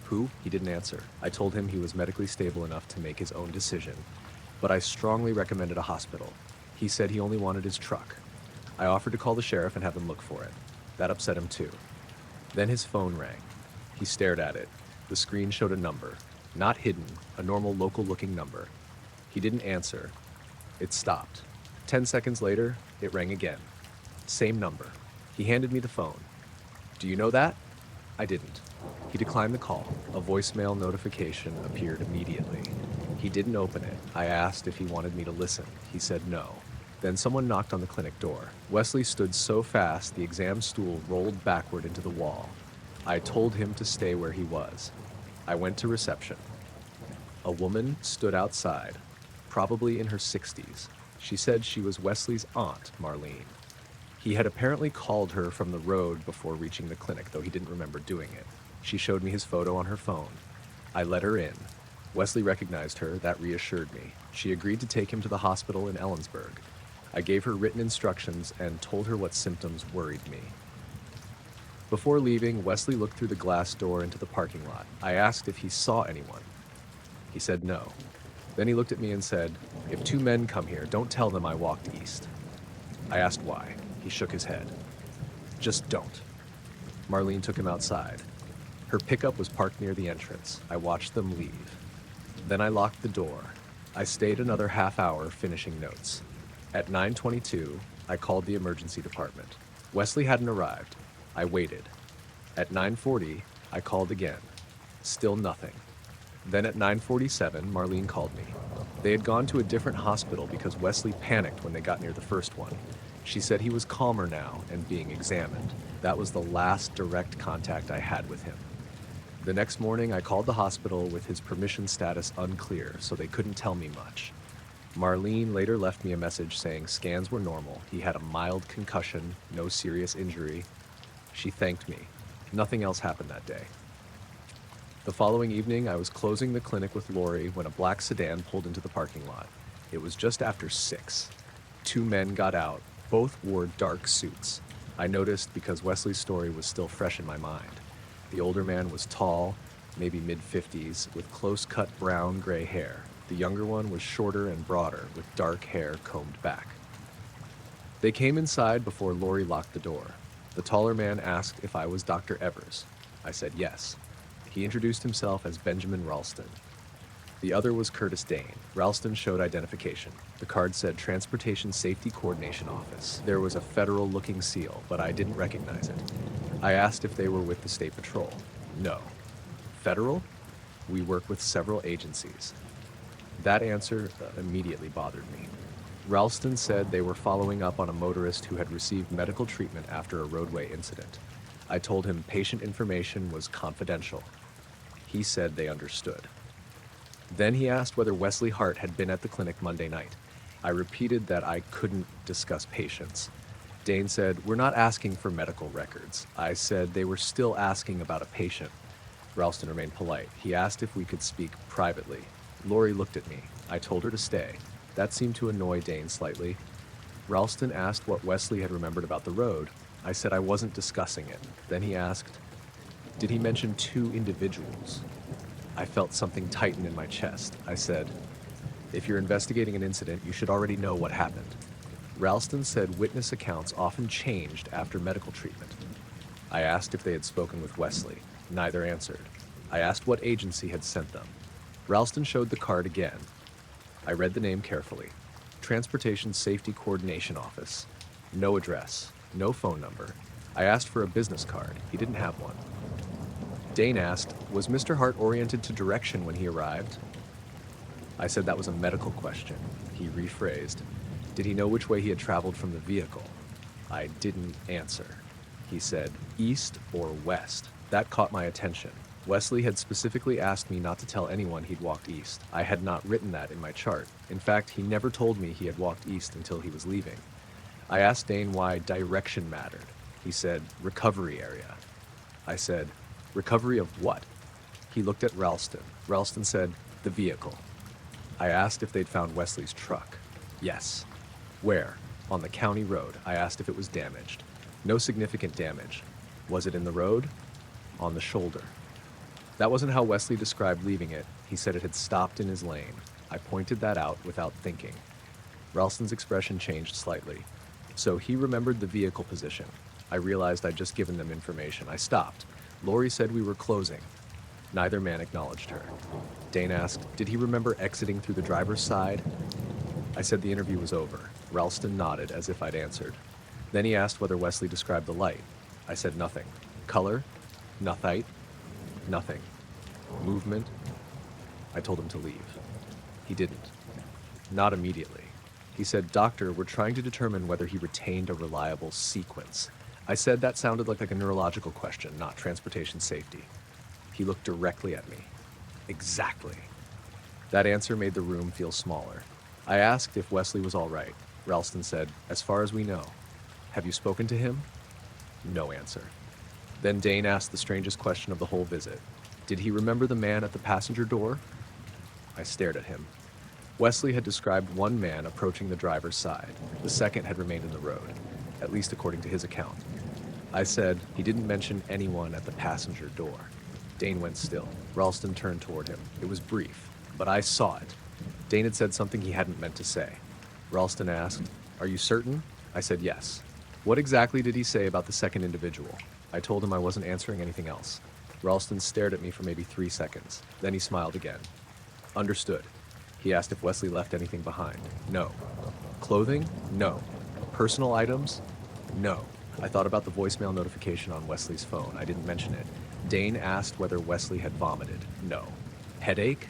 Who? He didn't answer. I told him he was medically stable enough to make his own decision, but I strongly recommended a hospital. He said he only wanted his truck. I offered to call the sheriff and have them look for it. That upset him too. Then his phone rang. He stared at it. The screen showed a number. Not hidden, a normal local-looking number. He didn't answer. It stopped. 10 seconds later, it rang again. Same number. He handed me the phone. Do you know that? I didn't. He declined the call. A voicemail notification appeared immediately. He didn't open it. I asked if he wanted me to listen. He said no. Then someone knocked on the clinic door. Wesley stood so fast the exam stool rolled backward into the wall. I told him to stay where he was. I went to reception. A woman stood outside, probably in her 60s. She said she was Wesley's aunt, Marlene. He had apparently called her from the road before reaching the clinic, though he didn't remember doing it. She showed me his photo on her phone. I let her in. Wesley recognized her. That reassured me. She agreed to take him to the hospital in Ellensburg. I gave her written instructions and told her what symptoms worried me. Before leaving, Wesley looked through the glass door into the parking lot. I asked if he saw anyone. He said no. Then he looked at me and said, "If two men come here, don't tell them I walked east." I asked why. He shook his head. "Just don't." Marlene took him outside. Her pickup was parked near the entrance. I watched them leave. Then I locked the door. I stayed another half hour finishing notes. At 9:22, I called the emergency department. Wesley hadn't arrived. I waited. At 9:40, I called again. Still nothing. Then at 9:47, Marlene called me. They had gone to a different hospital because Wesley panicked when they got near the first one. She said he was calmer now and being examined. That was the last direct contact I had with him. The next morning, I called the hospital with his permission status unclear, so they couldn't tell me much. Marlene later left me a message saying scans were normal. He had a mild concussion, no serious injury. She thanked me. Nothing else happened that day. The following evening, I was closing the clinic with Lori when a black sedan pulled into the parking lot. It was just after 6. Two men got out. Both wore dark suits. I noticed because Wesley's story was still fresh in my mind. The older man was tall, maybe mid-50s, with close-cut brown-gray hair. The younger one was shorter and broader, with dark hair combed back. They came inside before Lori locked the door. The taller man asked if I was Dr. Evers. I said yes. He introduced himself as Benjamin Ralston. The other was Curtis Dane. Ralston showed identification. The card said Transportation Safety Coordination Office. There was a federal-looking seal, but I didn't recognize it. I asked if they were with the State Patrol. No. Federal? We work with several agencies. That answer immediately bothered me. Ralston said they were following up on a motorist who had received medical treatment after a roadway incident. I told him patient information was confidential. He said they understood. Then he asked whether Wesley Hart had been at the clinic Monday night. I repeated that I couldn't discuss patients. Dane said, "We're not asking for medical records." I said they were still asking about a patient. Ralston remained polite. He asked if we could speak privately. Lori looked at me. I told her to stay. That seemed to annoy Dane slightly. Ralston asked what Wesley had remembered about the road. I said I wasn't discussing it. Then he asked, did he mention two individuals? I felt something tighten in my chest. I said, if you're investigating an incident, you should already know what happened. Ralston said witness accounts often changed after medical treatment. I asked if they had spoken with Wesley. Neither answered. I asked what agency had sent them. Ralston showed the card again. I read the name carefully. Transportation Safety Coordination Office. No address. No phone number. I asked for a business card. He didn't have one. Dane asked, was Mr. Hart oriented to direction when he arrived? I said that was a medical question. He rephrased. Did he know which way he had traveled from the vehicle? I didn't answer. He said, east or west. That caught my attention. Wesley had specifically asked me not to tell anyone he'd walked east. I had not written that in my chart. In fact, he never told me he had walked east until he was leaving. I asked Dane why direction mattered. He said, recovery area. I said, recovery of what? He looked at Ralston. Ralston said, the vehicle. I asked if they'd found Wesley's truck. Yes. Where? On the county road. I asked if it was damaged. No significant damage. Was it in the road? On the shoulder. That wasn't how Wesley described leaving it. He said it had stopped in his lane. I pointed that out without thinking. Ralston's expression changed slightly. So he remembered the vehicle position. I realized I'd just given them information. I stopped. Lori said we were closing. Neither man acknowledged her. Dane asked, did he remember exiting through the driver's side? I said the interview was over. Ralston nodded as if I'd answered. Then he asked whether Wesley described the light. I said nothing. Color? Nothite? Nothing. Movement? I told him to leave. He didn't. Not immediately. He said, Doctor, we're trying to determine whether he retained a reliable sequence. I said that sounded like a neurological question, not transportation safety. He looked directly at me. Exactly. That answer made the room feel smaller. I asked if Wesley was all right. Ralston said, as far as we know. Have you spoken to him? No answer. Then Dane asked the strangest question of the whole visit. Did he remember the man at the passenger door? I stared at him. Wesley had described one man approaching the driver's side. The second had remained in the road, at least according to his account. I said he didn't mention anyone at the passenger door. Dane went still. Ralston turned toward him. It was brief, but I saw it. Dane had said something he hadn't meant to say. Ralston asked, are you certain? I said yes. What exactly did he say about the second individual? I told him I wasn't answering anything else. Ralston stared at me for maybe 3 seconds. Then he smiled again. Understood. He asked if Wesley left anything behind. No. Clothing? No. Personal items? No. I thought about the voicemail notification on Wesley's phone. I didn't mention it. Dane asked whether Wesley had vomited. No. Headache?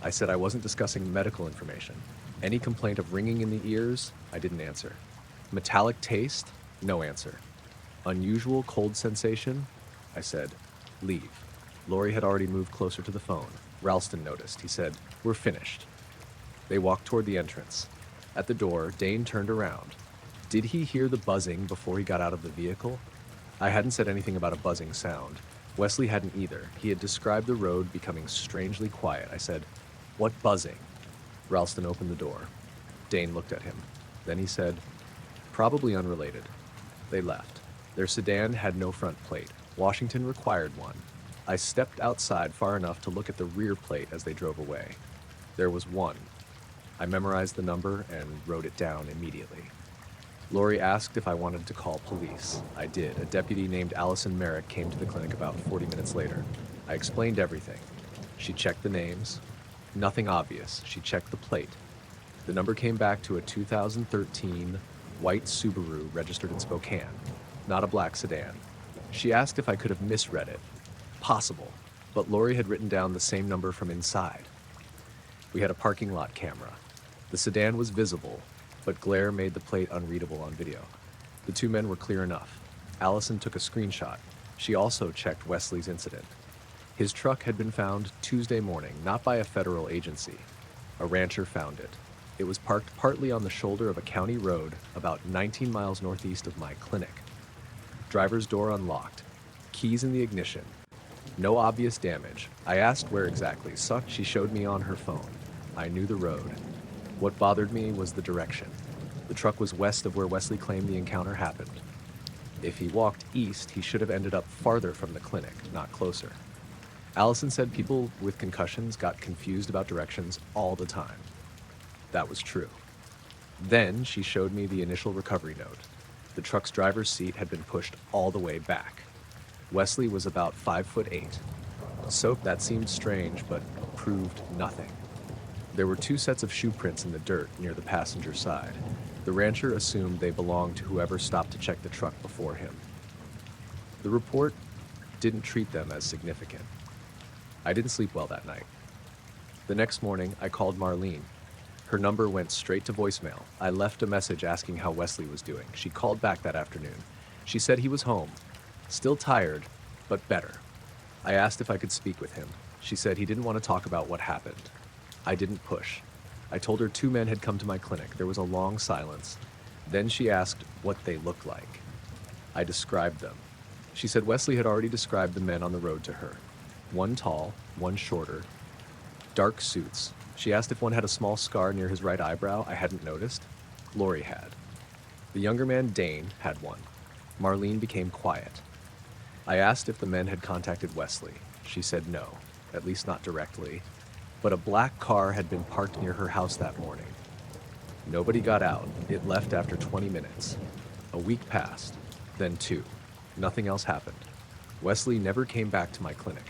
I said I wasn't discussing medical information. Any complaint of ringing in the ears? I didn't answer. Metallic taste? No answer. Unusual cold sensation? I said, leave. Lori had already moved closer to the phone. Ralston noticed. He said, we're finished. They walked toward the entrance. At the door, Dane turned around. Did he hear the buzzing before he got out of the vehicle? I hadn't said anything about a buzzing sound. Wesley hadn't either. He had described the road becoming strangely quiet. I said, what buzzing? Ralston opened the door. Dane looked at him. Then he said, probably unrelated. They left. Their sedan had no front plate. Washington required one. I stepped outside far enough to look at the rear plate as they drove away. There was one. I memorized the number and wrote it down immediately. Lori asked if I wanted to call police. I did. A deputy named Allison Merrick came to the clinic about 40 minutes later. I explained everything. She checked the names. Nothing obvious. She checked the plate. The number came back to a 2013 white Subaru registered in Spokane, not a black sedan. She asked if I could have misread it. Possible, but Lori had written down the same number from inside. We had a parking lot camera. The sedan was visible, but glare made the plate unreadable on video. The two men were clear enough. Allison took a screenshot. She also checked Wesley's incident. His truck had been found Tuesday morning, not by a federal agency. A rancher found it. It was parked partly on the shoulder of a county road about 19 miles northeast of my clinic. Driver's door unlocked. Keys in the ignition. No obvious damage. I asked where exactly. She showed me on her phone. I knew the road. What bothered me was the direction. The truck was west of where Wesley claimed the encounter happened. If he walked east, he should have ended up farther from the clinic, not closer. Allison said people with concussions got confused about directions all the time. That was true. Then she showed me the initial recovery note. The truck's driver's seat had been pushed all the way back. Wesley was about 5'8". So that seemed strange, but proved nothing. There were 2 sets of shoe prints in the dirt near the passenger side. The rancher assumed they belonged to whoever stopped to check the truck before him. The report didn't treat them as significant. I didn't sleep well that night. The next morning, I called Marlene. Her number went straight to voicemail. I left a message asking how Wesley was doing. She called back that afternoon. She said he was home, still tired, but better. I asked if I could speak with him. She said he didn't want to talk about what happened. I didn't push. I told her 2 men had come to my clinic. There was a long silence. Then she asked what they looked like. I described them. She said Wesley had already described the men on the road to her. One tall, one shorter, dark suits. She asked if one had a small scar near his right eyebrow I hadn't noticed. Lori had. The younger man, Dane, had one. Marlene became quiet. I asked if the men had contacted Wesley. She said no, at least not directly. But a black car had been parked near her house that morning. Nobody got out. It left after 20 minutes. A week passed, then 2. Nothing else happened. Wesley never came back to my clinic.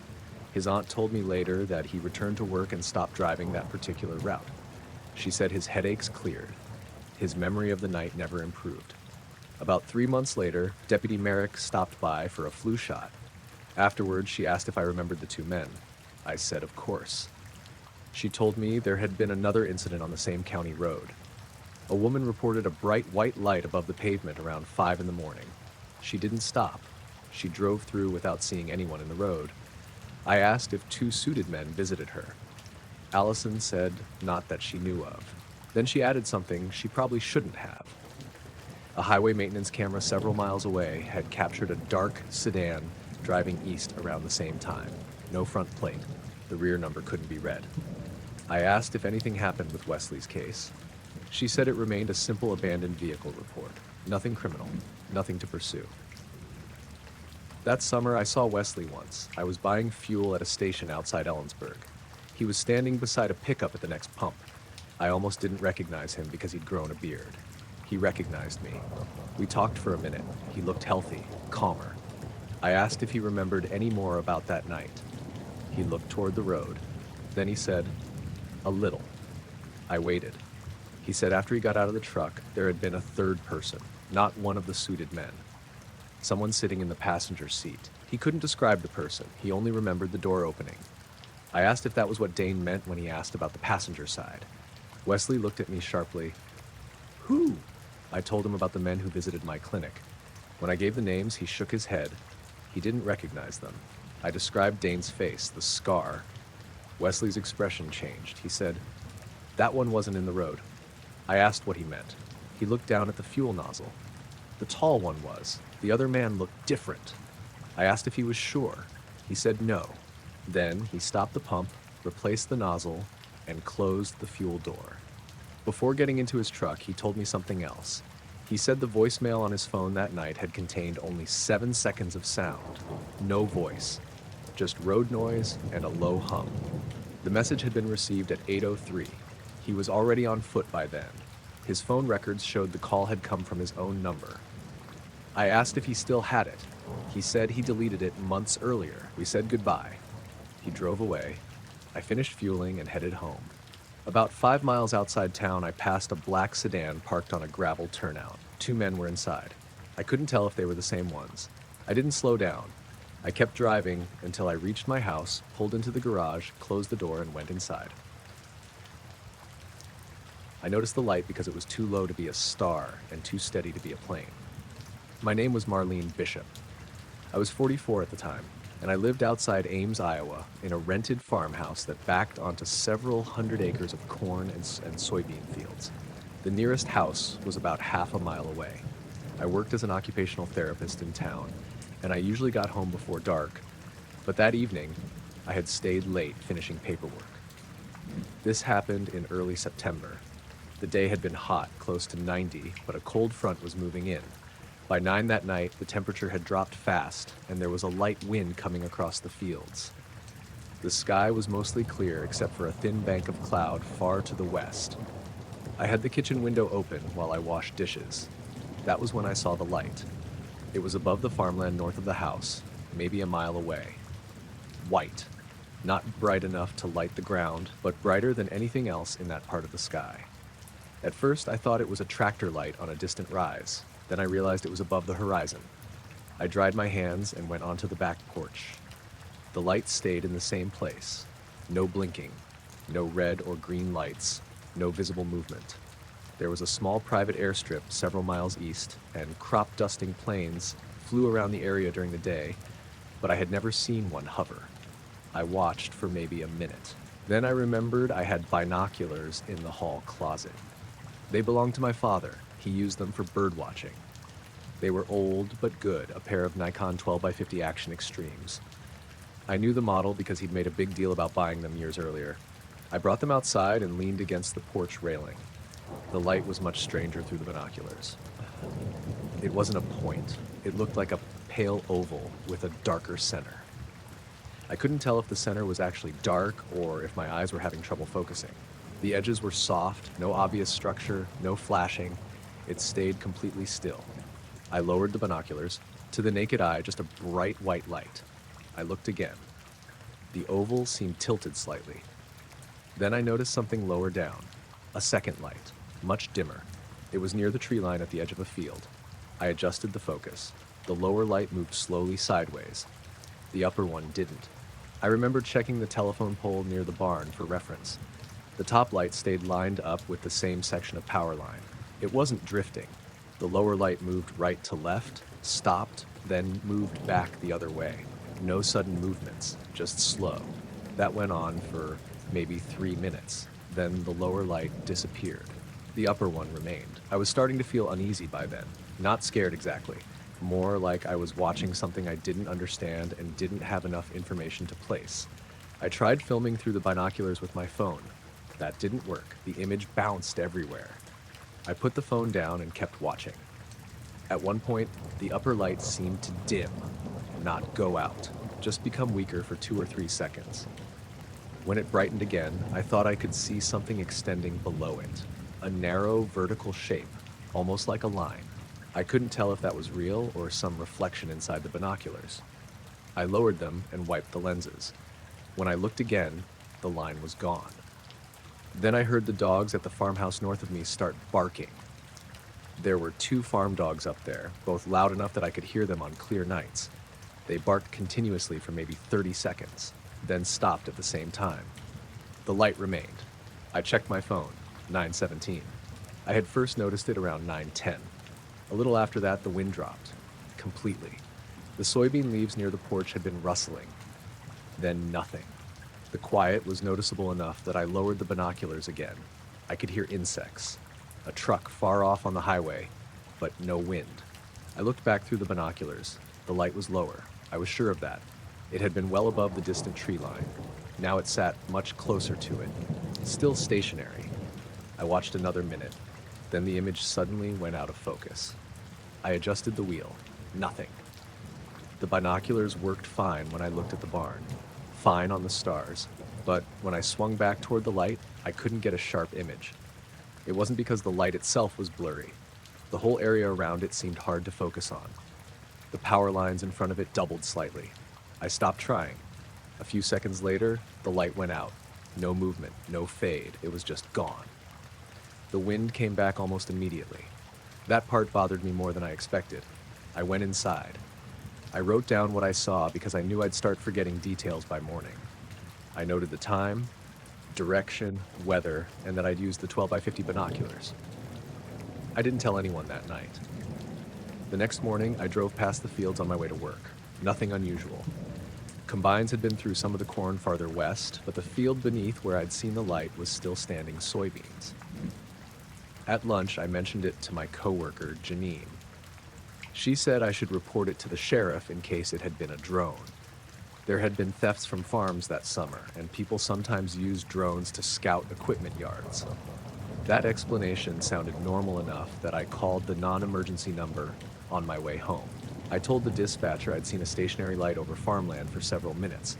His aunt told me later that he returned to work and stopped driving that particular route. She said his headaches cleared. His memory of the night never improved. About 3 months later, Deputy Merrick stopped by for a flu shot. Afterwards, she asked if I remembered the 2 men. I said, of course. She told me there had been another incident on the same county road. A woman reported a bright white light above the pavement around 5 in the morning. She didn't stop. She drove through without seeing anyone in the road. I asked if 2 suited men visited her. Allison said not that she knew of. Then she added something she probably shouldn't have. A highway maintenance camera several miles away had captured a dark sedan driving east around the same time. No front plate. The rear number couldn't be read. I asked if anything happened with Wesley's case. She said it remained a simple abandoned vehicle report. Nothing criminal. Nothing to pursue. That summer, I saw Wesley once. I was buying fuel at a station outside Ellensburg. He was standing beside a pickup at the next pump. I almost didn't recognize him because he'd grown a beard. He recognized me. We talked for a minute. He looked healthy, calmer. I asked if he remembered any more about that night. He looked toward the road. Then he said, "A little." I waited. He said after he got out of the truck, there had been a 3rd person, not one of the suited men. Someone sitting in the passenger seat. He couldn't describe the person. He only remembered the door opening. I asked if that was what Dane meant when he asked about the passenger side. Wesley looked at me sharply. Who? I told him about the men who visited my clinic. When I gave the names, he shook his head. He didn't recognize them. I described Dane's face, the scar. Wesley's expression changed. He said, "That one wasn't in the road." I asked what he meant. He looked down at the fuel nozzle. The tall one was. The other man looked different. I asked if he was sure. He said no. Then he stopped the pump, replaced the nozzle, and closed the fuel door. Before getting into his truck, he told me something else. He said the voicemail on his phone that night had contained only 7 seconds of sound. No voice. Just road noise and a low hum. The message had been received at 8:03. He was already on foot by then. His phone records showed the call had come from his own number. I asked if he still had it. He said he deleted it months earlier. We said goodbye. He drove away. I finished fueling and headed home. About 5 miles outside town, I passed a black sedan parked on a gravel turnout. 2 men were inside. I couldn't tell if they were the same ones. I didn't slow down. I kept driving until I reached my house, pulled into the garage, closed the door, and went inside. I noticed the light because it was too low to be a star and too steady to be a plane. My name was Marlene Bishop. I was 44 at the time, and I lived outside Ames, Iowa, in a rented farmhouse that backed onto several hundred acres of corn and soybean fields. The nearest house was about half a mile away. I worked as an occupational therapist in town, and I usually got home before dark, but that evening, I had stayed late finishing paperwork. This happened in early September. The day had been hot, close to 90, but a cold front was moving in. By 9 that night, the temperature had dropped fast, and there was a light wind coming across the fields. The sky was mostly clear except for a thin bank of cloud far to the west. I had the kitchen window open while I washed dishes. That was when I saw the light. It was above the farmland north of the house, maybe a mile away. White. Not bright enough to light the ground, but brighter than anything else in that part of the sky. At first, I thought it was a tractor light on a distant rise. Then I realized it was above the horizon. I dried my hands and went onto the back porch. The light stayed in the same place. No blinking, no red or green lights, no visible movement. There was a small private airstrip several miles east, and crop-dusting planes flew around the area during the day, but I had never seen one hover. I watched for maybe a minute. Then I remembered I had binoculars in the hall closet. They belonged to my father. He used them for bird watching. They were old but good, a pair of Nikon 12x50 Action Extremes. I knew the model because he'd made a big deal about buying them years earlier. I brought them outside and leaned against the porch railing. The light was much stranger through the binoculars. It wasn't a point. It looked like a pale oval with a darker center. I couldn't tell if the center was actually dark or if my eyes were having trouble focusing. The edges were soft, no obvious structure, no flashing. It stayed completely still. I lowered the binoculars. To the naked eye, just a bright white light. I looked again. The oval seemed tilted slightly. Then I noticed something lower down. A second light, much dimmer. It was near the tree line at the edge of a field. I adjusted the focus. The lower light moved slowly sideways. The upper one didn't. I remembered checking the telephone pole near the barn for reference. The top light stayed lined up with the same section of power line. It wasn't drifting. The lower light moved right to left, stopped, then moved back the other way. No sudden movements, just slow. That went on for maybe 3 minutes. Then the lower light disappeared. The upper one remained. I was starting to feel uneasy by then. Not scared exactly. More like I was watching something I didn't understand and didn't have enough information to place. I tried filming through the binoculars with my phone. That didn't work. The image bounced everywhere. I put the phone down and kept watching. At one point, the upper light seemed to dim, not go out, just become weaker for 2 or 3 seconds. When it brightened again, I thought I could see something extending below it. A narrow, vertical shape, almost like a line. I couldn't tell if that was real or some reflection inside the binoculars. I lowered them and wiped the lenses. When I looked again, the line was gone. Then I heard the dogs at the farmhouse north of me start barking. There were 2 farm dogs up there, both loud enough that I could hear them on clear nights. They barked continuously for maybe 30 seconds, then stopped at the same time. The light remained. I checked my phone, 9:17. I had first noticed it around 9:10. A little after that, the wind dropped. Completely. The soybean leaves near the porch had been rustling. Then nothing. The quiet was noticeable enough that I lowered the binoculars again. I could hear insects. A truck far off on the highway, but no wind. I looked back through the binoculars. The light was lower. I was sure of that. It had been well above the distant tree line. Now it sat much closer to it. Still stationary. I watched another minute. Then the image suddenly went out of focus. I adjusted the wheel. Nothing. The binoculars worked fine when I looked at the barn. Fine on the stars. But when I swung back toward the light, I couldn't get a sharp image. It wasn't because the light itself was blurry. The whole area around it seemed hard to focus on. The power lines in front of it doubled slightly. I stopped trying. A few seconds later, the light went out. No movement, no fade. It was just gone. The wind came back almost immediately. That part bothered me more than I expected. I went inside. I wrote down what I saw because I knew I'd start forgetting details by morning. I noted the time, direction, weather, and that I'd used the 12x50 binoculars. I didn't tell anyone that night. The next morning, I drove past the fields on my way to work. Nothing unusual. Combines had been through some of the corn farther west, but the field beneath where I'd seen the light was still standing soybeans. At lunch, I mentioned it to my coworker, Janine. She said I should report it to the sheriff in case it had been a drone. There had been thefts from farms that summer, and people sometimes used drones to scout equipment yards. That explanation sounded normal enough that I called the non-emergency number on my way home. I told the dispatcher I'd seen a stationary light over farmland for several minutes.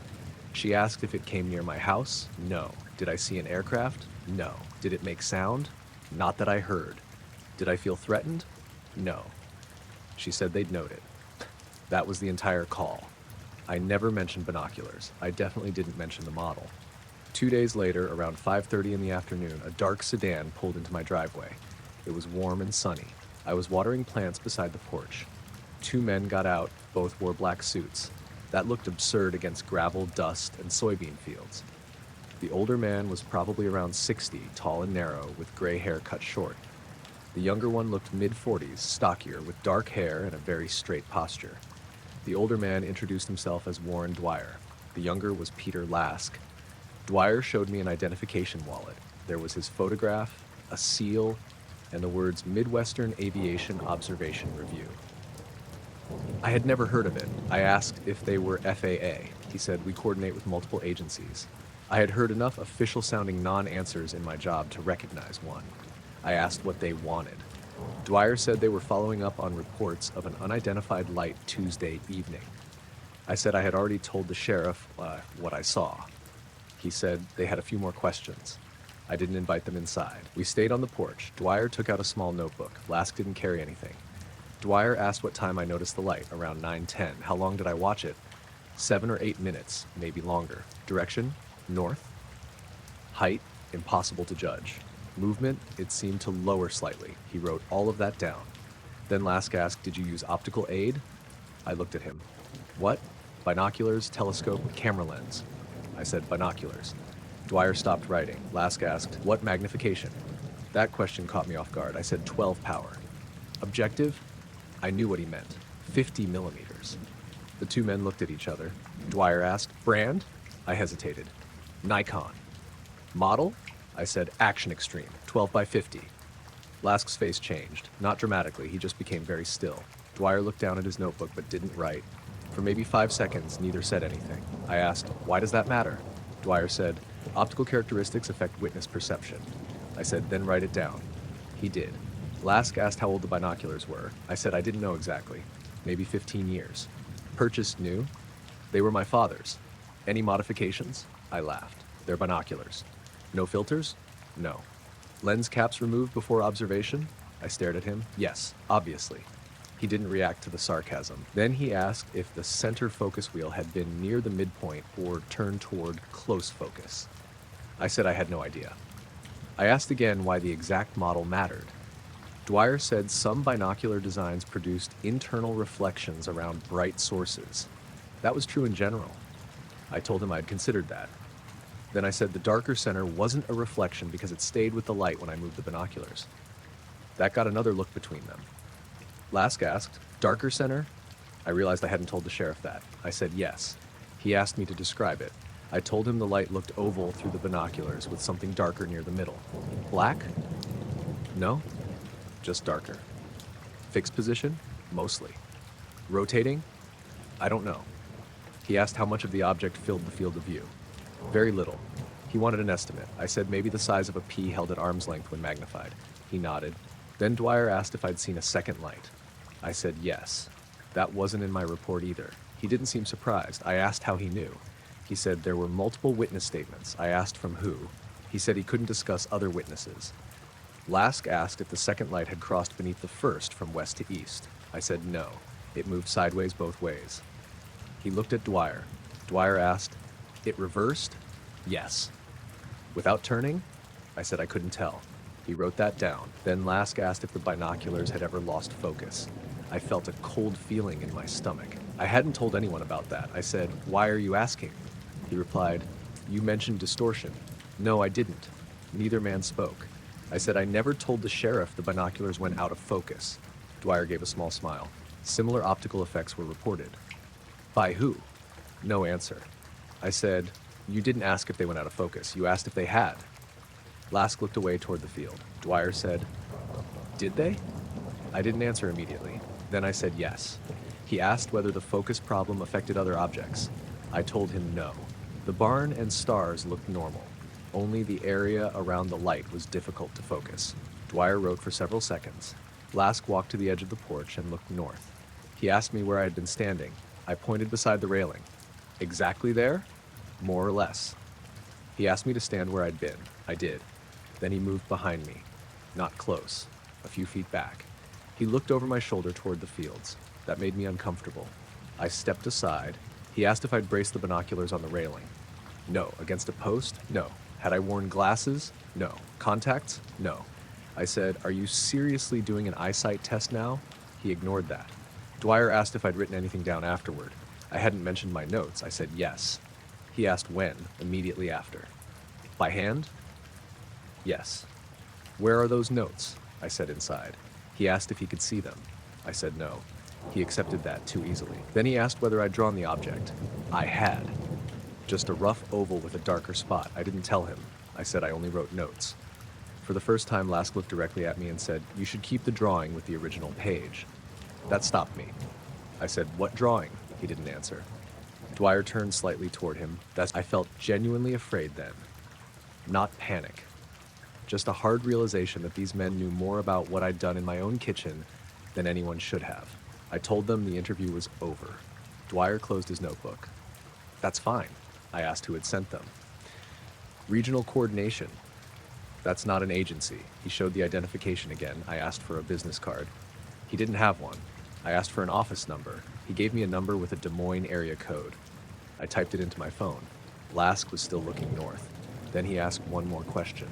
She asked if it came near my house. No. Did I see an aircraft? No. Did it make sound? Not that I heard. Did I feel threatened? No. She said they'd note it. That was the entire call. I never mentioned binoculars. I definitely didn't mention the model. 2 days later, around 5:30 in the afternoon, a dark sedan pulled into my driveway. It was warm and sunny. I was watering plants beside the porch. 2 men got out, both wore black suits. That looked absurd against gravel, dust, and soybean fields. The older man was probably around 60, tall and narrow, with gray hair cut short. The younger one looked mid-40s, stockier, with dark hair and a very straight posture. The older man introduced himself as Warren Dwyer. The younger was Peter Lask. Dwyer showed me an identification wallet. There was his photograph, a seal, and the words Midwestern Aviation Observation Review. I had never heard of it. I asked if they were FAA. He said, "We coordinate with multiple agencies." I had heard enough official-sounding non-answers in my job to recognize one. I asked what they wanted. Dwyer said they were following up on reports of an unidentified light Tuesday evening. I said I had already told the sheriff what I saw. He said they had a few more questions. I didn't invite them inside. We stayed on the porch. Dwyer took out a small notebook. Lask didn't carry anything. Dwyer asked what time I noticed the light, around 9:10. How long did I watch it? 7 or 8 minutes, maybe longer. Direction? North. Height? Impossible to judge. Movement? It seemed to lower slightly. He wrote all of that down. Then Lask asked, "Did you use optical aid?" I looked at him. "What?" "Binoculars, telescope, camera lens." I said, "Binoculars." Dwyer stopped writing. Lask asked, "What magnification?" That question caught me off guard. I said, 12 power. Objective? I knew what he meant. 50 millimeters. The 2 men looked at each other. Dwyer asked, "Brand?" I hesitated. "Nikon." "Model?" I said, "Action Extreme, 12 by 50. Lask's face changed. Not dramatically, he just became very still. Dwyer looked down at his notebook but didn't write. For maybe 5 seconds, neither said anything. I asked, "Why does that matter?" Dwyer said, "Optical characteristics affect witness perception." I said, "Then write it down." He did. Lask asked how old the binoculars were. I said I didn't know exactly. Maybe 15 years. Purchased new? They were my father's. Any modifications? I laughed. They're binoculars. No filters? No. Lens caps removed before observation? I stared at him. Yes, obviously. He didn't react to the sarcasm. Then he asked if the center focus wheel had been near the midpoint or turned toward close focus. I said I had no idea. I asked again why the exact model mattered. Dwyer said some binocular designs produced internal reflections around bright sources. That was true in general. I told him I'd considered that. Then I said the darker center wasn't a reflection because it stayed with the light when I moved the binoculars. That got another look between them. Lask asked, "Darker center?" I realized I hadn't told the sheriff that. I said yes. He asked me to describe it. I told him the light looked oval through the binoculars with something darker near the middle. Black? No, just darker. Fixed position? Mostly. Rotating? I don't know. He asked how much of the object filled the field of view. Very little. He wanted an estimate. I said maybe the size of a pea held at arm's length when magnified. He nodded. Then Dwyer asked if I'd seen a second light. I said yes. That wasn't in my report either. He didn't seem surprised. I asked how he knew. He said there were multiple witness statements. I asked from who. He said he couldn't discuss other witnesses. Lask asked if the second light had crossed beneath the first from west to east. I said no. It moved sideways both ways. He looked at Dwyer. Dwyer asked, "It reversed?" "Yes." "Without turning?" I said I couldn't tell. He wrote that down. Then Lask asked if the binoculars had ever lost focus. I felt a cold feeling in my stomach. I hadn't told anyone about that. I said, "Why are you asking?" He replied, "You mentioned distortion." No, I didn't. Neither man spoke. I said I never told the sheriff the binoculars went out of focus. Dwyer gave a small smile. Similar optical effects were reported. By who? No answer. I said, "You didn't ask if they went out of focus. You asked if they had." Lask looked away toward the field. Dwyer said, "Did they?" I didn't answer immediately. Then I said yes. He asked whether the focus problem affected other objects. I told him no. The barn and stars looked normal. Only the area around the light was difficult to focus. Dwyer wrote for several seconds. Lask walked to the edge of the porch and looked north. He asked me where I had been standing. I pointed beside the railing. Exactly there? More or less. He asked me to stand where I'd been. I did. Then he moved behind me. Not close. A few feet back. He looked over my shoulder toward the fields. That made me uncomfortable. I stepped aside. He asked if I'd braced the binoculars on the railing. No. Against a post? No. Had I worn glasses? No. Contacts? No. I said, "Are you seriously doing an eyesight test now?" He ignored that. Dwyer asked if I'd written anything down afterward. I hadn't mentioned my notes. I said yes. He asked when. Immediately after. By hand? Yes. Where are those notes? I said inside. He asked if he could see them. I said no. He accepted that too easily. Then he asked whether I'd drawn the object. I had. Just a rough oval with a darker spot. I didn't tell him. I said I only wrote notes. For the first time, Lask looked directly at me and said, "You should keep the drawing with the original page." That stopped me. I said, "What drawing?" He didn't answer. Dwyer turned slightly toward him. I felt genuinely afraid then. Not panic. Just a hard realization that these men knew more about what I'd done in my own kitchen than anyone should have. I told them the interview was over. Dwyer closed his notebook. "That's fine." I asked who had sent them. "Regional coordination." "That's not an agency." He showed the identification again. I asked for a business card. He didn't have one. I asked for an office number. He gave me a number with a Des Moines area code. I typed it into my phone. Lask was still looking north. Then he asked one more question.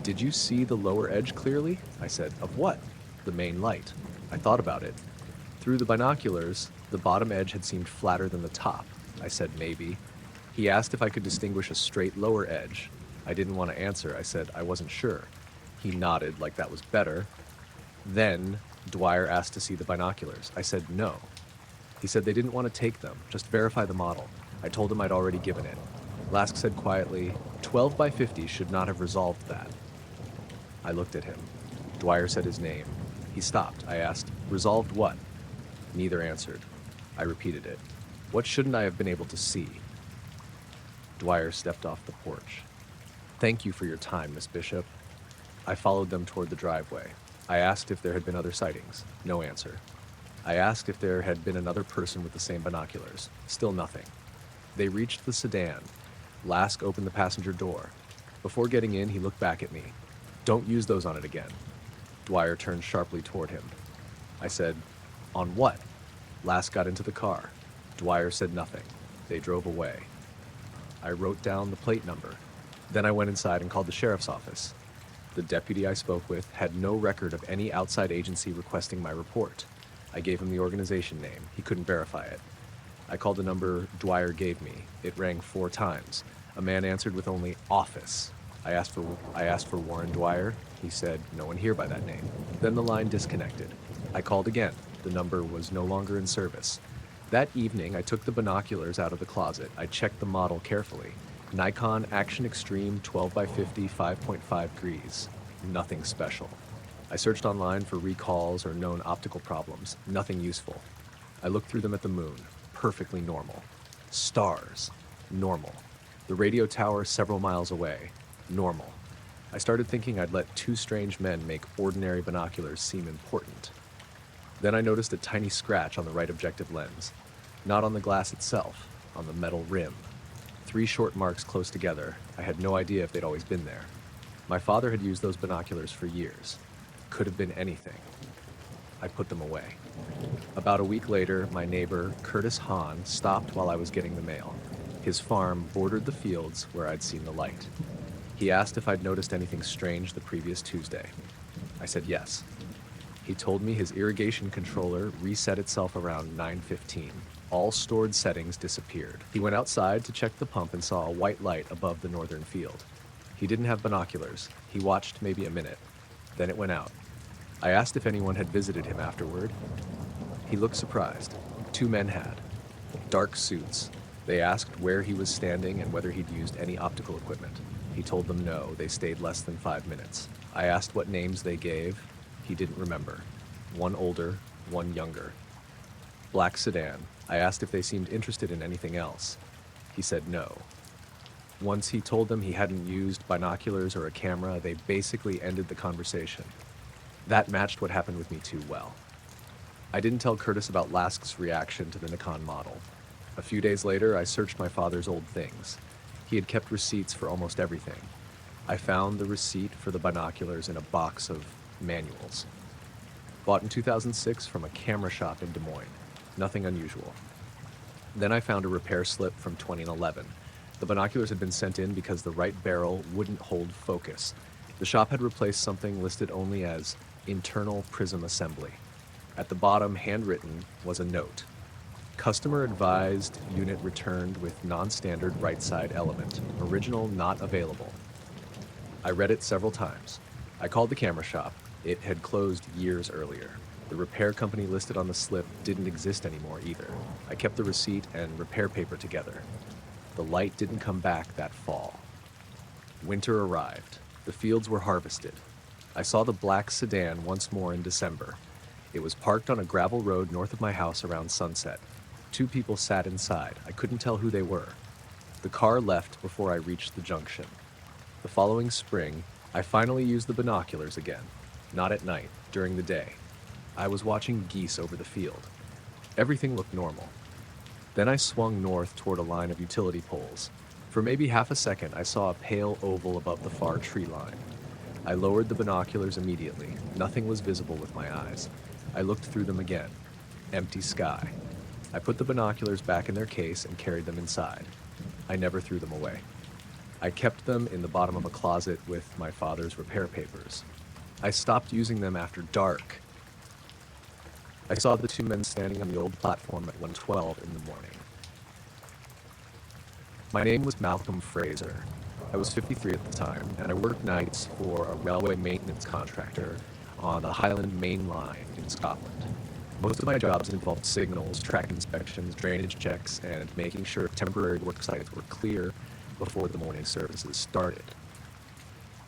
"Did you see the lower edge clearly?" I said, "Of what?" "The main light." I thought about it. Through the binoculars, the bottom edge had seemed flatter than the top. I said maybe. He asked if I could distinguish a straight lower edge. I didn't want to answer. I said I wasn't sure. He nodded like that was better. Then Dwyer asked to see the binoculars. I said no. He said they didn't want to take them, just verify the model. I told him I'd already given it. Lask said quietly, 12 by 50 should not have resolved that. I looked at him. Dwyer said his name. He stopped. I asked, "Resolved what?" Neither answered. I repeated it. "What shouldn't I have been able to see?" Dwyer stepped off the porch. "Thank you for your time, Miss Bishop." I followed them toward the driveway. I asked if there had been other sightings. No answer. I asked if there had been another person with the same binoculars. Still nothing. They reached the sedan. Lask opened the passenger door. Before getting in, he looked back at me. "Don't use those on it again." Dwyer turned sharply toward him. I said, "On what?" Lask got into the car. Dwyer said nothing. They drove away. I wrote down the plate number. Then I went inside and called the sheriff's office. The deputy I spoke with had no record of any outside agency requesting my report. I gave him the organization name. He couldn't verify it. I called the number Dwyer gave me. It rang 4 times. A man answered with only "office." I asked for Warren Dwyer. He said, "No one here by that name." Then the line disconnected. I called again. The number was no longer in service. That evening, I took the binoculars out of the closet. I checked the model carefully. Nikon Action Extreme 12 by 50 5.5 degrees. Nothing special. I searched online for recalls or known optical problems. Nothing useful. I looked through them at the moon. Perfectly normal. Stars. Normal. The radio tower several miles away. Normal. I started thinking I'd let 2 strange men make ordinary binoculars seem important. Then I noticed a tiny scratch on the right objective lens. Not on the glass itself, on the metal rim. 3 short marks close together. I had no idea if they'd always been there. My father had used those binoculars for years. Could have been anything. I put them away. About a week later, my neighbor, Curtis Hahn, stopped while I was getting the mail. His farm bordered the fields where I'd seen the light. He asked if I'd noticed anything strange the previous Tuesday. I said yes. He told me his irrigation controller reset itself around 9:15. All stored settings disappeared. He went outside to check the pump and saw a white light above the northern field. He didn't have binoculars. He watched maybe a minute. Then it went out. I asked if anyone had visited him afterward. He looked surprised. 2 men had. Dark suits. They asked where he was standing and whether he'd used any optical equipment. He told them no, they stayed less than 5 minutes. I asked what names they gave. He didn't remember. 1 older, 1 younger. Black sedan. I asked if they seemed interested in anything else. He said no. Once he told them he hadn't used binoculars or a camera, they basically ended the conversation. That matched what happened with me too well. I didn't tell Curtis about Lask's reaction to the Nikon model. A few days later, I searched my father's old things. He had kept receipts for almost everything. I found the receipt for the binoculars in a box of manuals. Bought in 2006 from a camera shop in Des Moines. Nothing unusual. Then I found a repair slip from 2011. The binoculars had been sent in because the right barrel wouldn't hold focus. The shop had replaced something listed only as internal prism assembly. At the bottom, handwritten, was a note. Customer advised unit returned with non-standard right side element. Original not available. I read it several times. I called the camera shop. It had closed years earlier. The repair company listed on the slip didn't exist anymore either. I kept the receipt and repair paper together. The light didn't come back that fall. Winter arrived. The fields were harvested. I saw the black sedan once more in December. It was parked on a gravel road north of my house around sunset. 2 people sat inside. I couldn't tell who they were. The car left before I reached the junction. The following spring, I finally used the binoculars again. Not at night, during the day. I was watching geese over the field. Everything looked normal. Then I swung north toward a line of utility poles. For maybe half a second, I saw a pale oval above the far tree line. I lowered the binoculars immediately. Nothing was visible with my eyes. I looked through them again. Empty sky. I put the binoculars back in their case and carried them inside. I never threw them away. I kept them in the bottom of a closet with my father's repair papers. I stopped using them after dark. I saw the 2 men standing on the old platform at 1:12 in the morning. My name was Malcolm Fraser. I was 53 at the time, and I worked nights for a railway maintenance contractor on the Highland Main Line in Scotland. Most of my jobs involved signals, track inspections, drainage checks, and making sure temporary work sites were clear before the morning services started.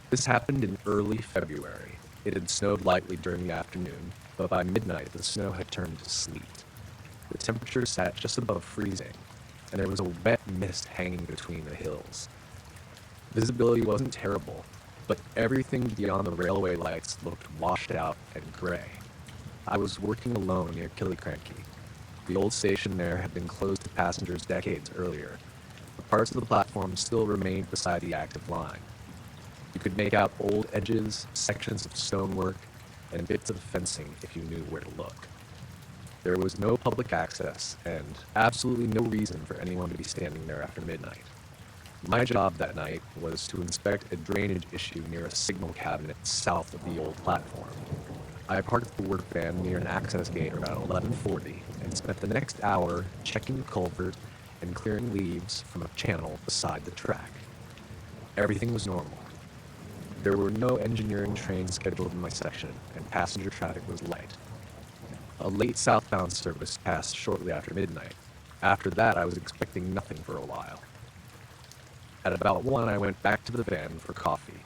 This happened in early February. It had snowed lightly during the afternoon, but by midnight the snow had turned to sleet. The temperature sat just above freezing, and there was a wet mist hanging between the hills. Visibility wasn't terrible, but everything beyond the railway lights looked washed out and gray. I was working alone near Killiecrankie. The old station there had been closed to passengers decades earlier. The parts of the platform still remained beside the active line. You could make out old edges, sections of stonework, and bits of fencing if you knew where to look. There was no public access, and absolutely no reason for anyone to be standing there after midnight. My job that night was to inspect a drainage issue near a signal cabinet south of the old platform. I parked the work van near an access gate around 11:40 and spent the next hour checking the culvert and clearing leaves from a channel beside the track. Everything was normal. There were no engineering trains scheduled in my section, and passenger traffic was light. A late southbound service passed shortly after midnight. After that, I was expecting nothing for a while. At about 1, I went back to the van for coffee.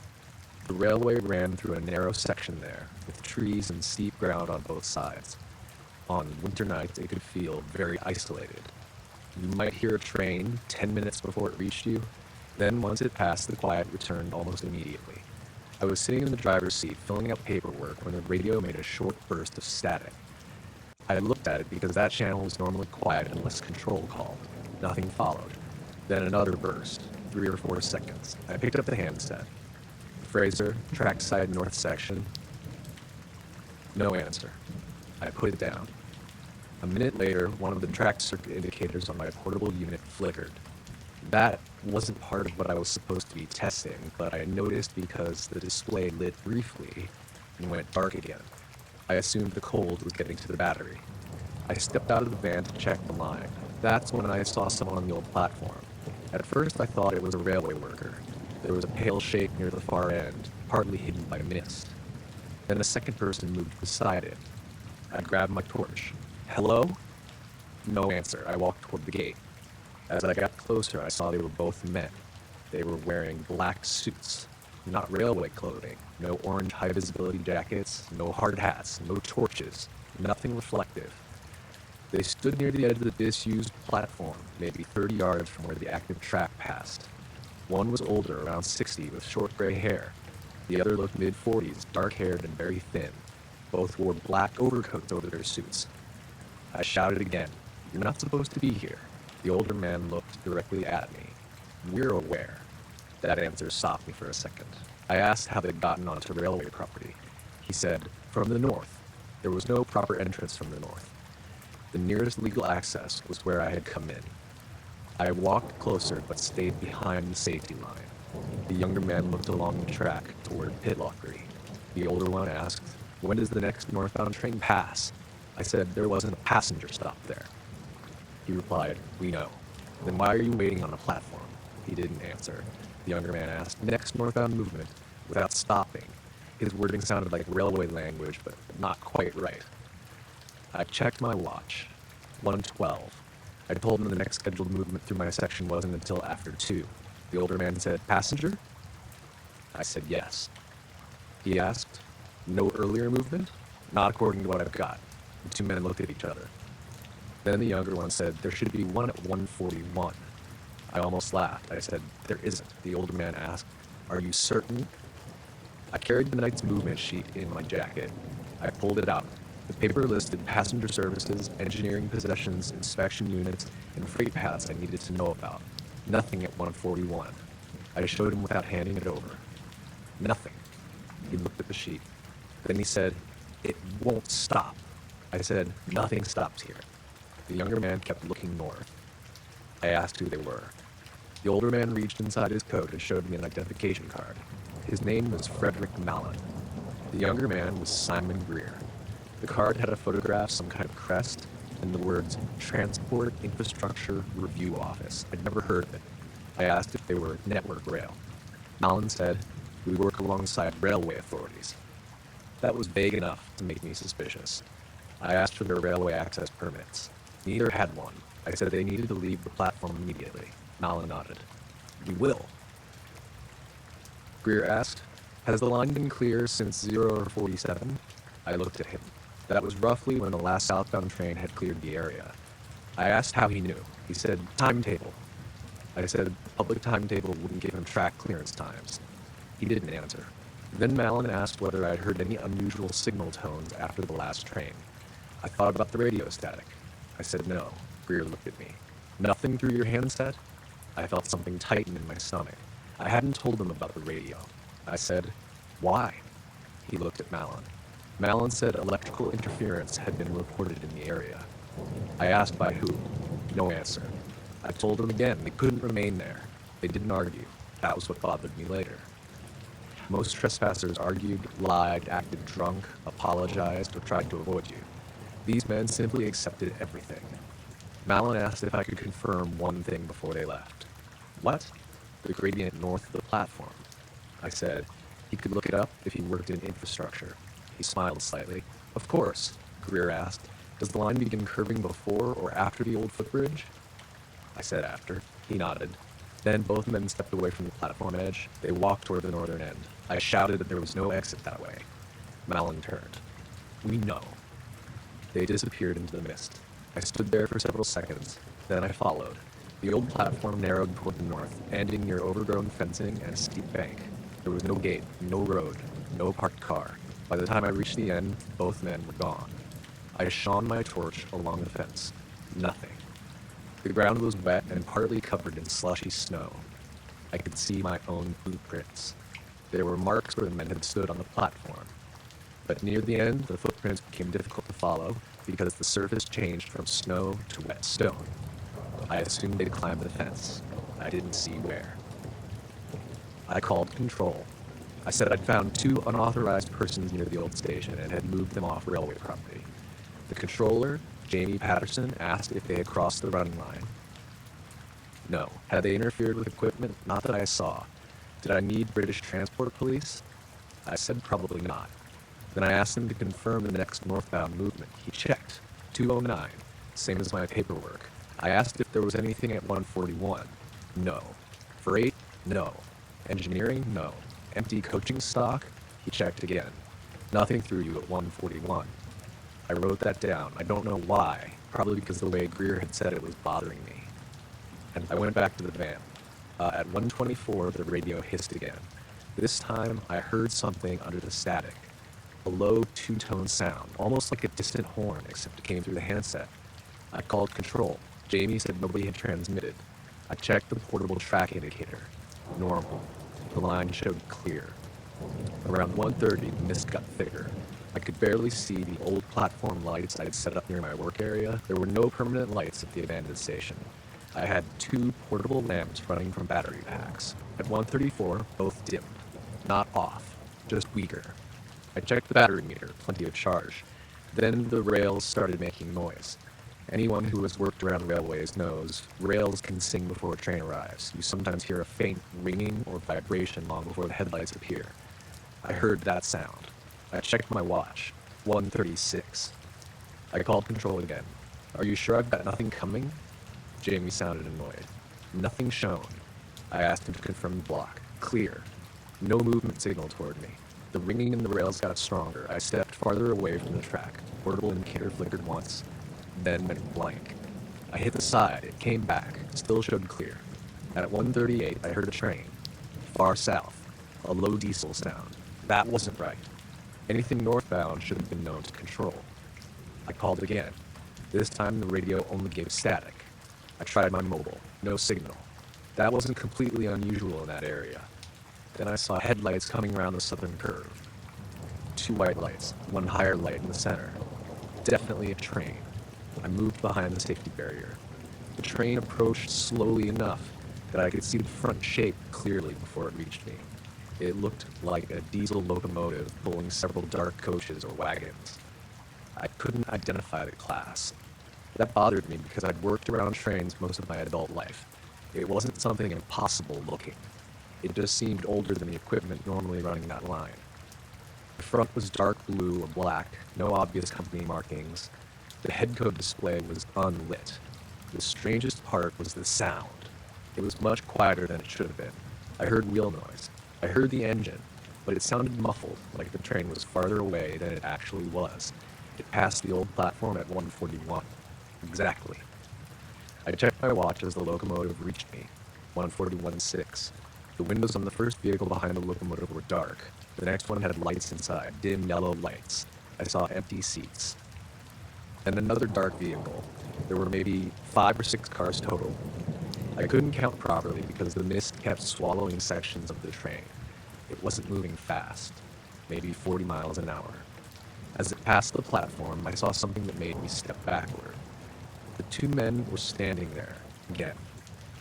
The railway ran through a narrow section there, with trees and steep ground on both sides. On winter nights, it could feel very isolated. You might hear a train 10 minutes before it reached you, then once it passed, the quiet returned almost immediately. I was sitting in the driver's seat, filling out paperwork, when the radio made a short burst of static. I looked at it because that channel was normally quiet unless control called. Nothing followed. Then another burst, 3 or 4 seconds. I picked up the handset. Fraser, trackside north section. No answer. I put it down. A minute later, one of the track circuit indicators on my portable unit flickered. That wasn't part of what I was supposed to be testing, but I noticed because the display lit briefly and went dark again. I assumed the cold was getting to the battery. I stepped out of the van to check the line. That's when I saw someone on the old platform. At first, I thought it was a railway worker. There was a pale shape near the far end, partly hidden by mist. Then a second person moved beside it. I grabbed my torch. Hello? No answer. I walked toward the gate. As I got closer, I saw they were both men. They were wearing black suits. Not railway clothing. No orange high-visibility jackets. No hard hats. No torches. Nothing reflective. They stood near the edge of the disused platform, maybe 30 yards from where the active track passed. One was older, around 60, with short gray hair. The other looked mid-40s, dark-haired and very thin. Both wore black overcoats over their suits. I shouted again, "You're not supposed to be here." The older man looked directly at me. "We're aware." That answer stopped me for a second. I asked how they'd gotten onto railway property. He said, "From the north." There was no proper entrance from the north. The nearest legal access was where I had come in. I walked closer but stayed behind the safety line. The younger man looked along the track toward Pitlochry. The older one asked, "When does the next northbound train pass?" I said there wasn't a passenger stop there. He replied, "We know." "Then why are you waiting on a platform?" He didn't answer. The younger man asked, "Next northbound movement," without stopping. His wording sounded like railway language, but not quite right. I checked my watch. 1:12. I told him the next scheduled movement through my section wasn't until after 2. The older man said, "Passenger?" I said yes. He asked, "No earlier movement?" "Not according to what I've got." The two men looked at each other. Then the younger one said, "There should be one at 1:41. I almost laughed. I said, "There isn't." The older man asked, "Are you certain?" I carried the night's movement sheet in my jacket. I pulled it out. The paper listed passenger services, engineering possessions, inspection units, and freight paths I needed to know about. Nothing at 1:41. I showed him without handing it over. Nothing. He looked at the sheet. Then he said, "It won't stop." I said, "Nothing stops here." The younger man kept looking north. I asked who they were. The older man reached inside his coat and showed me an identification card. His name was Frederick Mallon. The younger man was Simon Greer. The card had a photograph, some kind of crest, and the words, "Transport Infrastructure Review Office." I'd never heard of it. I asked if they were Network Rail. Mallon said, "We work alongside railway authorities." That was vague enough to make me suspicious. I asked for their railway access permits. Neither had one. I said they needed to leave the platform immediately. Mallon nodded. "We will." Greer asked, "Has the line been clear since 0:47? I looked at him. That was roughly when the last southbound train had cleared the area. I asked how he knew. He said, "Timetable." I said the public timetable wouldn't give him track clearance times. He didn't answer. Then Mallon asked whether I'd heard any unusual signal tones after the last train. I thought about the radio static. I said no. Greer looked at me. "Nothing through your handset?" I felt something tighten in my stomach. I hadn't told him about the radio. I said, "Why?" He looked at Mallon. Mallon said electrical interference had been reported in the area. I asked by who. No answer. I told him again they couldn't remain there. They didn't argue. That was what bothered me later. Most trespassers argued, lied, acted drunk, apologized, or tried to avoid you. These men simply accepted everything. Mallon asked if I could confirm one thing before they left. What? The gradient north of the platform. I said he could look it up if he worked in infrastructure. He smiled slightly. "Of course." Greer asked, "Does the line begin curving before or after the old footbridge?" I said after. He nodded. Then both men stepped away from the platform edge. They walked toward the northern end. I shouted that there was no exit that way. Mallon turned. "We know." They disappeared into the mist. I stood there for several seconds. Then I followed. The old platform narrowed toward the north, ending near overgrown fencing and a steep bank. There was no gate, no road, no parked car. By the time I reached the end, both men were gone. I shone my torch along the fence. Nothing. The ground was wet and partly covered in slushy snow. I could see my own boot prints. There were marks where the men had stood on the platform. But near the end, the footprints became difficult to follow because the surface changed from snow to wet stone. I assumed they'd climbed the fence. I didn't see where. I called control. I said I'd found 2 unauthorized persons near the old station and had moved them off railway property. The controller, Jamie Patterson, asked if they had crossed the running line. No. Had they interfered with equipment? Not that I saw. Did I need British Transport Police? I said probably not. Then I asked him to confirm the next northbound movement. He checked. 209. Same as my paperwork. I asked if there was anything at 141. No. Freight? No. Engineering? No. Empty coaching stock? He checked again. Nothing through you at 141. I wrote that down. I don't know why. probably because the way Greer had said it was bothering me. And I went back to the van. At 1:24, the radio hissed again. This time, I heard something under the static. A low two-tone sound, almost like a distant horn, except it came through the handset. I called control. Jamie said nobody had transmitted. I checked the portable track indicator. Normal. The line showed clear. Around 1:30, the mist got thicker. I could barely see the old platform lights I had set up near my work area. There were no permanent lights at the abandoned station. I had 2 portable lamps running from battery packs. At 1:34, both dimmed. Not off, just weaker. I checked the battery meter, plenty of charge. Then the rails started making noise. Anyone who has worked around railways knows rails can sing before a train arrives. You sometimes hear a faint ringing or vibration long before the headlights appear. I heard that sound. I checked my watch. 1:36. I called control again. Are you sure I've got nothing coming? Jamie sounded annoyed. Nothing shown. I asked him to confirm the block. Clear. No movement signal toward me. The ringing in the rails got stronger. I stepped farther away from the track. Portable indicator flickered once, then went blank. I hit the side. It came back. Still showed clear. At 1:38, I heard a train. Far south. A low diesel sound. That wasn't right. Anything northbound should have been known to control. I called again. This time the radio only gave static. I tried my mobile. No signal. That wasn't completely unusual in that area. Then I saw headlights coming around the southern curve. 2 white lights, 1 higher light in the center. Definitely a train. I moved behind the safety barrier. The train approached slowly enough that I could see the front shape clearly before it reached me. It looked like a diesel locomotive pulling several dark coaches or wagons. I couldn't identify the class. That bothered me because I'd worked around trains most of my adult life. It wasn't something impossible looking. It just seemed older than the equipment normally running that line. The front was dark blue or black, no obvious company markings. The head code display was unlit. The strangest part was the sound. It was much quieter than it should have been. I heard wheel noise. I heard the engine, but it sounded muffled, like the train was farther away than it actually was. It passed the old platform at 1:41. Exactly. I checked my watch as the locomotive reached me. 1:41.6. The windows on the first vehicle behind the locomotive were dark. The next one had lights inside, dim yellow lights. I saw empty seats. Then another dark vehicle. There were maybe 5 or 6 cars total. I couldn't count properly because the mist kept swallowing sections of the train. It wasn't moving fast, maybe 40 miles an hour. As it passed the platform, I saw something that made me step backward. The 2 men were standing there, again.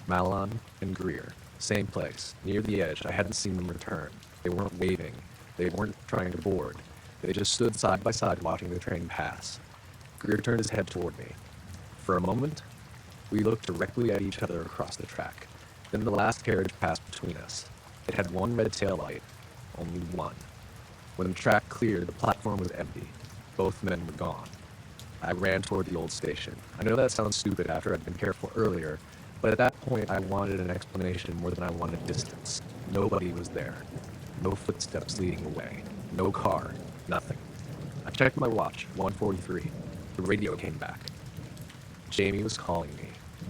Malon and Greer. Same place, near the edge. I hadn't seen them return. They weren't waving. They weren't trying to board. They just stood side by side watching the train pass. Greer turned his head toward me. For a moment, we looked directly at each other across the track. Then the last carriage passed between us. It had 1 red taillight, only 1. When the track cleared, the platform was empty. Both men were gone. I ran toward the old station. I know that sounds stupid after I'd been careful earlier, but at that point I wanted an explanation more than I wanted distance. Nobody was there. No footsteps leading away. No car. Nothing. I checked my watch. 1:43. The radio came back. Jamie was calling me.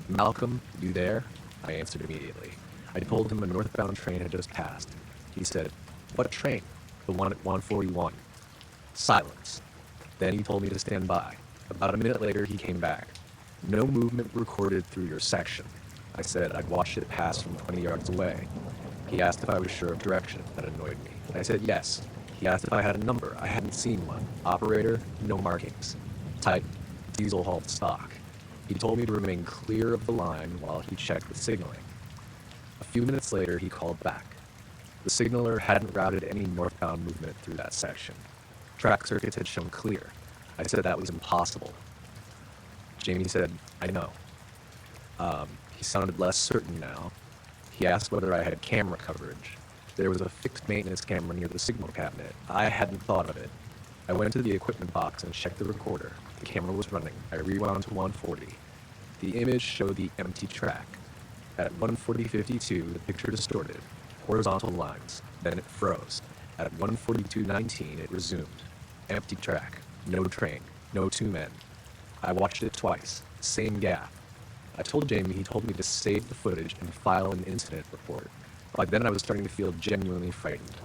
Malcolm, you there? I answered immediately. I told him a northbound train had just passed. He said, what train? The one at 1:41. Silence. Then he told me to stand by. About a minute later, he came back. No movement recorded through your section. I said I'd watched it pass from 20 yards away. He asked if I was sure of direction. That annoyed me. I said yes. He asked if I had a number. I hadn't seen one. Operator, no markings. Type, diesel halt stock. He told me to remain clear of the line while he checked the signaling. A few minutes later, he called back. The signaler hadn't routed any northbound movement through that section. Track circuits had shown clear. I said that was impossible. Jamie said, I know. He sounded less certain now. He asked whether I had camera coverage. There was a fixed maintenance camera near the signal cabinet. I hadn't thought of it. I went to the equipment box and checked the recorder. The camera was running. I rewound to 140. The image showed the empty track. At 1:40:52, the picture distorted. Horizontal lines. Then it froze. At 1:42:19, it resumed. Empty track. No train. No 2 men. I watched it twice, same gap. I told Jamie he told me to save the footage and file an incident report. By then I was starting to feel genuinely frightened.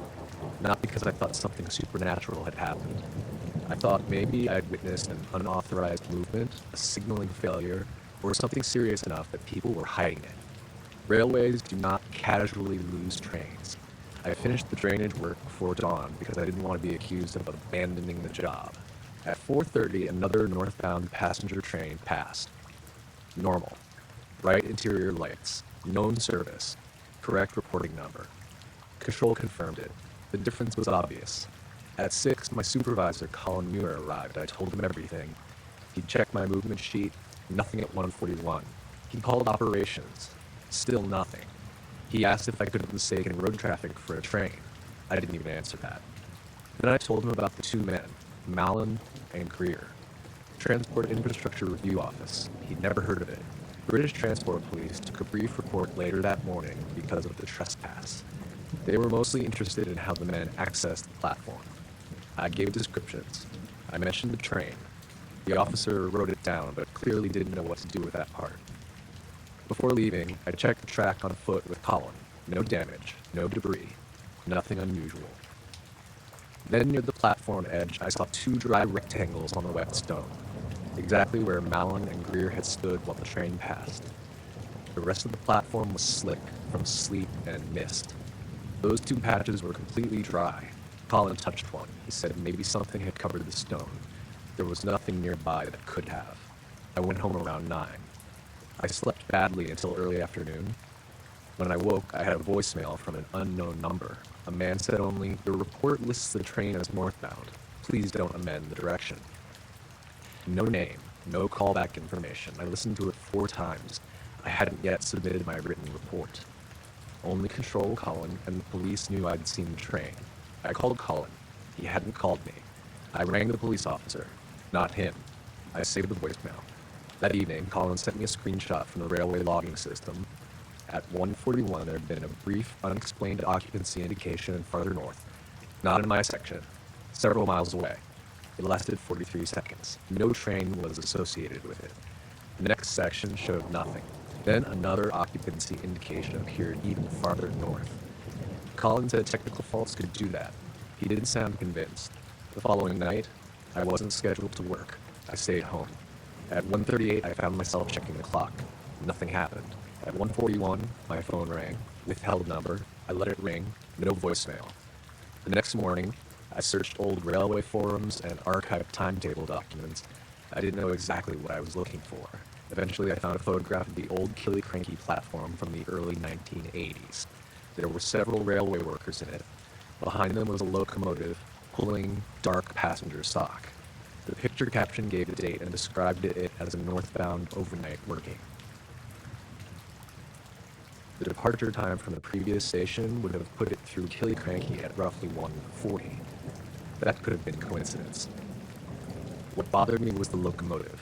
Not because I thought something supernatural had happened. I thought maybe I'd witnessed an unauthorized movement, a signaling failure, or something serious enough that people were hiding it. Railways do not casually lose trains. I finished the drainage work before dawn because I didn't want to be accused of abandoning the job. At 4:30, another northbound passenger train passed. Normal. Bright interior lights. Known service. Correct reporting number. Control confirmed it. The difference was obvious. At 6, my supervisor, Colin Muir, arrived. I told him everything. He checked my movement sheet. Nothing at 1:41. He called operations. Still nothing. He asked if I could have mistaken road traffic for a train. I didn't even answer that. Then I told him about the two men, Mallon and Greer. Transport Infrastructure Review Office. He'd never heard of it. British Transport Police took a brief report later that morning because of the trespass. They were mostly interested in how the men accessed the platform. I gave descriptions. I mentioned the train. The officer wrote it down, but clearly didn't know what to do with that part. Before leaving, I checked the track on foot with Colin. No damage, no debris, nothing unusual. Then near the platform edge, I saw two dry rectangles on the wet stone, exactly where Mallon and Greer had stood while the train passed. The rest of the platform was slick from sleet and mist. Those two patches were completely dry. Colin touched one. He said maybe something had covered the stone. There was nothing nearby that could have. I went home around 9. I slept badly until early afternoon. When I woke, I had a voicemail from an unknown number. A man said only, "Your report lists the train as northbound. Please don't amend the direction." No name, no callback information. I listened to it 4 times. I hadn't yet submitted my written report. Only Control Colin and the police knew I'd seen the train. I called Colin. He hadn't called me. I rang the police officer. Not him. I saved the voicemail. That evening, Colin sent me a screenshot from the railway logging system. At 1:41, there had been a brief, unexplained occupancy indication farther north. Not in my section. Several miles away. It lasted 43 seconds. No train was associated with it. The next section showed nothing. Then another occupancy indication appeared even farther north. Colin said technical faults could do that. He didn't sound convinced. The following night, I wasn't scheduled to work. I stayed home. At 1:38, I found myself checking the clock. Nothing happened. At 1:41, my phone rang. Withheld number. I let it ring. No voicemail. The next morning, I searched old railway forums and archived timetable documents. I didn't know exactly what I was looking for. Eventually, I found a photograph of the old Killiecrankie platform from the early 1980s. There were several railway workers in it. Behind them was a locomotive pulling dark passenger stock. The picture caption gave the date and described it as a northbound overnight working. The departure time from the previous station would have put it through Killiecrankie at roughly 1:40. That could have been coincidence. What bothered me was the locomotive.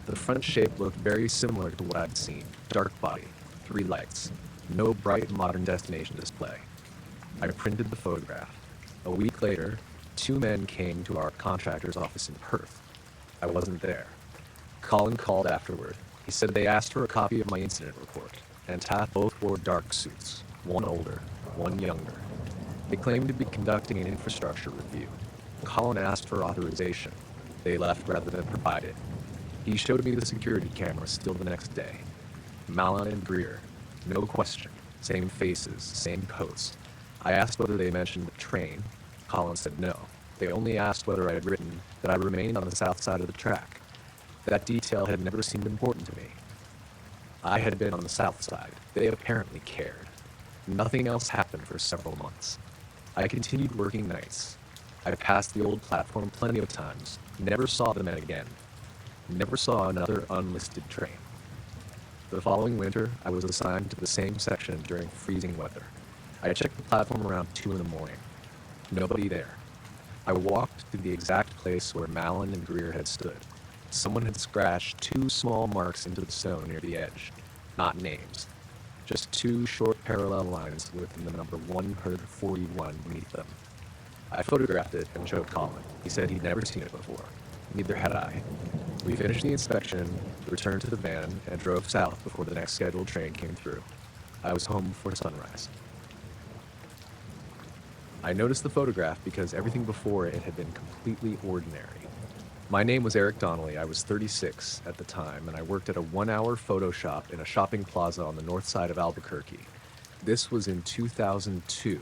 The front shape looked very similar to what I'd seen. Dark body, 3 lights, no bright modern destination display. I printed the photograph. A week later, 2 men came to our contractor's office in Perth. I wasn't there. Colin called afterward. He said they asked for a copy of my incident report, and Taff both wore dark suits, one older, one younger. They claimed to be conducting an infrastructure review. Colin asked for authorization. They left rather than provide it. He showed me the security camera still the next day. Mallon and Greer. No question. Same faces, same coats. I asked whether they mentioned the train. Colin said no. They only asked whether I had written that I remained on the south side of the track. That detail had never seemed important to me. I had been on the south side. They apparently cared. Nothing else happened for several months. I continued working nights. I passed the old platform plenty of times. Never saw the men again. Never saw another unlisted train. The following winter, I was assigned to the same section during freezing weather. I checked the platform around 2 in the morning. Nobody there. I walked to the exact place where Mallon and Greer had stood. Someone had scratched 2 small marks into the stone near the edge. Not names. Just 2 short parallel lines with the number 141 beneath them. I photographed it and showed Colin. He said he'd never seen it before. Neither had I. We finished the inspection, returned to the van, and drove south before the next scheduled train came through. I was home before sunrise. I noticed the photograph because everything before it had been completely ordinary. My name was Eric Donnelly. I was 36 at the time, and I worked at a 1-hour photo shop in a shopping plaza on the north side of Albuquerque. This was in 2002,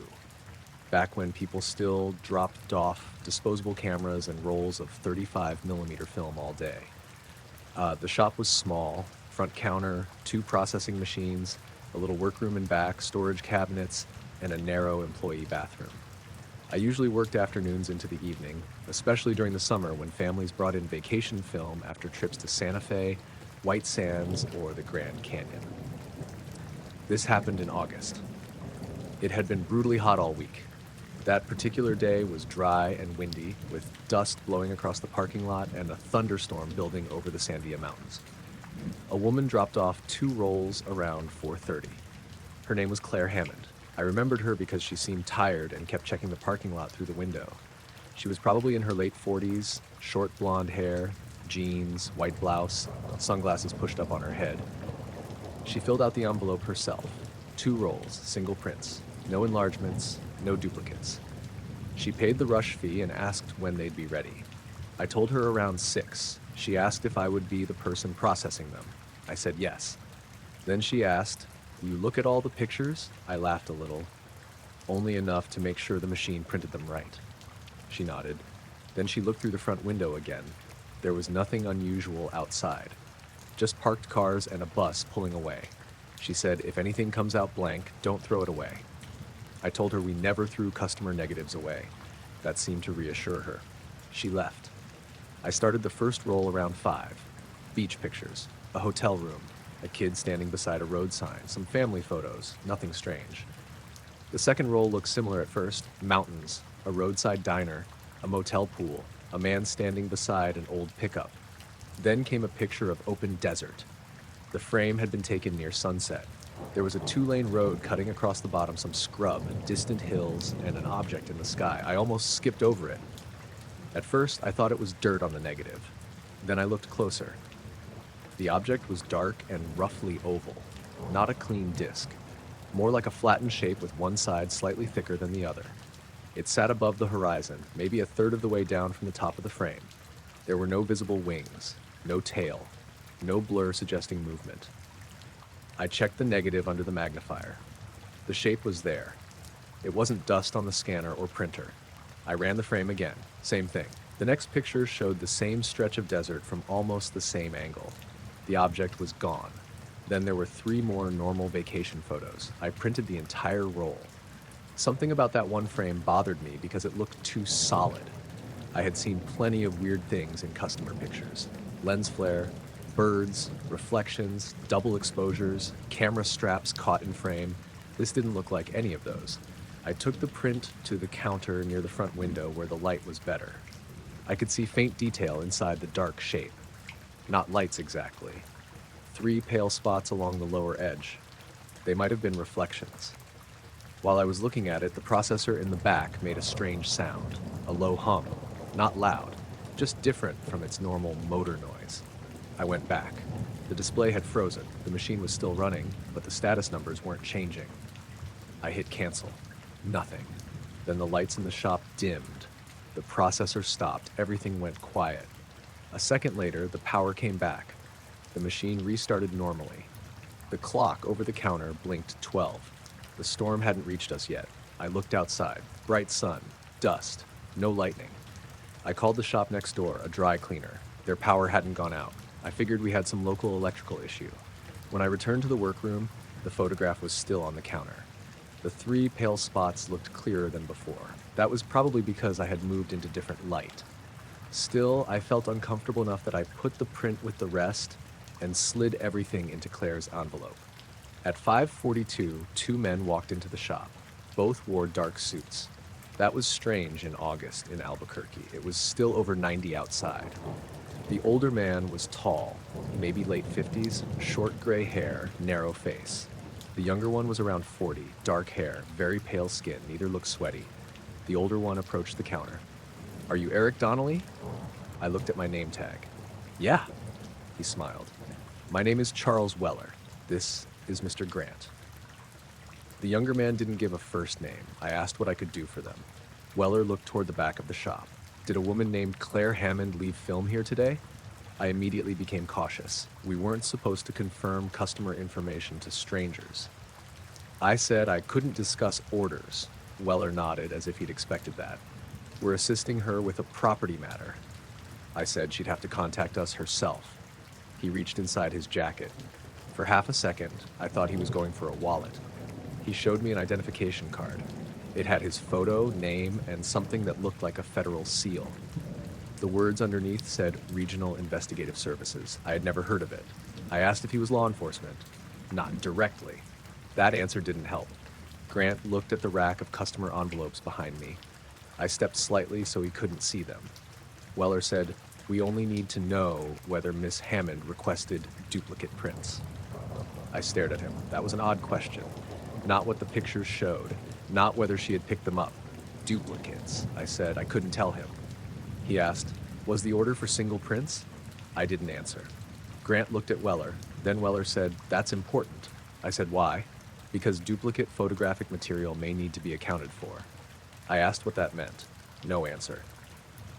back when people still dropped off disposable cameras and rolls of 35mm film all day. The shop was small, front counter, 2 processing machines, a little workroom in back, storage cabinets, and a narrow employee bathroom. I usually worked afternoons into the evening, especially during the summer when families brought in vacation film after trips to Santa Fe, White Sands, or the Grand Canyon. This happened in August. It had been brutally hot all week. That particular day was dry and windy, with dust blowing across the parking lot and a thunderstorm building over the Sandia Mountains. A woman dropped off 2 rolls around 4:30. Her name was Claire Hammond. I remembered her because she seemed tired and kept checking the parking lot through the window. She was probably in her late 40s, short blonde hair, jeans, white blouse, sunglasses pushed up on her head. She filled out the envelope herself. 2 rolls, single prints, no enlargements, no duplicates. She paid the rush fee and asked when they'd be ready. I told her around 6. She asked if I would be the person processing them. I said yes. Then she asked, "Will you look at all the pictures?" I laughed a little, only enough to make sure the machine printed them right. She nodded. Then she looked through the front window again. There was nothing unusual outside, just parked cars and a bus pulling away. She said, "If anything comes out blank, don't throw it away." I told her we never threw customer negatives away. That seemed to reassure her. She left. I started the first roll around 5. Beach pictures, a hotel room, a kid standing beside a road sign, some family photos, nothing strange. The second roll looked similar at first: mountains, a roadside diner, a motel pool, a man standing beside an old pickup. Then came a picture of open desert. The frame had been taken near sunset. There was a 2-lane road cutting across the bottom, some scrub, distant hills, and an object in the sky. I almost skipped over it. At first, I thought it was dirt on the negative. Then I looked closer. The object was dark and roughly oval, not a clean disc, more like a flattened shape with one side slightly thicker than the other. It sat above the horizon, maybe a third of the way down from the top of the frame. There were no visible wings, no tail, no blur suggesting movement. I checked the negative under the magnifier. The shape was there. It wasn't dust on the scanner or printer. I ran the frame again. Same thing. The next picture showed the same stretch of desert from almost the same angle. The object was gone. Then there were 3 more normal vacation photos. I printed the entire roll. Something about that one frame bothered me because it looked too solid. I had seen plenty of weird things in customer pictures. Lens flare, birds, reflections, double exposures, camera straps caught in frame. This didn't look like any of those. I took the print to the counter near the front window where the light was better. I could see faint detail inside the dark shape. Not lights exactly. 3 pale spots along the lower edge. They might have been reflections. While I was looking at it, the processor in the back made a strange sound, a low hum, not loud, just different from its normal motor noise. I went back. The display had frozen. The machine was still running, but the status numbers weren't changing. I hit cancel. Nothing. Then the lights in the shop dimmed. The processor stopped. Everything went quiet. A second later, the power came back. The machine restarted normally. The clock over the counter blinked 12. The storm hadn't reached us yet. I looked outside. Bright sun, dust, no lightning. I called the shop next door, a dry cleaner. Their power hadn't gone out. I figured we had some local electrical issue. When I returned to the workroom, the photograph was still on the counter. The 3 pale spots looked clearer than before. That was probably because I had moved into different light. Still, I felt uncomfortable enough that I put the print with the rest and slid everything into Claire's envelope. At 5:42, 2 men walked into the shop. Both wore dark suits. That was strange in August in Albuquerque. It was still over 90 outside. The older man was tall, maybe late 50s, short gray hair, narrow face. The younger one was around 40, dark hair, very pale skin, neither looked sweaty. The older one approached the counter. "Are you Eric Donnelly?" I looked at my name tag. Yeah, he smiled. My name is Charles Weller. This is Mr. Grant. The younger man didn't give a first name. I asked what I could do for them. Weller looked toward the back of the shop. Did a woman named Claire Hammond leave film here today? I immediately became cautious. We weren't supposed to confirm customer information to strangers. I said I couldn't discuss orders. Weller nodded as if he'd expected that. We're assisting her with a property matter. I said she'd have to contact us herself. He reached inside his jacket. For half a second, I thought he was going for a wallet. He showed me an identification card. It had his photo, name, and something that looked like a federal seal. The words underneath said Regional Investigative Services. I had never heard of it. I asked if he was law enforcement. Not directly. That answer didn't help. Grant looked at the rack of customer envelopes behind me. I stepped slightly so he couldn't see them. Weller said, "We only need to know whether Miss Hammond requested duplicate prints." I stared at him. That was an odd question. Not what the pictures showed. Not whether she had picked them up. Duplicates. I said I couldn't tell him. He asked, "Was the order for single prints?" I didn't answer. Grant looked at Weller. Then Weller said, "That's important." I said, "Why?" "Because duplicate photographic material may need to be accounted for." I asked what that meant. No answer.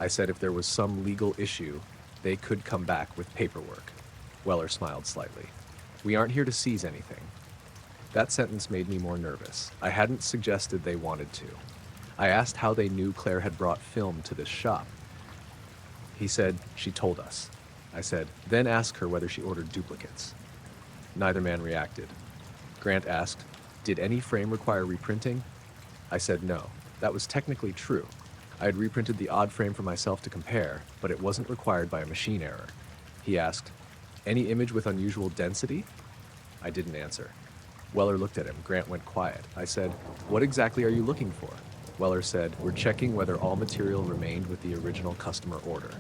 I said if there was some legal issue, they could come back with paperwork. Weller smiled slightly. "We aren't here to seize anything." That sentence made me more nervous. I hadn't suggested they wanted to. I asked how they knew Claire had brought film to this shop. He said, "She told us." I said, "Then ask her whether she ordered duplicates." Neither man reacted. Grant asked, "Did any frame require reprinting?" I said no. That was technically true. I had reprinted the odd frame for myself to compare, but it wasn't required by a machine error. He asked, "Any image with unusual density?" I didn't answer. Weller looked at him. Grant went quiet. I said, "What exactly are you looking for?" Weller said, "We're checking whether all material remained with the original customer order."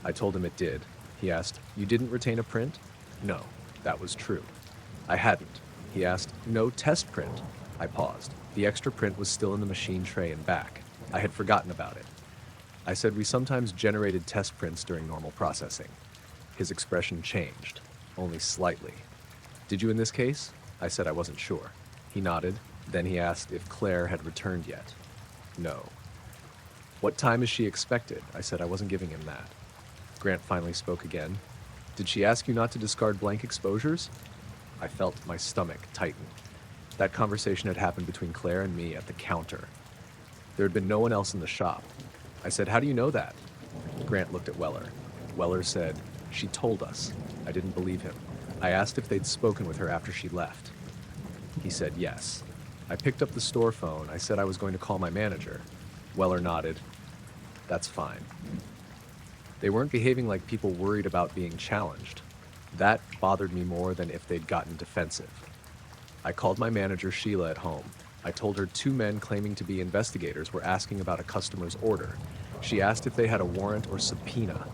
I told him it did. He asked, "You didn't retain a print?" No, that was true. I hadn't. He asked, "No test print?" I paused. The extra print was still in the machine tray and back. I had forgotten about it. I said we sometimes generated test prints during normal processing. His expression changed, only slightly. "Did you in this case?" I said I wasn't sure. He nodded. Then he asked if Claire had returned yet. No. "What time is she expected?" I said I wasn't giving him that. Grant finally spoke again. "Did she ask you not to discard blank exposures?" I felt my stomach tighten. That conversation had happened between Claire and me at the counter. There had been no one else in the shop. I said, "How do you know that?" Grant looked at Weller. Weller said, "She told us." I didn't believe him. I asked if they'd spoken with her after she left. He said yes. I picked up the store phone. I said I was going to call my manager. Weller nodded. "That's fine." They weren't behaving like people worried about being challenged. That bothered me more than if they'd gotten defensive. I called my manager, Sheila, at home. I told her 2 men claiming to be investigators were asking about a customer's order. She asked if they had a warrant or subpoena.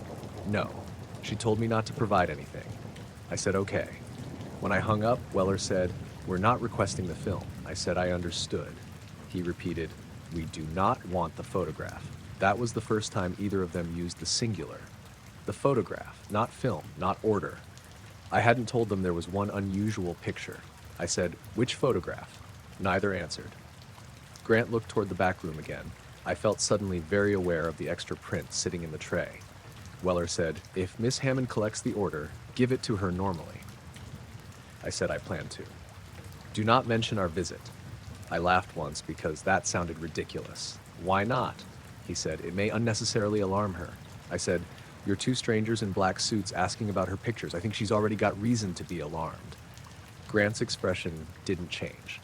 No. She told me not to provide anything. I said okay. When I hung up, Weller said, "We're not requesting the film." I said I understood. He repeated, "We do not want the photograph." That was the first time either of them used the singular. The photograph, not film, not order. I hadn't told them there was one unusual picture. I said, "Which photograph?" Neither answered. Grant looked toward the back room again. I felt suddenly very aware of the extra print sitting in the tray. Weller said, "If Miss Hammond collects the order, give it to her normally." I said I planned to. "Do not mention our visit." I laughed once because that sounded ridiculous. "Why not?" He said, "It may unnecessarily alarm her." I said, "You're 2 strangers in black suits asking about her pictures. I think she's already got reason to be alarmed." Grant's expression didn't change.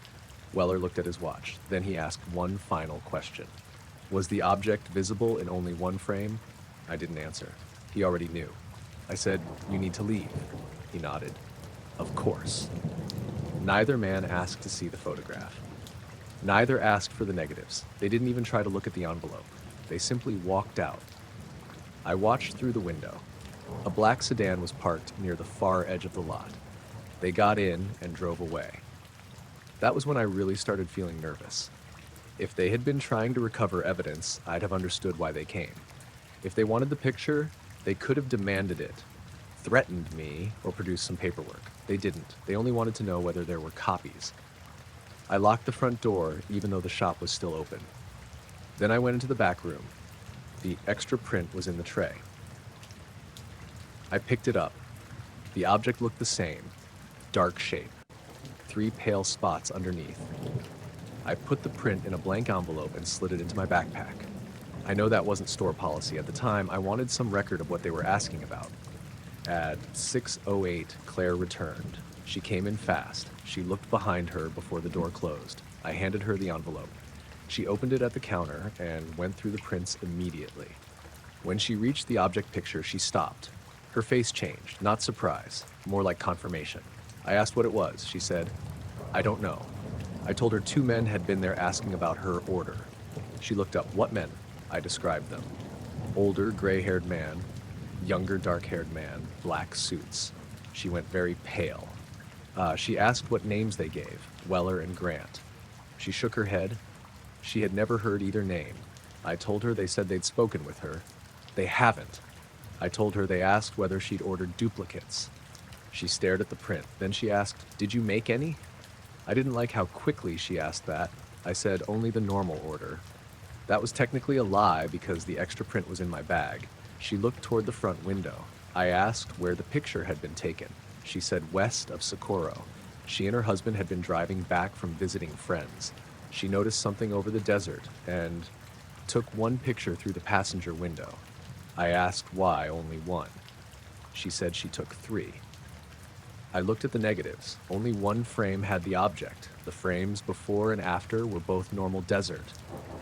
Weller looked at his watch. Then he asked one final question. "Was the object visible in only one frame?" I didn't answer. He already knew. I said, "You need to leave." He nodded. "Of course." Neither man asked to see the photograph. Neither asked for the negatives. They didn't even try to look at the envelope. They simply walked out. I watched through the window. A black sedan was parked near the far edge of the lot. They got in and drove away. That was when I really started feeling nervous. If they had been trying to recover evidence, I'd have understood why they came. If they wanted the picture, They could have demanded it, threatened me, or produced some paperwork. They didn't. They only wanted to know whether there were copies. I locked the front door, even though the shop was still open. Then I went into the back room. The extra print was in the tray. I picked it up. The object looked the same, dark shape, 3 pale spots underneath. I put the print in a blank envelope and slid it into my backpack. I know that wasn't store policy. At the time, I wanted some record of what they were asking about. At 6:08, Claire returned. She came in fast. She looked behind her before the door closed. I handed her the envelope. She opened it at the counter and went through the prints immediately. When she reached the object picture, she stopped. Her face changed, not surprise, more like confirmation. I asked what it was. She said, "I don't know." I told her 2 men had been there asking about her order. She looked up. "What men?" I described them. Older, gray-haired man, younger, dark-haired man, black suits. She went very pale. She asked what names they gave, Weller and Grant. She shook her head. She had never heard either name. I told her they said they'd spoken with her. They haven't. I told her they asked whether she'd ordered duplicates. She stared at the print. Then she asked, "Did you make any?" I didn't like how quickly she asked that. I said only the normal order. That was technically a lie because the extra print was in my bag. She looked toward the front window. I asked where the picture had been taken. She said west of Socorro. She and her husband had been driving back from visiting friends. She noticed something over the desert and took 1 picture through the passenger window. I asked why only 1. She said she took 3. I looked at the negatives. Only 1 frame had the object. The frames before and after were both normal desert.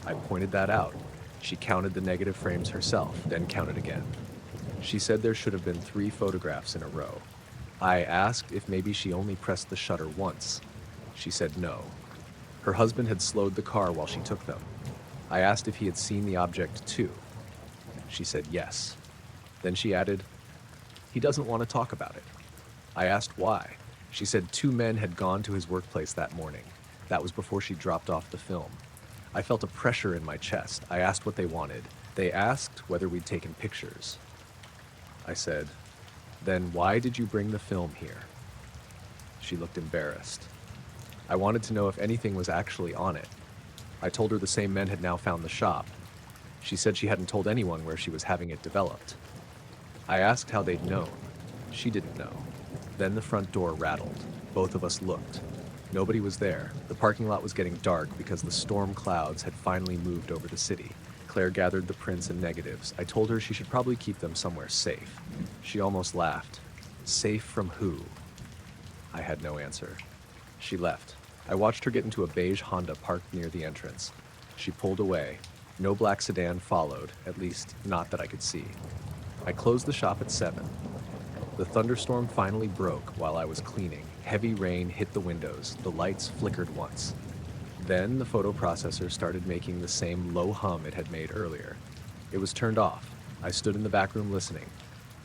I pointed that out. She counted the negative frames herself, then counted again. She said there should have been 3 photographs in a row. I asked if maybe she only pressed the shutter once. She said no. Her husband had slowed the car while she took them. I asked if he had seen the object too. She said yes. Then she added, "He doesn't want to talk about it." I asked why. She said 2 men had gone to his workplace that morning. That was before she dropped off the film. I felt a pressure in my chest. I asked what they wanted. They asked whether we'd taken pictures. I said, "Then why did you bring the film here?" She looked embarrassed. I wanted to know if anything was actually on it. I told her the same men had now found the shop. She said she hadn't told anyone where she was having it developed. I asked how they'd known. She didn't know. Then the front door rattled. Both of us looked. Nobody was there. The parking lot was getting dark because the storm clouds had finally moved over the city. Claire gathered the prints and negatives. I told her she should probably keep them somewhere safe. She almost laughed. Safe from who? I had no answer. She left. I watched her get into a beige Honda parked near the entrance. She pulled away. No black sedan followed, at least not that I could see. I closed the shop at 7. The thunderstorm finally broke while I was cleaning. Heavy rain hit the windows. The lights flickered once. Then the photo processor started making the same low hum it had made earlier. It was turned off. I stood in the back room listening.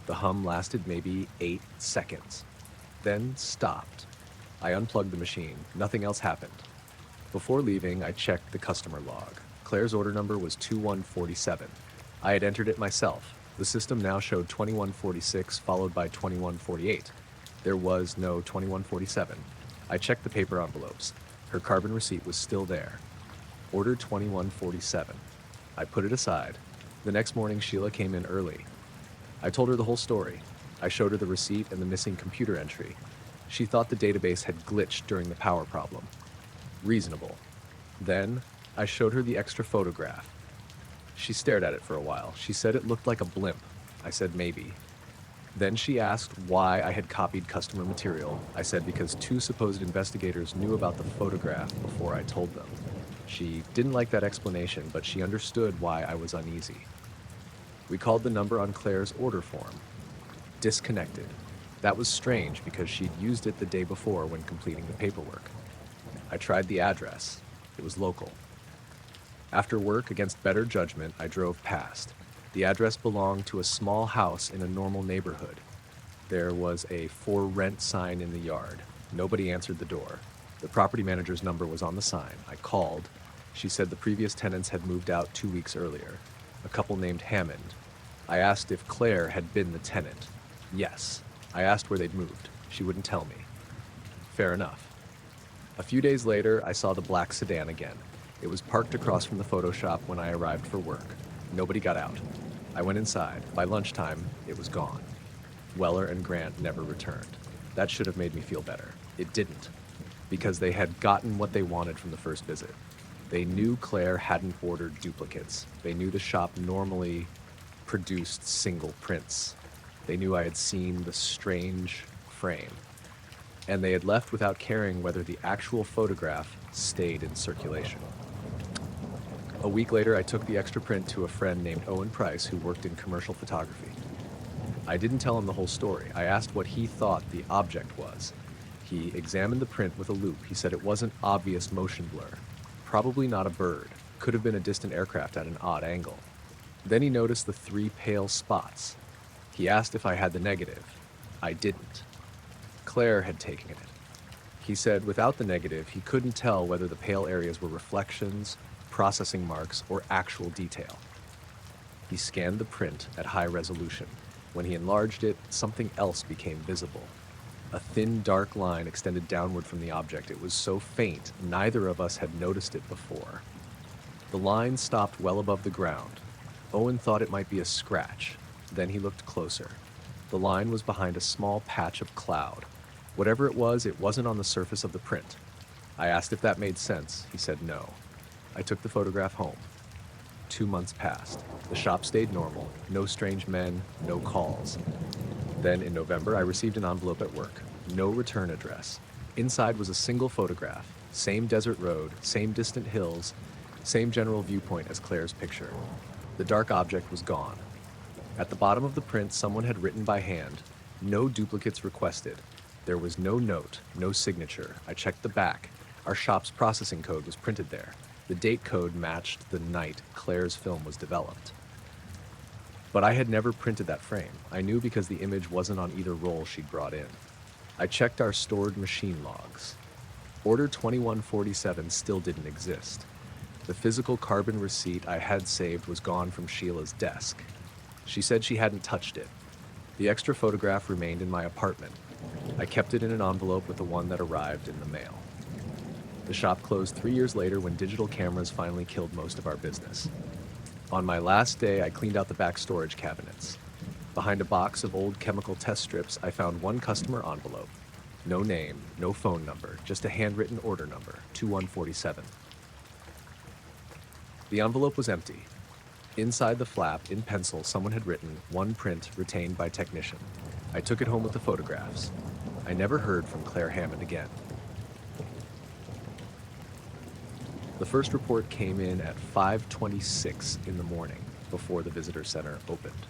The hum lasted maybe 8 seconds, then stopped. I unplugged the machine. Nothing else happened. Before leaving, I checked the customer log. Claire's order number was 2147. I had entered it myself. The system now showed 2146 followed by 2148. There was no 2147. I checked the paper envelopes. Her carbon receipt was still there. Order 2147. I put it aside. The next morning, Sheila came in early. I told her the whole story. I showed her the receipt and the missing computer entry. She thought the database had glitched during the power problem. Reasonable. Then, I showed her the extra photograph. She stared at it for a while. She said it looked like a blimp. I said maybe. Then she asked why I had copied customer material. I said because 2 supposed investigators knew about the photograph before I told them. She didn't like that explanation, but she understood why I was uneasy. We called the number on Claire's order form. Disconnected. That was strange because she'd used it the day before when completing the paperwork. I tried the address. It was local. After work, against better judgment, I drove past. The address belonged to a small house in a normal neighborhood. There was a "for rent" sign in the yard. Nobody answered the door. The property manager's number was on the sign. I called. She said the previous tenants had moved out 2 weeks earlier. A couple named Hammond. I asked if Claire had been the tenant. Yes. I asked where they'd moved. She wouldn't tell me. Fair enough. A few days later, I saw the black sedan again. It was parked across from the photo shop when I arrived for work. Nobody got out. I went inside. By lunchtime, it was gone. Weller and Grant never returned. That should have made me feel better. It didn't, because they had gotten what they wanted from the first visit. They knew Claire hadn't ordered duplicates. They knew the shop normally produced single prints. They knew I had seen the strange frame. And they had left without caring whether the actual photograph stayed in circulation. A week later, I took the extra print to a friend named Owen Price who worked in commercial photography. I didn't tell him the whole story. I asked what he thought the object was. He examined the print with a loupe. He said it wasn't obvious motion blur. Probably not a bird. Could have been a distant aircraft at an odd angle. Then he noticed the 3 pale spots. He asked if I had the negative. I didn't. Claire had taken it. He said without the negative, he couldn't tell whether the pale areas were reflections, processing marks, or actual detail. He scanned the print at high resolution. When he enlarged it, something else became visible. A thin, dark line extended downward from the object. It was so faint, neither of us had noticed it before. The line stopped well above the ground. Owen thought it might be a scratch. Then he looked closer. The line was behind a small patch of cloud. Whatever it wasn't on the surface of the print. I asked if that made sense. He said no. I took the photograph home. 2 months passed. The shop stayed normal. No strange men, no calls. Then in November, I received an envelope at work. No return address. Inside was a single photograph. Same desert road, same distant hills, same general viewpoint as Claire's picture. The dark object was gone. At the bottom of the print, someone had written by hand, "No duplicates requested." There was no note, no signature. I checked the back. Our shop's processing code was printed there. The date code matched the night Claire's film was developed. But I had never printed that frame. I knew because the image wasn't on either roll she'd brought in. I checked our stored machine logs. Order 2147 still didn't exist. The physical carbon receipt I had saved was gone from Sheila's desk. She said she hadn't touched it. The extra photograph remained in my apartment. I kept it in an envelope with the one that arrived in the mail. The shop closed 3 years later when digital cameras finally killed most of our business. On my last day, I cleaned out the back storage cabinets. Behind a box of old chemical test strips, I found one customer envelope. No name, no phone number, just a handwritten order number, 2147. The envelope was empty. Inside the flap, in pencil, someone had written, "One print retained by technician." I took it home with the photographs. I never heard from Claire Hammond again. The first report came in at 5:26 in the morning, before the visitor center opened.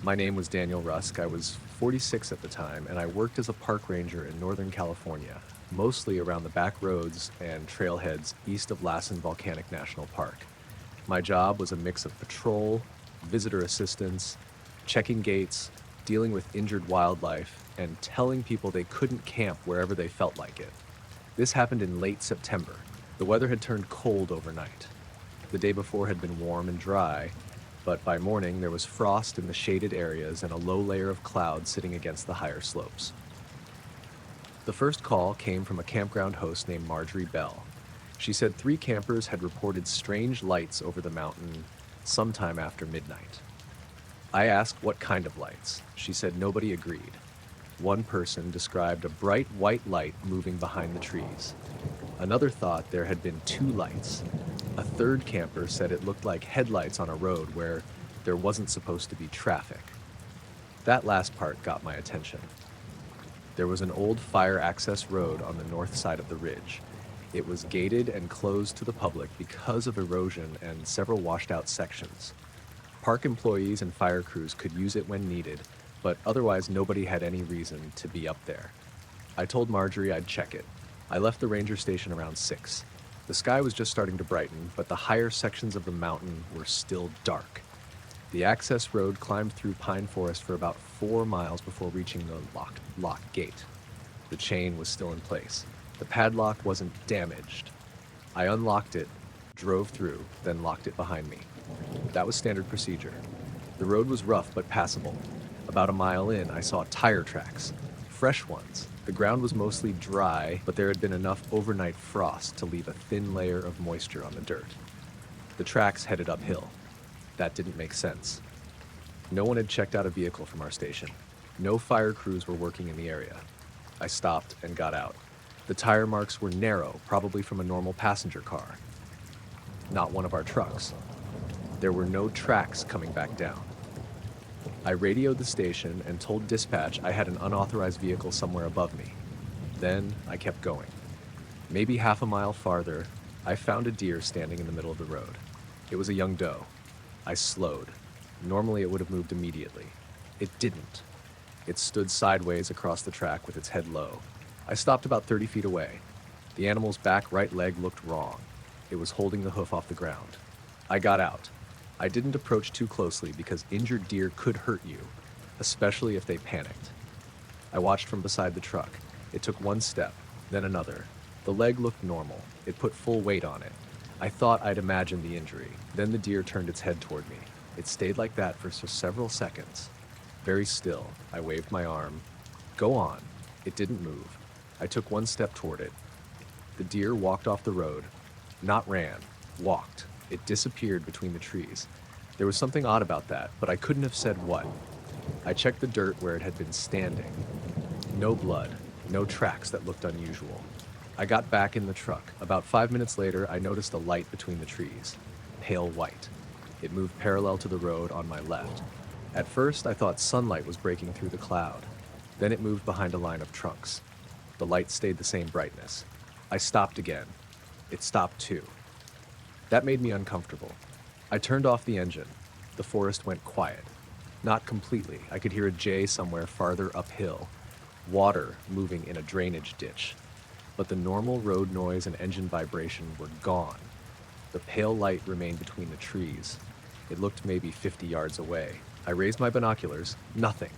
My name was Daniel Rusk. I was 46 at the time, and I worked as a park ranger in Northern California, mostly around the back roads and trailheads east of Lassen Volcanic National Park. My job was a mix of patrol, visitor assistance, checking gates, dealing with injured wildlife, and telling people they couldn't camp wherever they felt like it. This happened in late September. The weather had turned cold overnight. The day before had been warm and dry, but by morning there was frost in the shaded areas and a low layer of cloud sitting against the higher slopes. The first call came from a campground host named Marjorie Bell. She said 3 campers had reported strange lights over the mountain sometime after midnight. I asked what kind of lights. She said nobody agreed. One person described a bright white light moving behind the trees. Another thought there had been 2 lights. A third camper said it looked like headlights on a road where there wasn't supposed to be traffic. That last part got my attention. There was an old fire access road on the north side of the ridge. It was gated and closed to the public because of erosion and several washed out sections. Park employees and fire crews could use it when needed, but otherwise nobody had any reason to be up there. I told Marjorie I'd check it. I left the ranger station around 6. The sky was just starting to brighten, but the higher sections of the mountain were still dark. The access road climbed through pine forest for about 4 miles before reaching the locked gate. The chain was still in place. The padlock wasn't damaged. I unlocked it, drove through, then locked it behind me. That was standard procedure. The road was rough but passable. About a mile in, I saw tire tracks. Fresh ones. The ground was mostly dry, but there had been enough overnight frost to leave a thin layer of moisture on the dirt. The tracks headed uphill. That didn't make sense. No one had checked out a vehicle from our station. No fire crews were working in the area. I stopped and got out. The tire marks were narrow, probably from a normal passenger car. Not one of our trucks. There were no tracks coming back down. I radioed the station and told dispatch I had an unauthorized vehicle somewhere above me. Then I kept going. Maybe half a mile farther, I found a deer standing in the middle of the road. It was a young doe. I slowed. Normally it would have moved immediately. It didn't. It stood sideways across the track with its head low. I stopped about 30 feet away. The animal's back right leg looked wrong. It was holding the hoof off the ground. I got out. I didn't approach too closely because injured deer could hurt you, especially if they panicked. I watched from beside the truck. It took one step, then another. The leg looked normal. It put full weight on it. I thought I'd imagined the injury. Then the deer turned its head toward me. It stayed like that for several seconds. Very still, I waved my arm. Go on. It didn't move. I took one step toward it. The deer walked off the road. Not ran. Walked. It disappeared between the trees. There was something odd about that, but I couldn't have said what. I checked the dirt where it had been standing. No blood. No tracks that looked unusual. I got back in the truck. About 5 minutes later, I noticed a light between the trees. Pale white. It moved parallel to the road on my left. At first, I thought sunlight was breaking through the cloud. Then it moved behind a line of trunks. The light stayed the same brightness. I stopped again. It stopped too. That made me uncomfortable. I turned off the engine. The forest went quiet. Not completely. I could hear a jay somewhere farther uphill. Water moving in a drainage ditch. But the normal road noise and engine vibration were gone. The pale light remained between the trees. It looked maybe 50 yards away. I raised my binoculars. Nothing.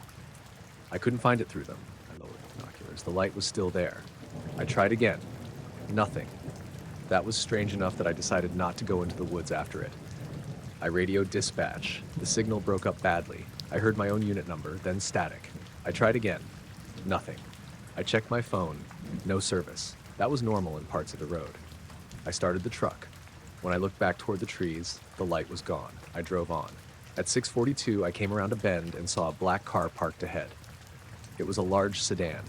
I couldn't find it through them. I lowered the binoculars. The light was still there. I tried again. Nothing. That was strange enough that I decided not to go into the woods after it. I radioed dispatch. The signal broke up badly. I heard my own unit number, then static. I tried again. Nothing. I checked my phone. No service. That was normal in parts of the road. I started the truck. When I looked back toward the trees, the light was gone. I drove on. At 6:42, I came around a bend and saw a black car parked ahead. It was a large sedan.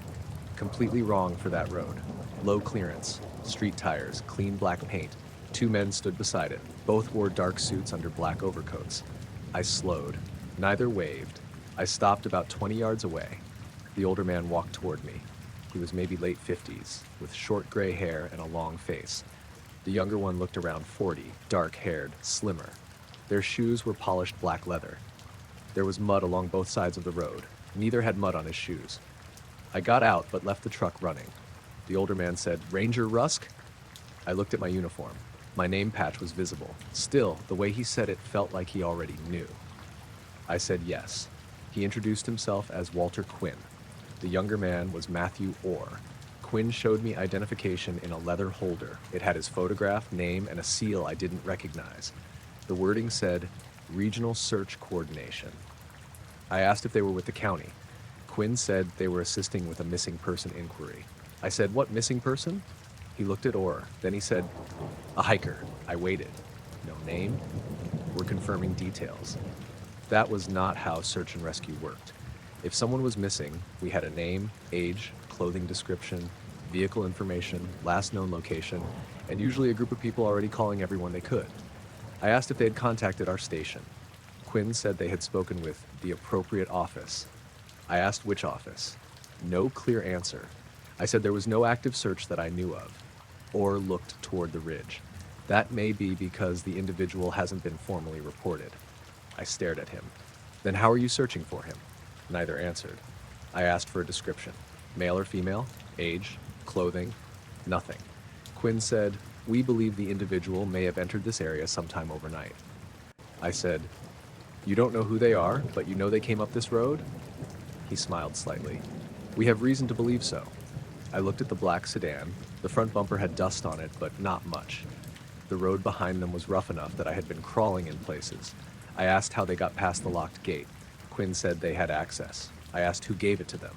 Completely wrong for that road. Low clearance, street tires, clean black paint. 2 men stood beside it. Both wore dark suits under black overcoats. I slowed. Neither waved. I stopped about 20 yards away. The older man walked toward me. He was maybe late 50s, with short gray hair and a long face. The younger one looked around 40, dark-haired, slimmer. Their shoes were polished black leather. There was mud along both sides of the road. Neither had mud on his shoes. I got out but left the truck running. The older man said, "Ranger Rusk?" I looked at my uniform. My name patch was visible. Still, the way he said it felt like he already knew. I said yes. He introduced himself as Walter Quinn. The younger man was Matthew Orr. Quinn showed me identification in a leather holder. It had his photograph, name, and a seal I didn't recognize. The wording said, Regional Search Coordination. I asked if they were with the county. Quinn said they were assisting with a missing person inquiry. I said, "What missing person?" He looked at Orr. Then he said, "A hiker." I waited. No name. We're confirming details. That was not how search and rescue worked. If someone was missing, we had a name, age, clothing description, vehicle information, last known location, and usually a group of people already calling everyone they could. I asked if they had contacted our station. Quinn said they had spoken with the appropriate office. I asked which office. No clear answer. I said there was no active search that I knew of, or looked toward the ridge. That may be because the individual hasn't been formally reported. I stared at him. Then how are you searching for him? Neither answered. I asked for a description. Male or female? Age? Clothing? Nothing. Quinn said, "We believe the individual may have entered this area sometime overnight." I said, "You don't know who they are, but you know they came up this road?" He smiled slightly. "We have reason to believe so." I looked at the black sedan. The front bumper had dust on it, but not much. The road behind them was rough enough that I had been crawling in places. I asked how they got past the locked gate. Quinn said they had access. I asked who gave it to them.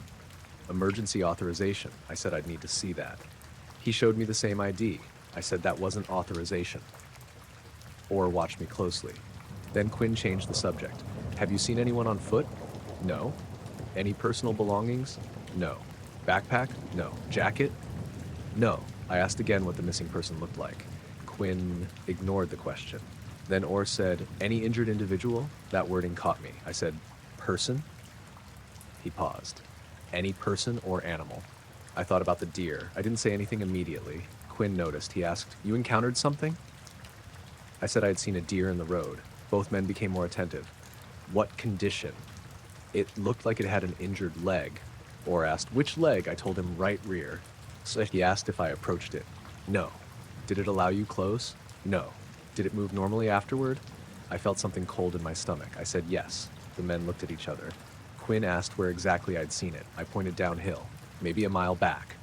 Emergency authorization. I said I'd need to see that. He showed me the same ID. I said that wasn't authorization. Orr watched me closely. Then Quinn changed the subject. Have you seen anyone on foot? No. Any personal belongings? No. Backpack? No. Jacket? No. I asked again what the missing person looked like. Quinn ignored the question. Then Orr said, any injured individual? That wording caught me. I said, person? He paused. Any person or animal? I thought about the deer. I didn't say anything immediately. Quinn noticed. He asked, you encountered something? I said I had seen a deer in the road. Both men became more attentive. What condition? It looked like it had an injured leg. Orr asked, which leg? I told him right rear. So he asked if I approached it. No. Did it allow you close? No. Did it move normally afterward? I felt something cold in my stomach. I said yes. The men looked at each other. Quinn asked where exactly I'd seen it. I pointed downhill, maybe a mile back.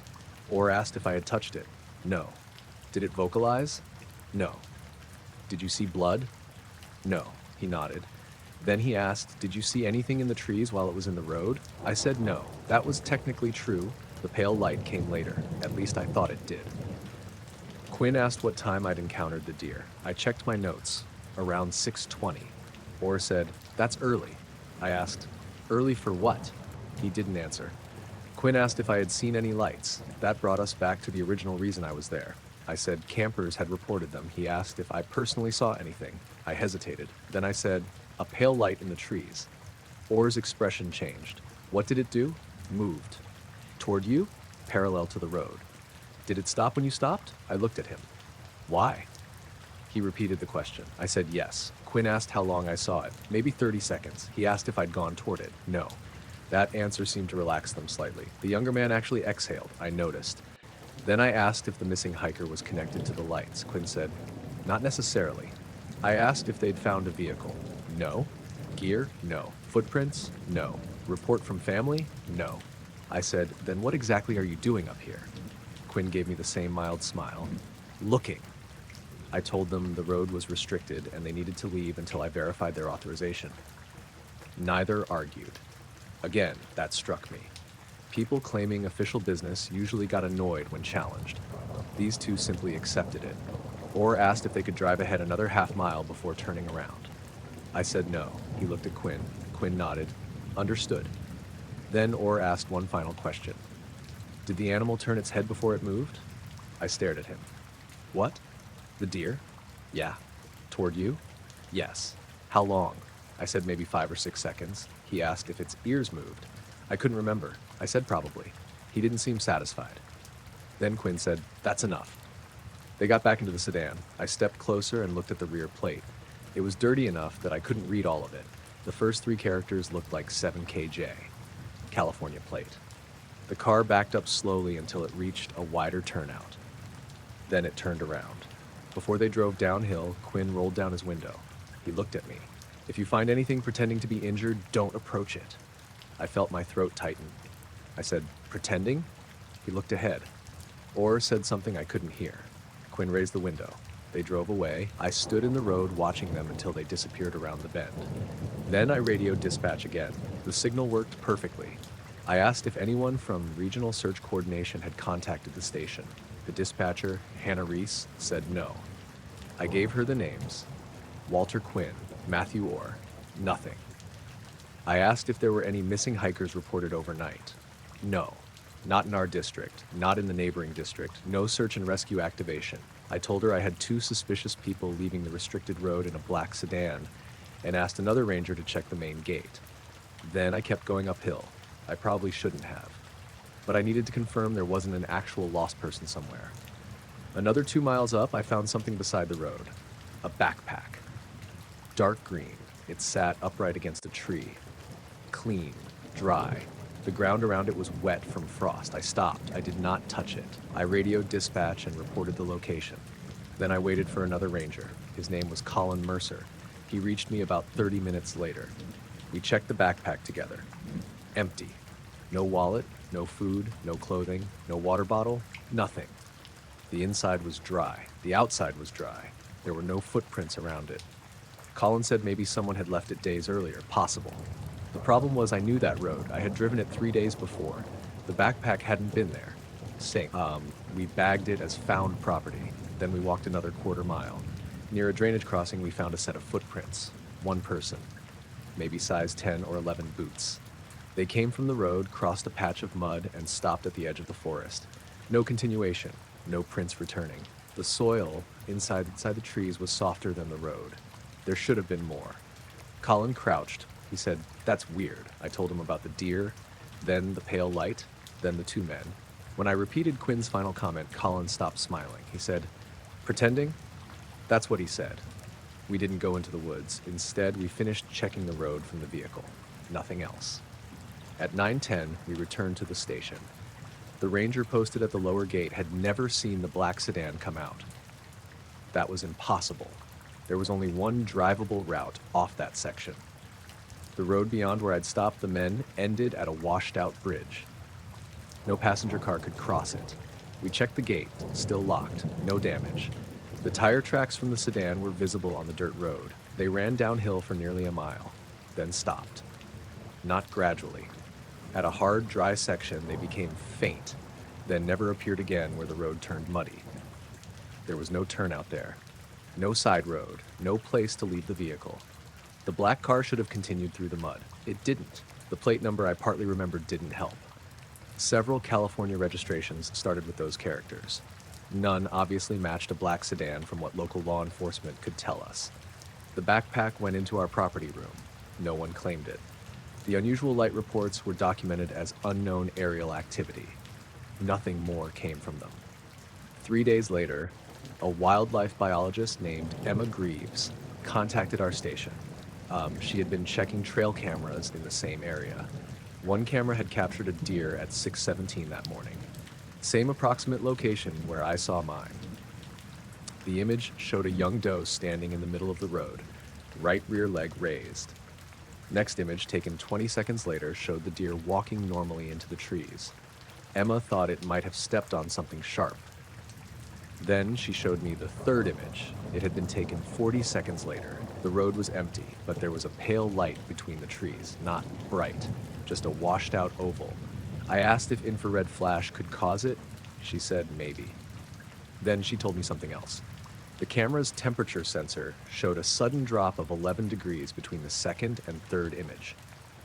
Orr asked if I had touched it. No. Did it vocalize? No. Did you see blood? No. He nodded. Then he asked, did you see anything in the trees while it was in the road? I said no. That was technically true. The pale light came later. At least I thought it did. Quinn asked what time I'd encountered the deer. I checked my notes. Around 6:20. Orr said, that's early. I asked, early for what? He didn't answer. Quinn asked if I had seen any lights. That brought us back to the original reason I was there. I said campers had reported them. He asked if I personally saw anything. I hesitated. Then I said, a pale light in the trees. Orr's expression changed. What did it do? Moved. Toward you? Parallel to the road. Did it stop when you stopped? I looked at him. Why? He repeated the question. I said yes. Quinn asked how long I saw it. Maybe 30 seconds. He asked if I'd gone toward it. No. That answer seemed to relax them slightly. The younger man actually exhaled. I noticed. Then I asked if the missing hiker was connected to the lights. Quinn said, not necessarily. I asked if they'd found a vehicle. No. Gear? No. Footprints? No. Report from family? No. I said, then what exactly are you doing up here? Quinn gave me the same mild smile. Looking. I told them the road was restricted and they needed to leave until I verified their authorization. Neither argued. Again, that struck me. People claiming official business usually got annoyed when challenged. These two simply accepted it, or asked if they could drive ahead another half-mile before turning around. I said no. He looked at Quinn. Quinn nodded. Understood. Then Orr asked one final question. Did the animal turn its head before it moved? I stared at him. What? The deer? Yeah. Toward you? Yes. How long? I said maybe 5 or 6 seconds. He asked if its ears moved. I couldn't remember. I said probably. He didn't seem satisfied. Then Quinn said, that's enough. They got back into the sedan. I stepped closer and looked at the rear plate. It was dirty enough that I couldn't read all of it. The first 3 characters looked like 7KJ, California plate. The car backed up slowly until it reached a wider turnout. Then it turned around. Before they drove downhill, Quinn rolled down his window. He looked at me. If you find anything pretending to be injured, don't approach it. I felt my throat tighten. I said, pretending? He looked ahead. Orr said something I couldn't hear. Quinn raised the window. They drove away. I stood in the road watching them until they disappeared around the bend. Then I radioed dispatch again. The signal worked perfectly. I asked if anyone from Regional Search Coordination had contacted the station. The dispatcher, Hannah Reese, said no. I gave her the names. Walter Quinn, Matthew Orr, nothing. I asked if there were any missing hikers reported overnight. No, not in our district, not in the neighboring district, no search and rescue activation. I told her I had 2 suspicious people leaving the restricted road in a black sedan and asked another ranger to check the main gate. Then I kept going uphill. I probably shouldn't have. But I needed to confirm there wasn't an actual lost person somewhere. Another 2 miles up, I found something beside the road. A backpack. Dark green. It sat upright against a tree. Clean. Dry. The ground around it was wet from frost. I stopped. I did not touch it. I radioed dispatch and reported the location. Then I waited for another ranger. His name was Colin Mercer. He reached me about 30 minutes later. We checked the backpack together. Empty. No wallet, no food, no clothing, no water bottle, nothing. The inside was dry. The outside was dry. There were no footprints around it. Colin said maybe someone had left it days earlier, possible. The problem was I knew that road. I had driven it 3 days before. The backpack hadn't been there. Same. We bagged it as found property. Then we walked another quarter mile. Near a drainage crossing, we found a set of footprints. One person. Maybe size 10 or 11 boots. They came from the road, crossed a patch of mud, and stopped at the edge of the forest. No continuation. No prints returning. The soil inside the trees was softer than the road. There should have been more. Colin crouched. He said, "That's weird." I told him about the deer, then the pale light, then the two men. When I repeated Quinn's final comment, Colin stopped smiling. He said, "Pretending?" That's what he said. We didn't go into the woods. Instead, we finished checking the road from the vehicle. Nothing else. At 9:10, we returned to the station. The ranger posted at the lower gate had never seen the black sedan come out. That was impossible. There was only one drivable route off that section. The road beyond where I'd stopped the men ended at a washed-out bridge. No passenger car could cross it. We checked the gate, still locked, no damage. The tire tracks from the sedan were visible on the dirt road. They ran downhill for nearly a mile, then stopped. Not gradually. At a hard, dry section, they became faint, then never appeared again where the road turned muddy. There was no turnout there. No side road, no place to leave the vehicle. The black car should have continued through the mud. It didn't. The plate number I partly remembered didn't help. Several California registrations started with those characters. None obviously matched a black sedan from what local law enforcement could tell us. The backpack went into our property room. No one claimed it. The unusual light reports were documented as unknown aerial activity. Nothing more came from them. 3 days later, a wildlife biologist named Emma Greaves contacted our station. She had been checking trail cameras in the same area. One camera had captured a deer at 6:17 that morning. Same approximate location where I saw mine. The image showed a young doe standing in the middle of the road, right rear leg raised. Next image, taken 20 seconds later, showed the deer walking normally into the trees. Emma thought it might have stepped on something sharp. Then she showed me the third image. It had been taken 40 seconds later. The road was empty, but there was a pale light between the trees, not bright, just a washed-out oval. I asked if infrared flash could cause it. She said maybe. Then she told me something else. The camera's temperature sensor showed a sudden drop of 11 degrees between the second and third image,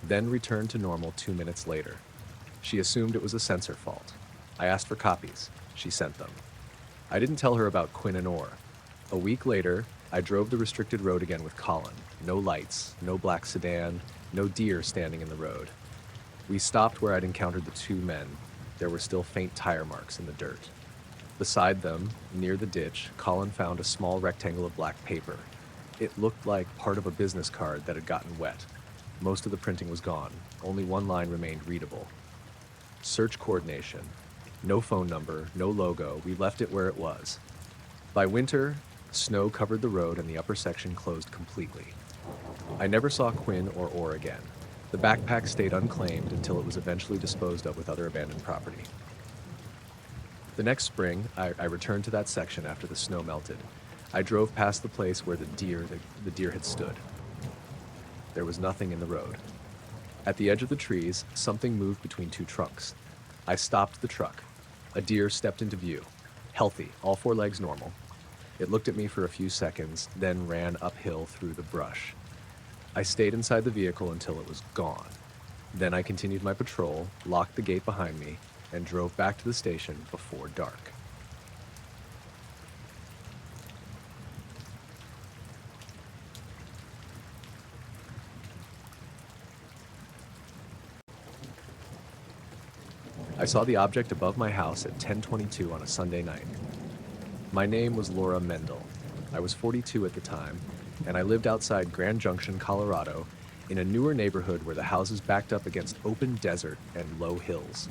then returned to normal 2 minutes later. She assumed it was a sensor fault. I asked for copies. She sent them. I didn't tell her about Quinn and Orr. A week later, I drove the restricted road again with Colin. No lights, no black sedan, no deer standing in the road. We stopped where I'd encountered the two men. There were still faint tire marks in the dirt. Beside them, near the ditch, Colin found a small rectangle of black paper. It looked like part of a business card that had gotten wet. Most of the printing was gone. Only one line remained readable. Search coordination. No phone number, no logo. We left it where it was. By winter, snow covered the road and the upper section closed completely. I never saw Quinn or Orr again. The backpack stayed unclaimed until it was eventually disposed of with other abandoned property. The next spring, I returned to that section after the snow melted. I drove past the place where the deer had stood. There was nothing in the road. At the edge of the trees, something moved between two trunks. I stopped the truck. A deer stepped into view. Healthy, all four legs normal. It looked at me for a few seconds, then ran uphill through the brush. I stayed inside the vehicle until it was gone. Then I continued my patrol, locked the gate behind me, and drove back to the station before dark. I saw the object above my house at 10:22 on a Sunday night. My name was Laura Mendel. I was 42 at the time, and I lived outside Grand Junction, Colorado, in a newer neighborhood where the houses backed up against open desert and low hills.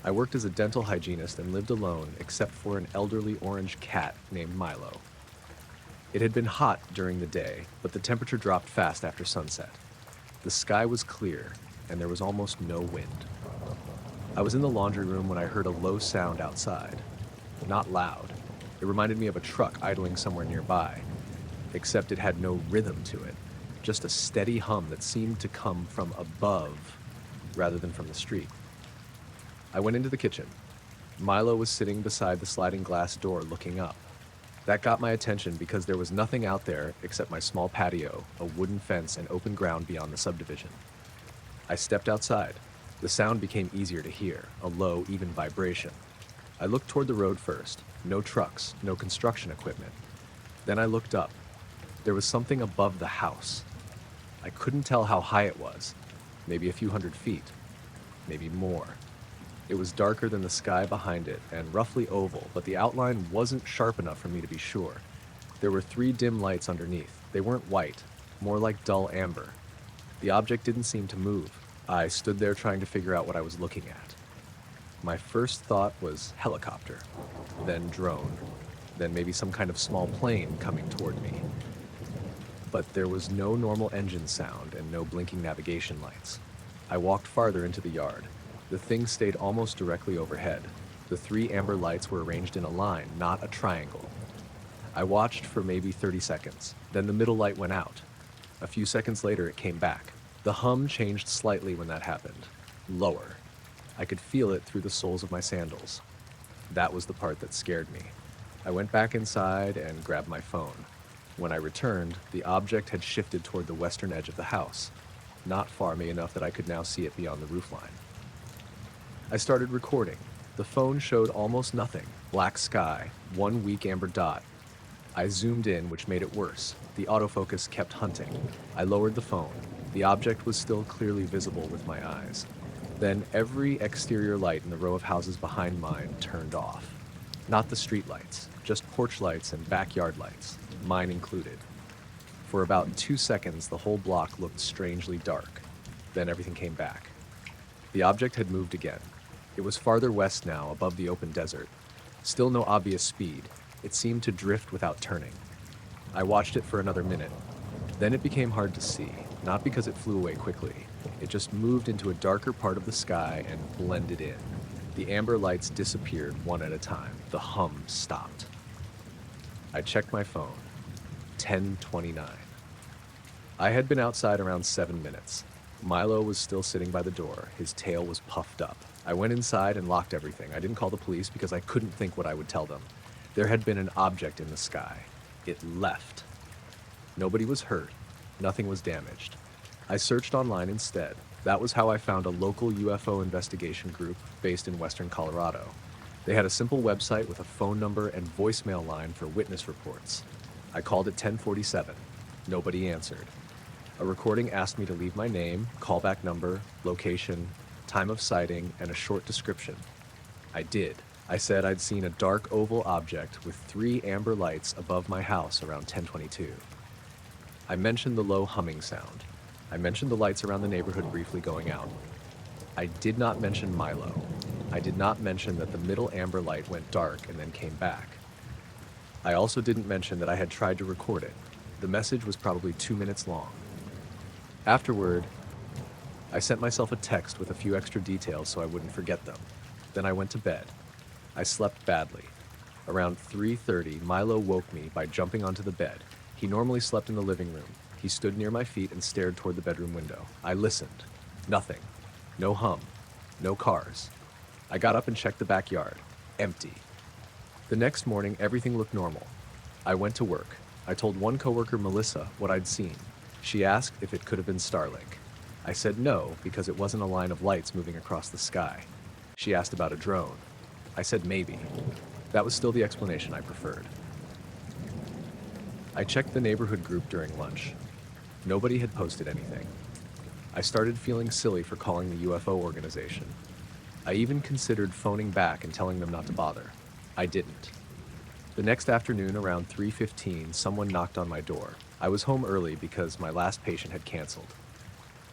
I worked as a dental hygienist and lived alone except for an elderly orange cat named Milo. It had been hot during the day, but the temperature dropped fast after sunset. The sky was clear, and there was almost no wind. I was in the laundry room when I heard a low sound outside. Not loud. It reminded me of a truck idling somewhere nearby. except it had no rhythm to it, just a steady hum that seemed to come from above rather than from the street. I went into the kitchen. Milo was sitting beside the sliding glass door looking up. That got my attention because there was nothing out there except my small patio, a wooden fence, and open ground beyond the subdivision. I stepped outside. The sound became easier to hear, a low, even vibration. I looked toward the road first. No trucks, no construction equipment. Then I looked up. There was something above the house. I couldn't tell how high it was. Maybe a few hundred feet. Maybe more. It was darker than the sky behind it and roughly oval, but the outline wasn't sharp enough for me to be sure. There were 3 dim lights underneath. They weren't white, more like dull amber. The object didn't seem to move. I stood there trying to figure out what I was looking at. My first thought was helicopter, then drone, then maybe some kind of small plane coming toward me. But there was no normal engine sound and no blinking navigation lights. I walked farther into the yard. The thing stayed almost directly overhead. The 3 amber lights were arranged in a line, not a triangle. I watched for maybe 30 seconds. Then the middle light went out. A few seconds later, it came back. The hum changed slightly when that happened. Lower. I could feel it through the soles of my sandals. That was the part that scared me. I went back inside and grabbed my phone. When I returned, the object had shifted toward the western edge of the house, not far me enough that I could now see it beyond the roofline. I started recording. The phone showed almost nothing. Black sky, 1 weak amber dot. I zoomed in, which made it worse. The autofocus kept hunting. I lowered the phone. The object was still clearly visible with my eyes. Then every exterior light in the row of houses behind mine turned off. Not the street lights, just porch lights and backyard lights, mine included. For about 2 seconds, the whole block looked strangely dark. Then everything came back. The object had moved again. It was farther west now, above the open desert. Still no obvious speed. It seemed to drift without turning. I watched it for another minute. Then it became hard to see, not because it flew away quickly. It just moved into a darker part of the sky and blended in. The amber lights disappeared one at a time. The hum stopped. I checked my phone. 10:29. I had been outside around 7 minutes. Milo was still sitting by the door. His tail was puffed up. I went inside and locked everything. I didn't call the police because I couldn't think what I would tell them. There had been an object in the sky. It left. Nobody was hurt. Nothing was damaged. I searched online instead. That was how I found a local UFO investigation group based in western Colorado. They had a simple website with a phone number and voicemail line for witness reports. I called at 10:47. Nobody answered. A recording asked me to leave my name, callback number, location, time of sighting, and a short description. I did. I said I'd seen a dark oval object with 3 amber lights above my house around 10:22. I mentioned the low humming sound. I mentioned the lights around the neighborhood briefly going out. I did not mention Milo. I did not mention that the middle amber light went dark and then came back. I also didn't mention that I had tried to record it. The message was probably 2 minutes long. Afterward, I sent myself a text with a few extra details so I wouldn't forget them. Then I went to bed. I slept badly. Around 3:30, Milo woke me by jumping onto the bed. He normally slept in the living room. He stood near my feet and stared toward the bedroom window. I listened. Nothing. No hum. No cars. I got up and checked the backyard. Empty. The next morning, everything looked normal. I went to work. I told one coworker, Melissa, what I'd seen. She asked if it could have been Starlink. I said no, because it wasn't a line of lights moving across the sky. She asked about a drone. I said maybe. That was still the explanation I preferred. I checked the neighborhood group during lunch. Nobody had posted anything. I started feeling silly for calling the UFO organization. I even considered phoning back and telling them not to bother. I didn't. The next afternoon, around 3:15, someone knocked on my door. I was home early because my last patient had canceled.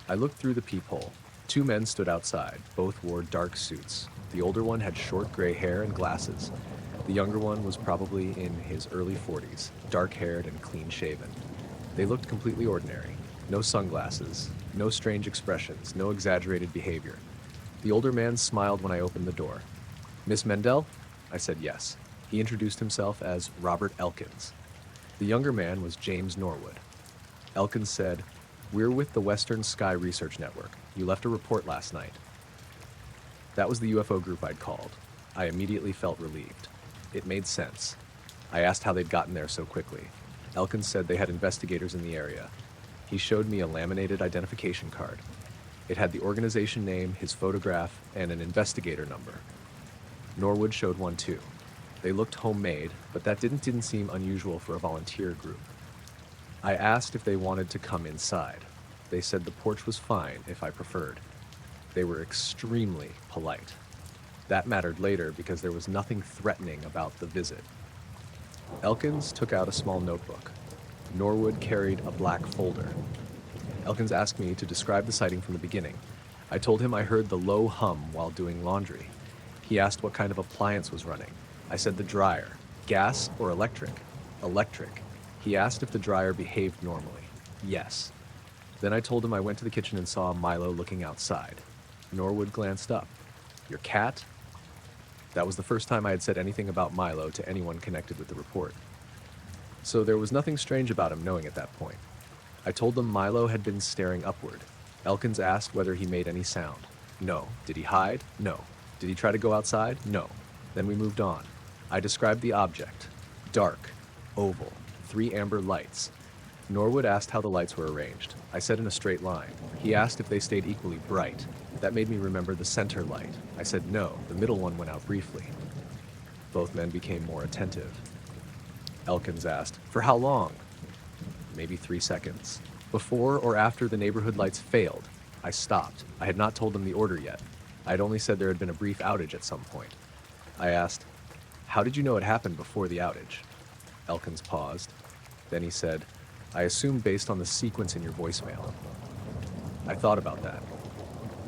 I looked through the peephole. 2 men stood outside. Both wore dark suits. The older one had short gray hair and glasses. The younger one was probably in his early 40s, dark-haired and clean-shaven. They looked completely ordinary. No sunglasses, no strange expressions, no exaggerated behavior. The older man smiled when I opened the door. "Miss Mendel?" I said yes. He introduced himself as Robert Elkins. The younger man was James Norwood. Elkins said, "We're with the Western Sky Research Network. You left a report last night." That was the UFO group I'd called. I immediately felt relieved. It made sense. I asked how they'd gotten there so quickly. Elkins said they had investigators in the area. He showed me a laminated identification card. It had the organization name, his photograph, and an investigator number. Norwood showed one too. They looked homemade, but that didn't seem unusual for a volunteer group. I asked if they wanted to come inside. They said the porch was fine if I preferred. They were extremely polite. That mattered later because there was nothing threatening about the visit. Elkins took out a small notebook. Norwood carried a black folder. Elkins asked me to describe the sighting from the beginning. I told him I heard the low hum while doing laundry. He asked what kind of appliance was running. I said the dryer. Gas or electric? Electric. He asked if the dryer behaved normally. Yes. Then I told him I went to the kitchen and saw Milo looking outside. Norwood glanced up. Your cat? That was the first time I had said anything about Milo to anyone connected with the report. So there was nothing strange about him knowing at that point. I told them Milo had been staring upward. Elkins asked whether he made any sound. No. Did he hide? No. Did he try to go outside? No. Then we moved on. I described the object. Dark. Oval. 3 amber lights. Norwood asked how the lights were arranged. I said in a straight line. He asked if they stayed equally bright. That made me remember the center light. I said no, the middle one went out briefly. Both men became more attentive. Elkins asked, "For how long?" Maybe 3 seconds. Before or after the neighborhood lights failed, I stopped. I had not told them the order yet. I had only said there had been a brief outage at some point. I asked, "How did you know it happened before the outage?" Elkins paused. Then he said, "I assumed based on the sequence in your voicemail." I thought about that.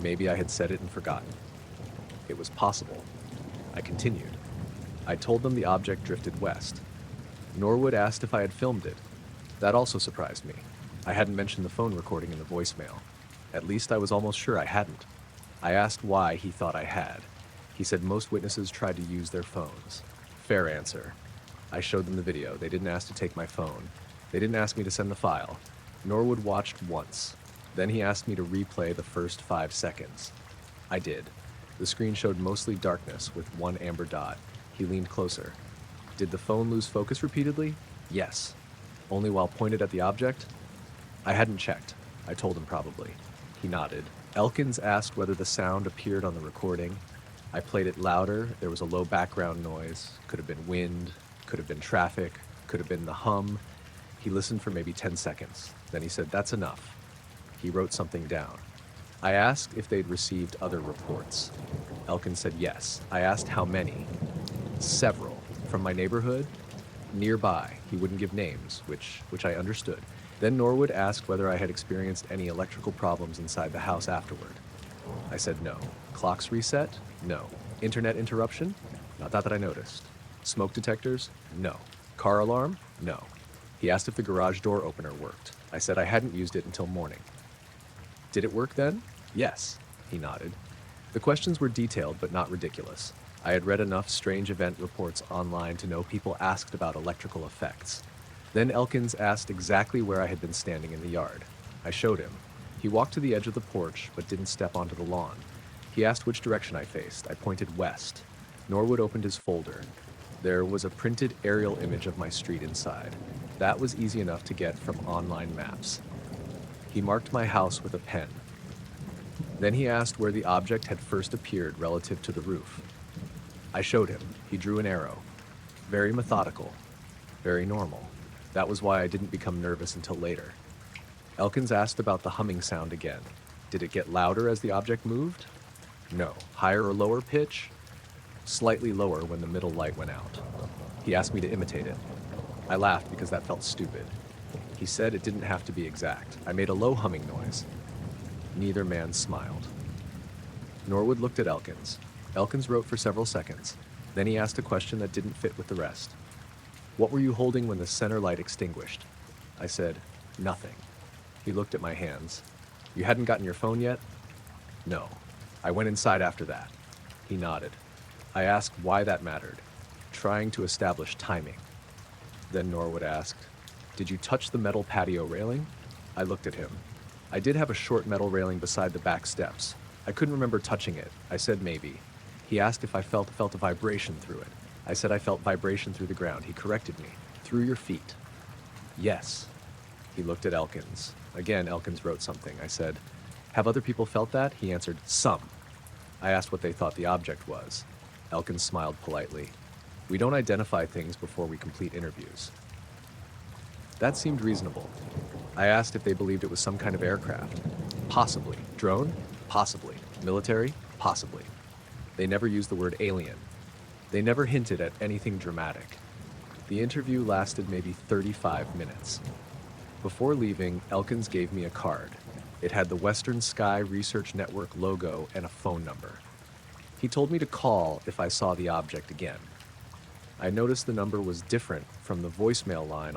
Maybe I had said it and forgotten. It was possible. I continued. I told them the object drifted west. Norwood asked if I had filmed it. That also surprised me. I hadn't mentioned the phone recording in the voicemail. At least I was almost sure I hadn't. I asked why he thought I had. He said most witnesses tried to use their phones. Fair answer. I showed them the video. They didn't ask to take my phone. They didn't ask me to send the file. Norwood watched once. Then he asked me to replay the first 5 seconds. I did. The screen showed mostly darkness with 1 amber dot. He leaned closer. Did the phone lose focus repeatedly? Yes. Only while pointed at the object? I hadn't checked. I told him probably. He nodded. Elkins asked whether the sound appeared on the recording. I played it louder. There was a low background noise. Could have been wind. Could have been traffic. Could have been the hum. He listened for maybe 10 seconds. Then he said, "That's enough." He wrote something down. I asked if they'd received other reports. Elkins said yes. I asked how many. Several. From my neighborhood? Nearby. He wouldn't give names, which I understood. Then Norwood asked whether I had experienced any electrical problems inside the house afterward. I said no. Clocks reset? No. Internet interruption? Not that I noticed. Smoke detectors? No. Car alarm? No. He asked if the garage door opener worked. I said I hadn't used it until morning. Did it work then? Yes. He nodded. The questions were detailed but not ridiculous. I had read enough strange event reports online to know people asked about electrical effects. Then Elkins asked exactly where I had been standing in the yard. I showed him. He walked to the edge of the porch but didn't step onto the lawn. He asked which direction I faced. I pointed west. Norwood opened his folder. There was a printed aerial image of my street inside. That was easy enough to get from online maps. He marked my house with a pen. Then he asked where the object had first appeared relative to the roof. I showed him. He drew an arrow. Very methodical. Very normal. That was why I didn't become nervous until later. Elkins asked about the humming sound again. Did it get louder as the object moved? No. Higher or lower pitch? Slightly lower when the middle light went out. He asked me to imitate it. I laughed because that felt stupid. He said it didn't have to be exact. I made a low humming noise. Neither man smiled. Norwood looked at Elkins. Elkins wrote for several seconds. Then he asked a question that didn't fit with the rest. What were you holding when the center light extinguished? I said, nothing. He looked at my hands. You hadn't gotten your phone yet? No. I went inside after that. He nodded. I asked why that mattered, trying to establish timing. Then Norwood asked, Did you touch the metal patio railing? I looked at him. I did have a short metal railing beside the back steps. I couldn't remember touching it. I said maybe. He asked if I felt a vibration through it. I said I felt vibration through the ground. He corrected me. Through your feet. Yes. He looked at Elkins. Again, Elkins wrote something. I said, have other people felt that? He answered, some. I asked what they thought the object was. Elkins smiled politely. We don't identify things before we complete interviews. That seemed reasonable. I asked if they believed it was some kind of aircraft. Possibly. Drone? Possibly. Military? Possibly. They never used the word alien. They never hinted at anything dramatic. The interview lasted maybe 35 minutes. Before leaving, Elkins gave me a card. It had the Western Sky Research Network logo and a phone number. He told me to call if I saw the object again. I noticed the number was different from the voicemail line on